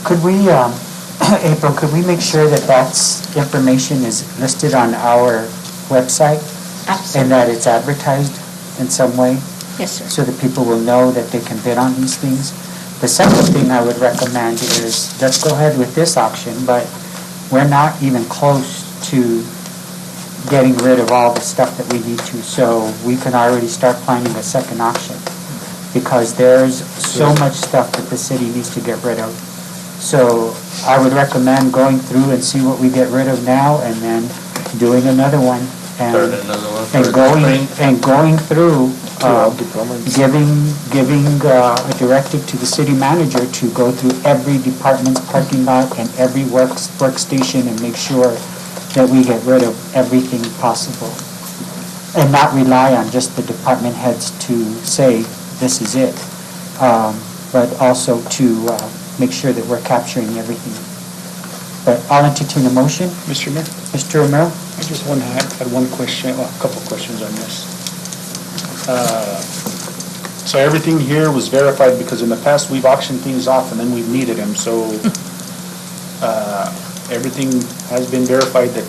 [SPEAKER 1] Could we, April, could we make sure that information is listed on our website?
[SPEAKER 13] Absolutely.
[SPEAKER 1] And that it's advertised in some way?
[SPEAKER 13] Yes, sir.
[SPEAKER 1] So that people will know that they can bid on these things? The second thing I would recommend is, let's go ahead with this auction, but we're not even close to getting rid of all the stuff that we need to, so we can already start planning a second auction, because there's so much stuff that the city needs to get rid of. So I would recommend going through and see what we get rid of now, and then doing another one.
[SPEAKER 12] Start another one for the spring.
[SPEAKER 1] And going through, giving a directive to the city manager to go through every department's parking lot and every workstation and make sure that we get rid of everything possible. And not rely on just the department heads to say, this is it. But also to make sure that we're capturing everything. But I'll entertain a motion.
[SPEAKER 10] Mr. Mayor?
[SPEAKER 1] Mr. Romero?
[SPEAKER 10] I just had one question, well, a couple questions on this. So everything here was verified, because in the past, we've auctioned things off and then we've needed them, so everything has been verified that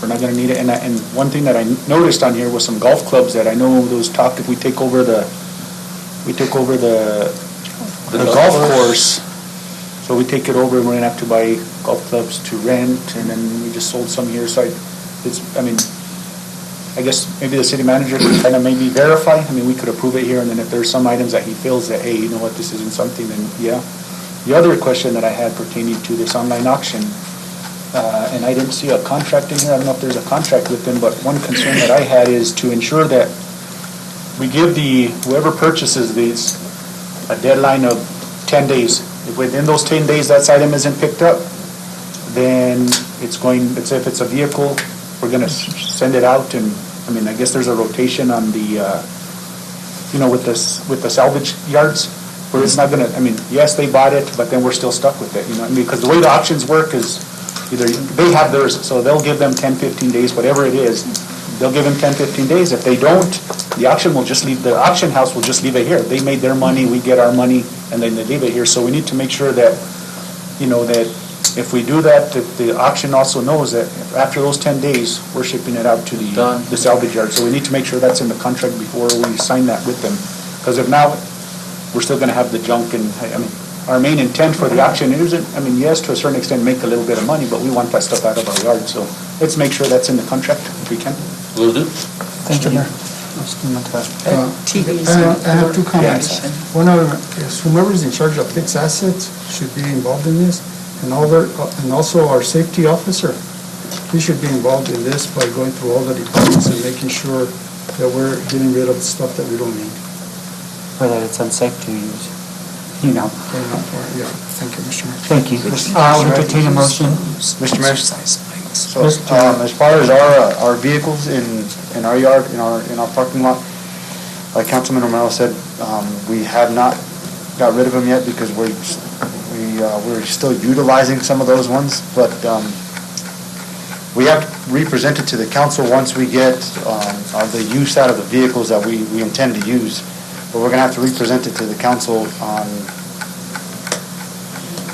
[SPEAKER 10] we're not gonna need it. And one thing that I noticed on here was some golf clubs that I know those talk, if we take over the golf course, so we take it over, we're gonna have to buy golf clubs to rent, and then we just sold some here, so I guess maybe the city manager could kind of maybe verify. We could approve it here, and then if there's some items that he feels that, hey, you know what, this isn't something, then yeah. The other question that I had pertaining to this online auction, and I didn't see a contract in here, I don't know if there's a contract with them, but one concern that I had is to ensure that we give whoever purchases these a deadline of 10 days. If within those 10 days that item isn't picked up, then if it's a vehicle, we're going to send it out, and I guess there's a rotation on the, with the salvage yards, where it's not going to, yes, they bought it, but then we're still stuck with it, because the way the auctions work is either they have theirs, so they'll give them 10, 15 days, whatever it is, they'll give them 10, 15 days. If they don't, the auction house will just leave it here. They made their money, we get our money, and then they leave it here. So we need to make sure that, that if we do that, the auction also knows that after those 10 days, we're shipping it out to the salvage yard. So we need to make sure that's in the contract before we sign that with them. Because if not, we're still going to have the junk. And our main intent for the auction isn't, yes, to a certain extent, make a little bit of money, but we want that stuff out of our yard. So let's make sure that's in the contract if we can.
[SPEAKER 12] Will do.
[SPEAKER 1] Thank you.
[SPEAKER 3] I have two comments. One of them is whomever's in charge of fixed assets should be involved in this, and also our safety officer. He should be involved in this by going through all the departments and making sure that we're getting rid of the stuff that we don't need.
[SPEAKER 1] Or that it's unsafe to use,
[SPEAKER 3] Yeah, thank you, Mr. Mayor.
[SPEAKER 1] Thank you. I'll entertain a motion.
[SPEAKER 8] Mr. Mayor? So, as far as our vehicles in our yard, in our parking lot, like Councilman Romero said, we have not got rid of them yet because we're still utilizing some of those ones, but
[SPEAKER 5] We have to represent it to the council once we get the use out of the vehicles that we intend to use. But we're going to have to represent it to the council on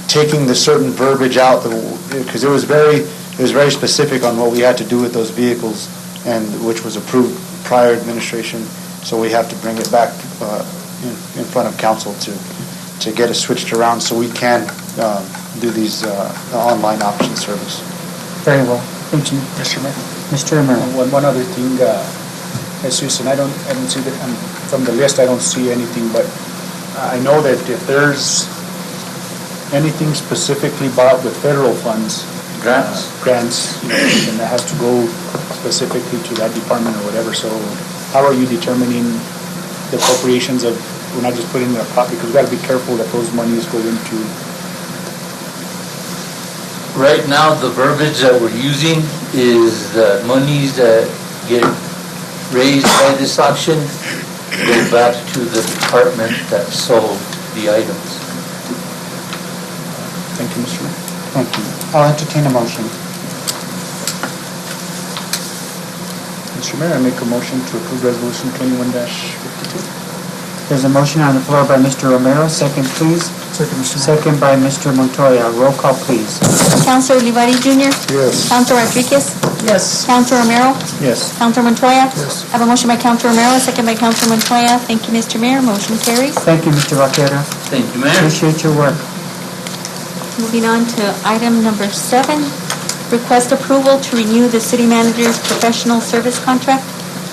[SPEAKER 5] taking the certain verbiage out, because it was very specific on what we had to do with those vehicles, and which was approved prior administration. So we have to bring it back in front of council to get it switched around so we can do these online auction service.
[SPEAKER 1] Very well. Thank you.
[SPEAKER 8] Mr. Mayor.
[SPEAKER 1] Mr. Romero.
[SPEAKER 8] One other thing, Jesus, and I don't see that, from the list, I don't see anything, but I know that if there's anything specifically bought with federal funds, grants, then that has to go specifically to that department or whatever. So how are you determining the appropriations of, we're not just putting it in a pot, because we've got to be careful that those monies go into.
[SPEAKER 12] Right now, the verbiage that we're using is the monies that get raised by this auction go back to the department that sold the items.
[SPEAKER 8] Thank you, Mr. Mayor.
[SPEAKER 1] Thank you. I'll entertain a motion.
[SPEAKER 8] Mr. Mayor, I make a motion to approve Resolution 21-52.
[SPEAKER 1] There's a motion on the floor by Mr. Romero. Second, please.
[SPEAKER 3] Second, Mr. Mayor.
[SPEAKER 1] Second by Mr. Montoya. Roll call, please.
[SPEAKER 2] Counselor Olivari Jr.?
[SPEAKER 3] Yes.
[SPEAKER 2] Counselor Rodriguez?
[SPEAKER 11] Yes.
[SPEAKER 2] Counselor Romero?
[SPEAKER 8] Yes.
[SPEAKER 2] Counselor Montoya?
[SPEAKER 3] Yes.
[SPEAKER 2] I have a motion by Counselor Romero, second by Counselor Montoya. Thank you, Mr. Mayor. Motion carries.
[SPEAKER 1] Thank you, Mr. Vaquera.
[SPEAKER 12] Thank you, Mayor.
[SPEAKER 1] Appreciate your work.
[SPEAKER 2] Moving on to item number 7, request approval to renew the city manager's professional service contract.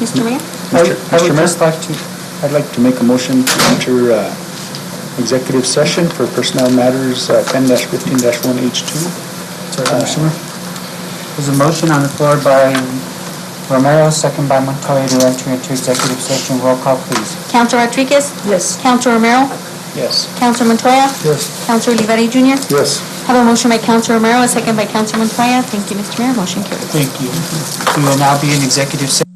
[SPEAKER 2] Mr. Mayor?
[SPEAKER 1] I would just like to,
[SPEAKER 8] I'd like to make a motion to enter executive session for personnel matters 10-15-1H2.
[SPEAKER 1] Second, Mr. Mayor. There's a motion on the floor by Romero, second by Montoya to enter into executive session. Roll call, please.
[SPEAKER 2] Counselor Rodriguez?
[SPEAKER 11] Yes.
[SPEAKER 2] Counselor Romero?
[SPEAKER 8] Yes.
[SPEAKER 2] Counselor Montoya?
[SPEAKER 3] Yes.
[SPEAKER 2] Counselor Olivari Jr.?
[SPEAKER 3] Yes.
[SPEAKER 2] I have a motion by Counselor Romero, a second by Counselor Montoya. Thank you, Mr. Mayor. Motion carries.
[SPEAKER 1] Thank you. We will now be in executive session.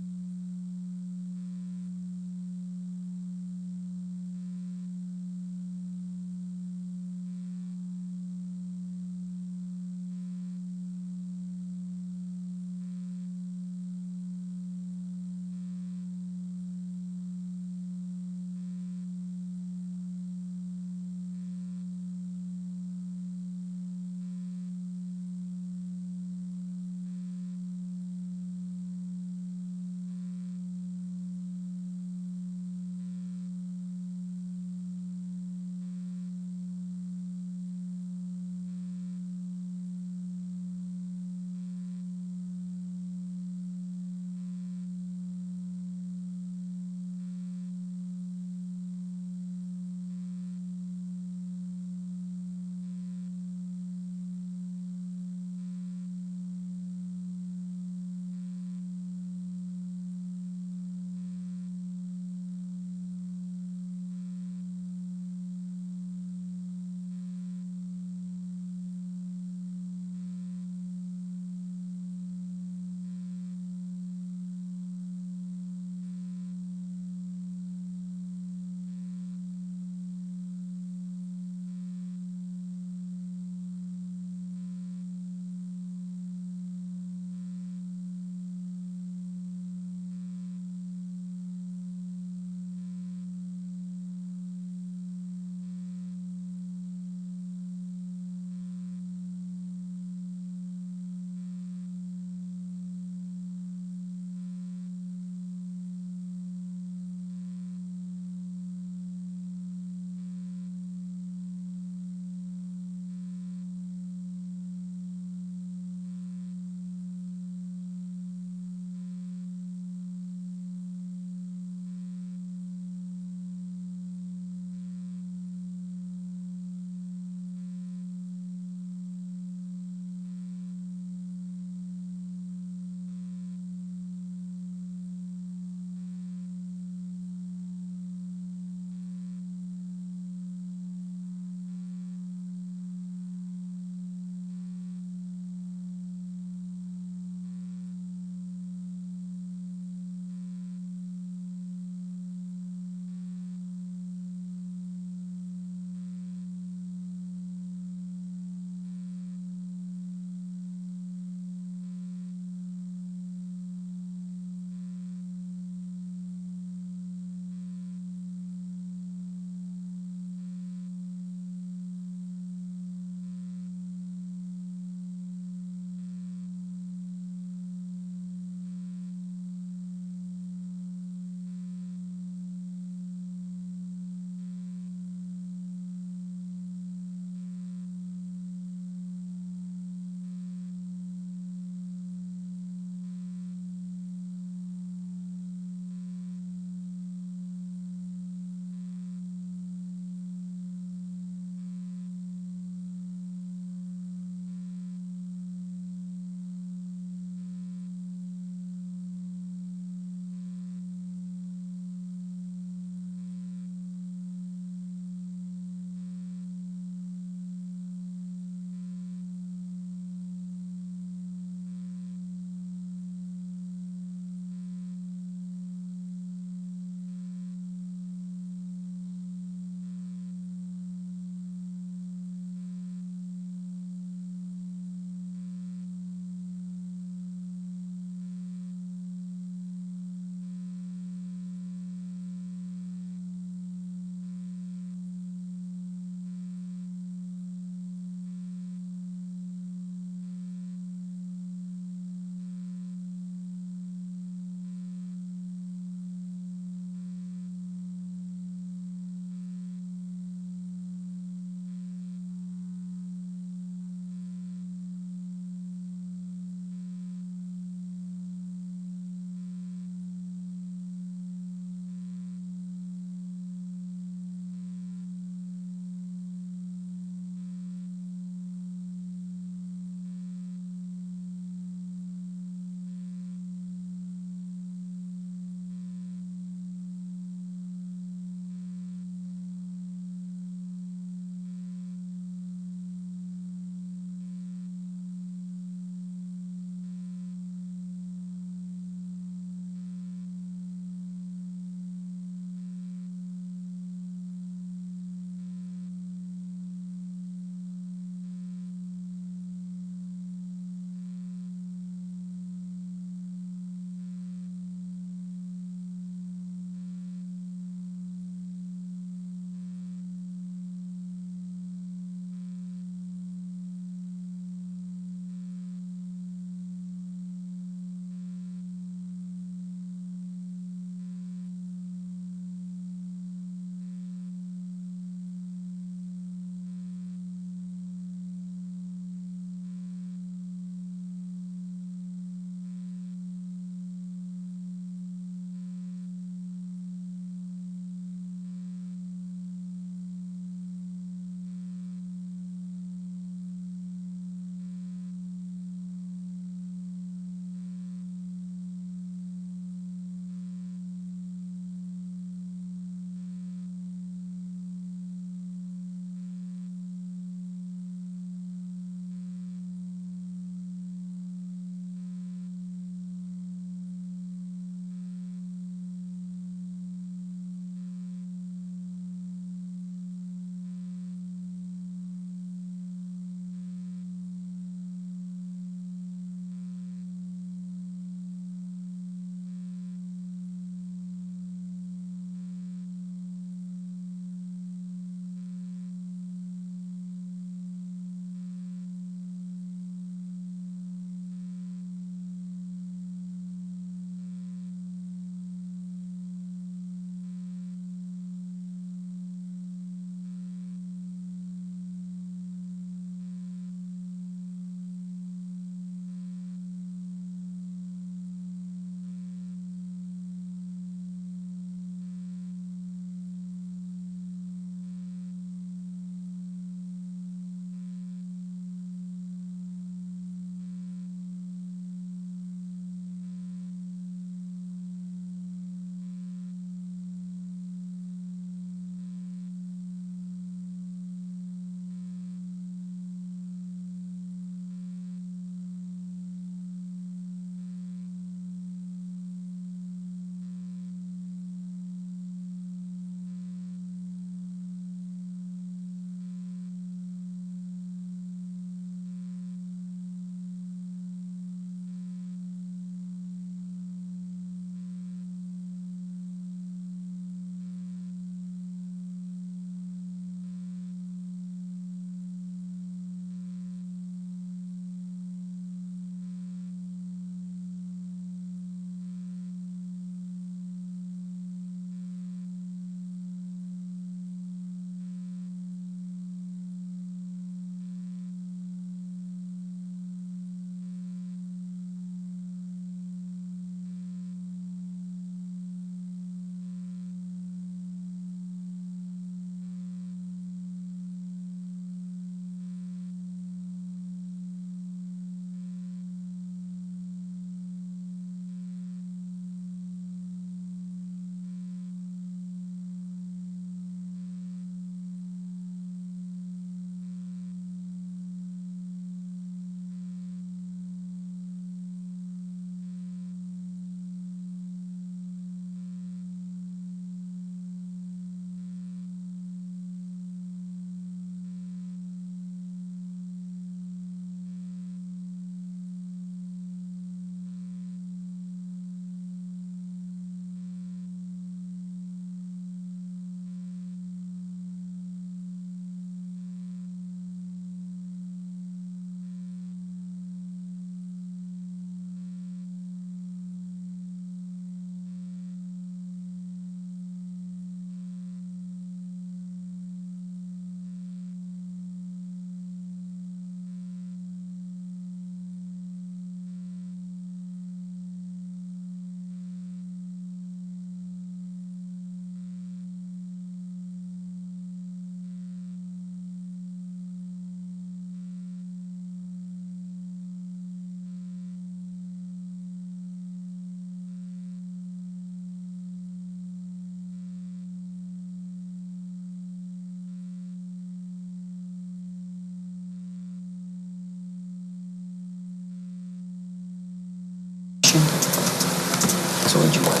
[SPEAKER 11] So would you want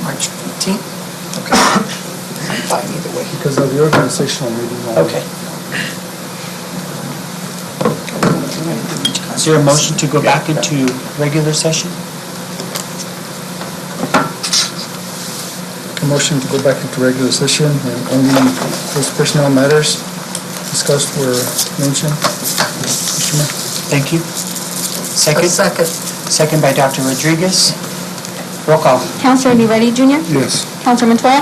[SPEAKER 11] March 15th? Okay. I'm fine either way.
[SPEAKER 3] Because of the organizational meeting.
[SPEAKER 11] Okay.
[SPEAKER 10] Is there a motion to go back into regular session?
[SPEAKER 3] A motion to go back into regular session and only those personnel matters discussed were mentioned. Mr. Mayor.
[SPEAKER 10] Thank you. Second?
[SPEAKER 11] Second.
[SPEAKER 10] Second by Dr. Rodriguez. Roll call.
[SPEAKER 2] Counselor Olivari Junior?
[SPEAKER 3] Yes.
[SPEAKER 2] Counselor Montoya?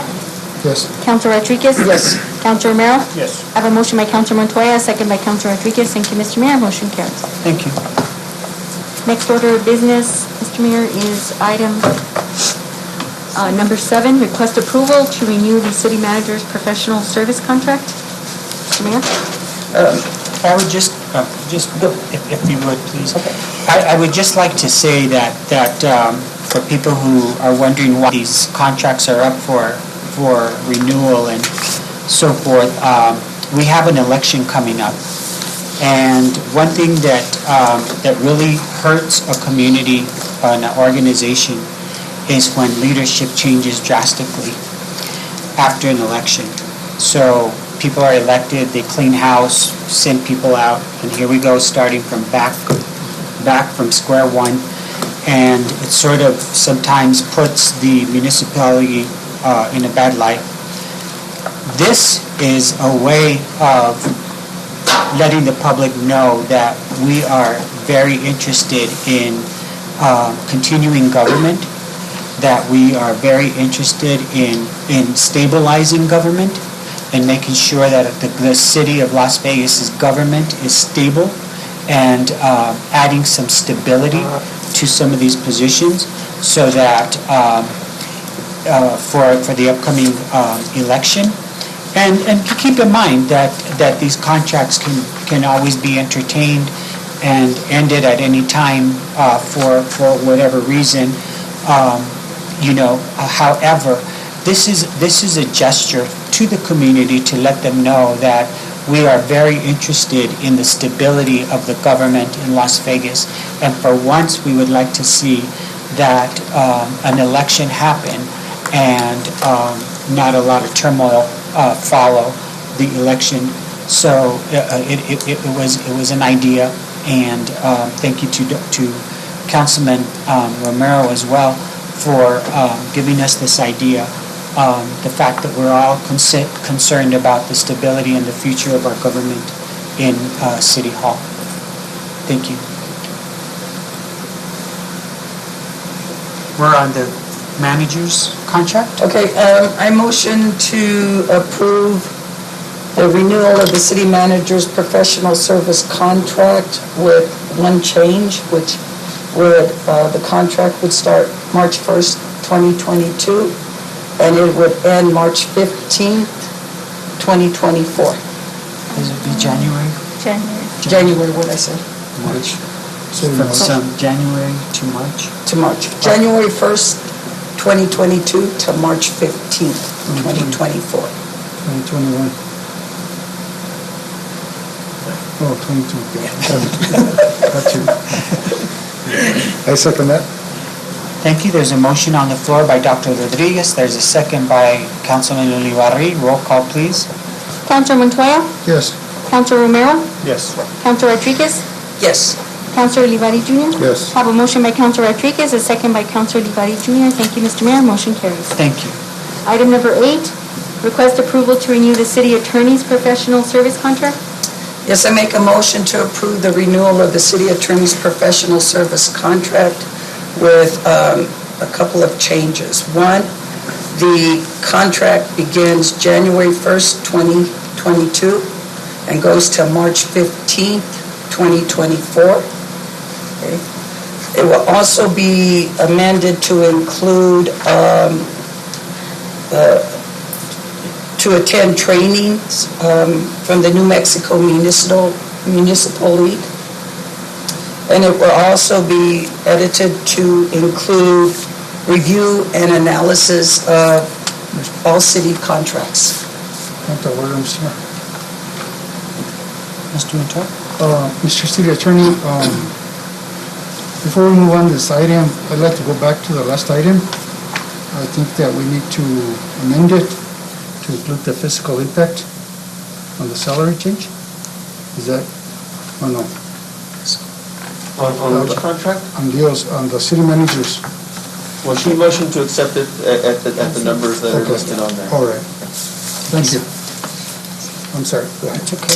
[SPEAKER 3] Yes.
[SPEAKER 2] Counselor Rodriguez?
[SPEAKER 11] Yes.
[SPEAKER 2] Counselor Romero?
[SPEAKER 10] Yes.
[SPEAKER 2] I have a motion by Counselor Montoya, a second by Counselor Rodriguez. Thank you, Mr. Mayor. Motion carries.
[SPEAKER 10] Thank you.
[SPEAKER 2] Next order of business, Mr. Mayor, is item number 7, request approval to renew the city manager's professional service contract. Mr. Mayor?
[SPEAKER 10] I would just, if you would, please. I would just like to say that for people who are wondering why these contracts are up for renewal and so forth, we have an election coming up. And one thing that really hurts a community, an organization, is when leadership changes drastically after an election. So people are elected, they clean house, send people out, and here we go, starting from back from square one. And it sort of sometimes puts the municipality in a bad light. This is a way of letting the public know that we are very interested in continuing government, that we are very interested in stabilizing government and making sure that the city of Las Vegas's government is stable and adding some stability to some of these positions so that for the upcoming election. And keep in mind that these contracts can always be entertained and ended at any time for whatever reason. However, this is a gesture to the community to let them know that we are very interested in the stability of the government in Las Vegas. And for once, we would like to see that an election happen and not a lot of turmoil follow the election. So it was an idea, and thank you to Councilman Romero as well for giving us this idea. The fact that we're all concerned about the stability and the future of our government in City Hall. Thank you. We're on the manager's contract.
[SPEAKER 11] Okay, I motion to approve the renewal of the city manager's professional service contract with one change, which would, the contract would start March 1st, 2022, and it would end March 15th, 2024.
[SPEAKER 10] Does it be January?
[SPEAKER 11] January, what did I say?
[SPEAKER 10] March. From January to March?
[SPEAKER 11] To March. January 1st, 2022 to March 15th, 2024.
[SPEAKER 3] 2021. Oh, 22, okay. Got you. I second that.
[SPEAKER 10] Thank you. There's a motion on the floor by Dr. Rodriguez. There's a second by Councilman Olivari. Roll call, please.
[SPEAKER 2] Counselor Montoya?
[SPEAKER 3] Yes.
[SPEAKER 2] Counselor Romero?
[SPEAKER 10] Yes.
[SPEAKER 2] Counselor Rodriguez?
[SPEAKER 11] Yes.
[SPEAKER 2] Counselor Olivari Junior?
[SPEAKER 3] Yes.
[SPEAKER 2] Have a motion by Counselor Rodriguez, a second by Counselor Olivari Junior. Thank you, Mr. Mayor. Motion carries.
[SPEAKER 10] Thank you.
[SPEAKER 2] Item number 8, request approval to renew the city attorney's professional service contract.
[SPEAKER 11] Yes, I make a motion to approve the renewal of the city attorney's professional service contract with a couple of changes. One, the contract begins January 1st, 2022 and goes to March 15th, 2024. Okay. It will also be amended to include to attend trainings from the New Mexico Municipal League. And it will also be edited to include review and analysis of all city contracts.
[SPEAKER 3] Point of order, Mr. Mayor.
[SPEAKER 10] Mr. Montoya?
[SPEAKER 3] Mr. City Attorney, Before we move on to this item, I'd like to go back to the last item. I think that we need to amend it to include the fiscal impact on the salary change. Is that, or no?
[SPEAKER 15] On which contract?
[SPEAKER 3] On the city managers.
[SPEAKER 15] Well, she motioned to accept it at the numbers that are
[SPEAKER 3] Okay.
[SPEAKER 15] listed on there.
[SPEAKER 3] All right. Thank you. I'm sorry, go ahead.
[SPEAKER 11] It's okay.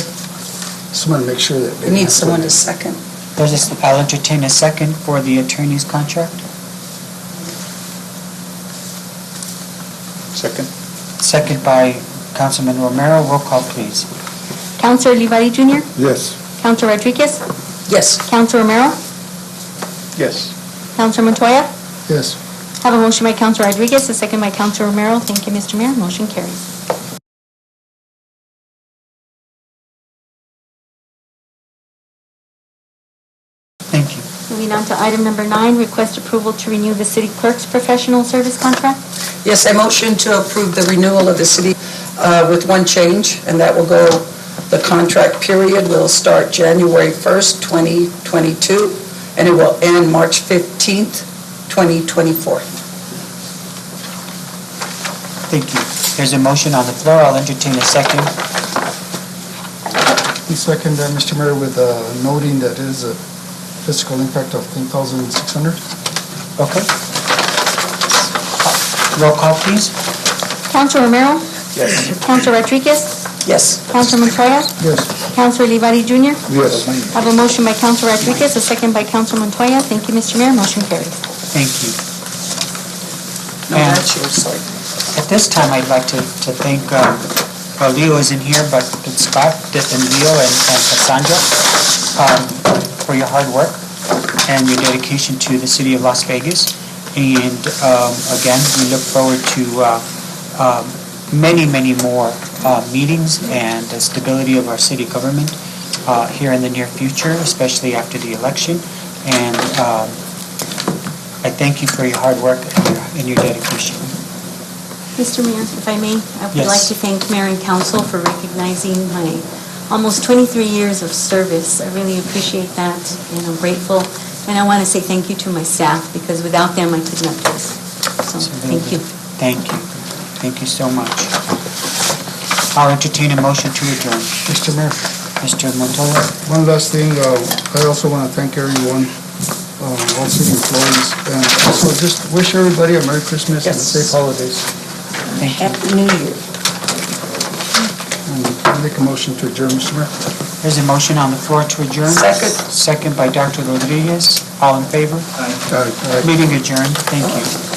[SPEAKER 3] Just want to make sure that.
[SPEAKER 11] We need someone to second.
[SPEAKER 1] I'll entertain a second for the attorney's contract.
[SPEAKER 8] Second.
[SPEAKER 1] Second by Councilman Romero. Roll call, please.
[SPEAKER 2] Counselor Olivari Junior,
[SPEAKER 9] Yes.
[SPEAKER 2] Counselor Rodriguez,
[SPEAKER 11] Yes.
[SPEAKER 2] Counselor Romero,
[SPEAKER 8] Yes.
[SPEAKER 2] Counselor Montoya.
[SPEAKER 3] Yes.
[SPEAKER 2] Have a motion by Counselor Rodriguez, a second by Counselor Romero. Thank you, Mr. Mayor. Motion carries.
[SPEAKER 1] Thank you.
[SPEAKER 2] Moving on to item number 9, request approval to renew the city clerk's professional service contract.
[SPEAKER 11] Yes, I motion to approve the renewal of the city with one change, and that will go, the contract period will start January 1st, 2022, and it will end March 15th, 2024.
[SPEAKER 1] Thank you. There's a motion on the floor. I'll entertain a second.
[SPEAKER 3] Second, Mr. Mayor, with noting that it is a fiscal impact of 10,600.
[SPEAKER 1] Okay. Roll call, please.
[SPEAKER 2] Counselor Romero,
[SPEAKER 8] Yes.
[SPEAKER 2] Counselor Rodriguez,
[SPEAKER 11] Yes.
[SPEAKER 2] Counselor Montoya,
[SPEAKER 3] Yes.
[SPEAKER 2] Counselor Olivari Junior.
[SPEAKER 9] Yes.
[SPEAKER 2] Have a motion by Counselor Rodriguez, a second by Counselor Montoya. Thank you, Mr. Mayor. Motion carries.
[SPEAKER 1] Thank you.
[SPEAKER 11] No,
[SPEAKER 1] And
[SPEAKER 11] that's your side.
[SPEAKER 1] at this time, I'd like to thank, Leo isn't here, but Scott and Leo and Cassandra for your hard work and your dedication to the city of Las Vegas. And again, we look forward to many, many more meetings and the stability of our city government here in the near future, especially after the election. And I thank you for your hard work and your dedication.
[SPEAKER 2] Mr. Mayor, if I may, I would
[SPEAKER 1] Yes.
[SPEAKER 2] like to thank Mayor and Council for recognizing my almost 23 years of service. I really appreciate that, and I'm grateful. And I want to say thank you to my staff, because without them, I could not do this. So, thank you.
[SPEAKER 1] Thank you. Thank you so much. I'll entertain a motion to adjourn.
[SPEAKER 3] Mr. Mayor,
[SPEAKER 1] Mr. Montoya?
[SPEAKER 3] one last thing, I also want to thank everyone, all city employees, and also just wish everybody a Merry Christmas and a
[SPEAKER 11] Yes.
[SPEAKER 3] safe holidays.
[SPEAKER 1] Thank you.
[SPEAKER 11] Happy New Year.
[SPEAKER 3] And I make a motion to adjourn, Mr. Mayor.
[SPEAKER 1] There's a motion on the floor to adjourn.
[SPEAKER 11] Second.
[SPEAKER 1] Second by Dr. Rodriguez. All in favor?
[SPEAKER 3] Aye.
[SPEAKER 1] Meeting adjourned. Thank you.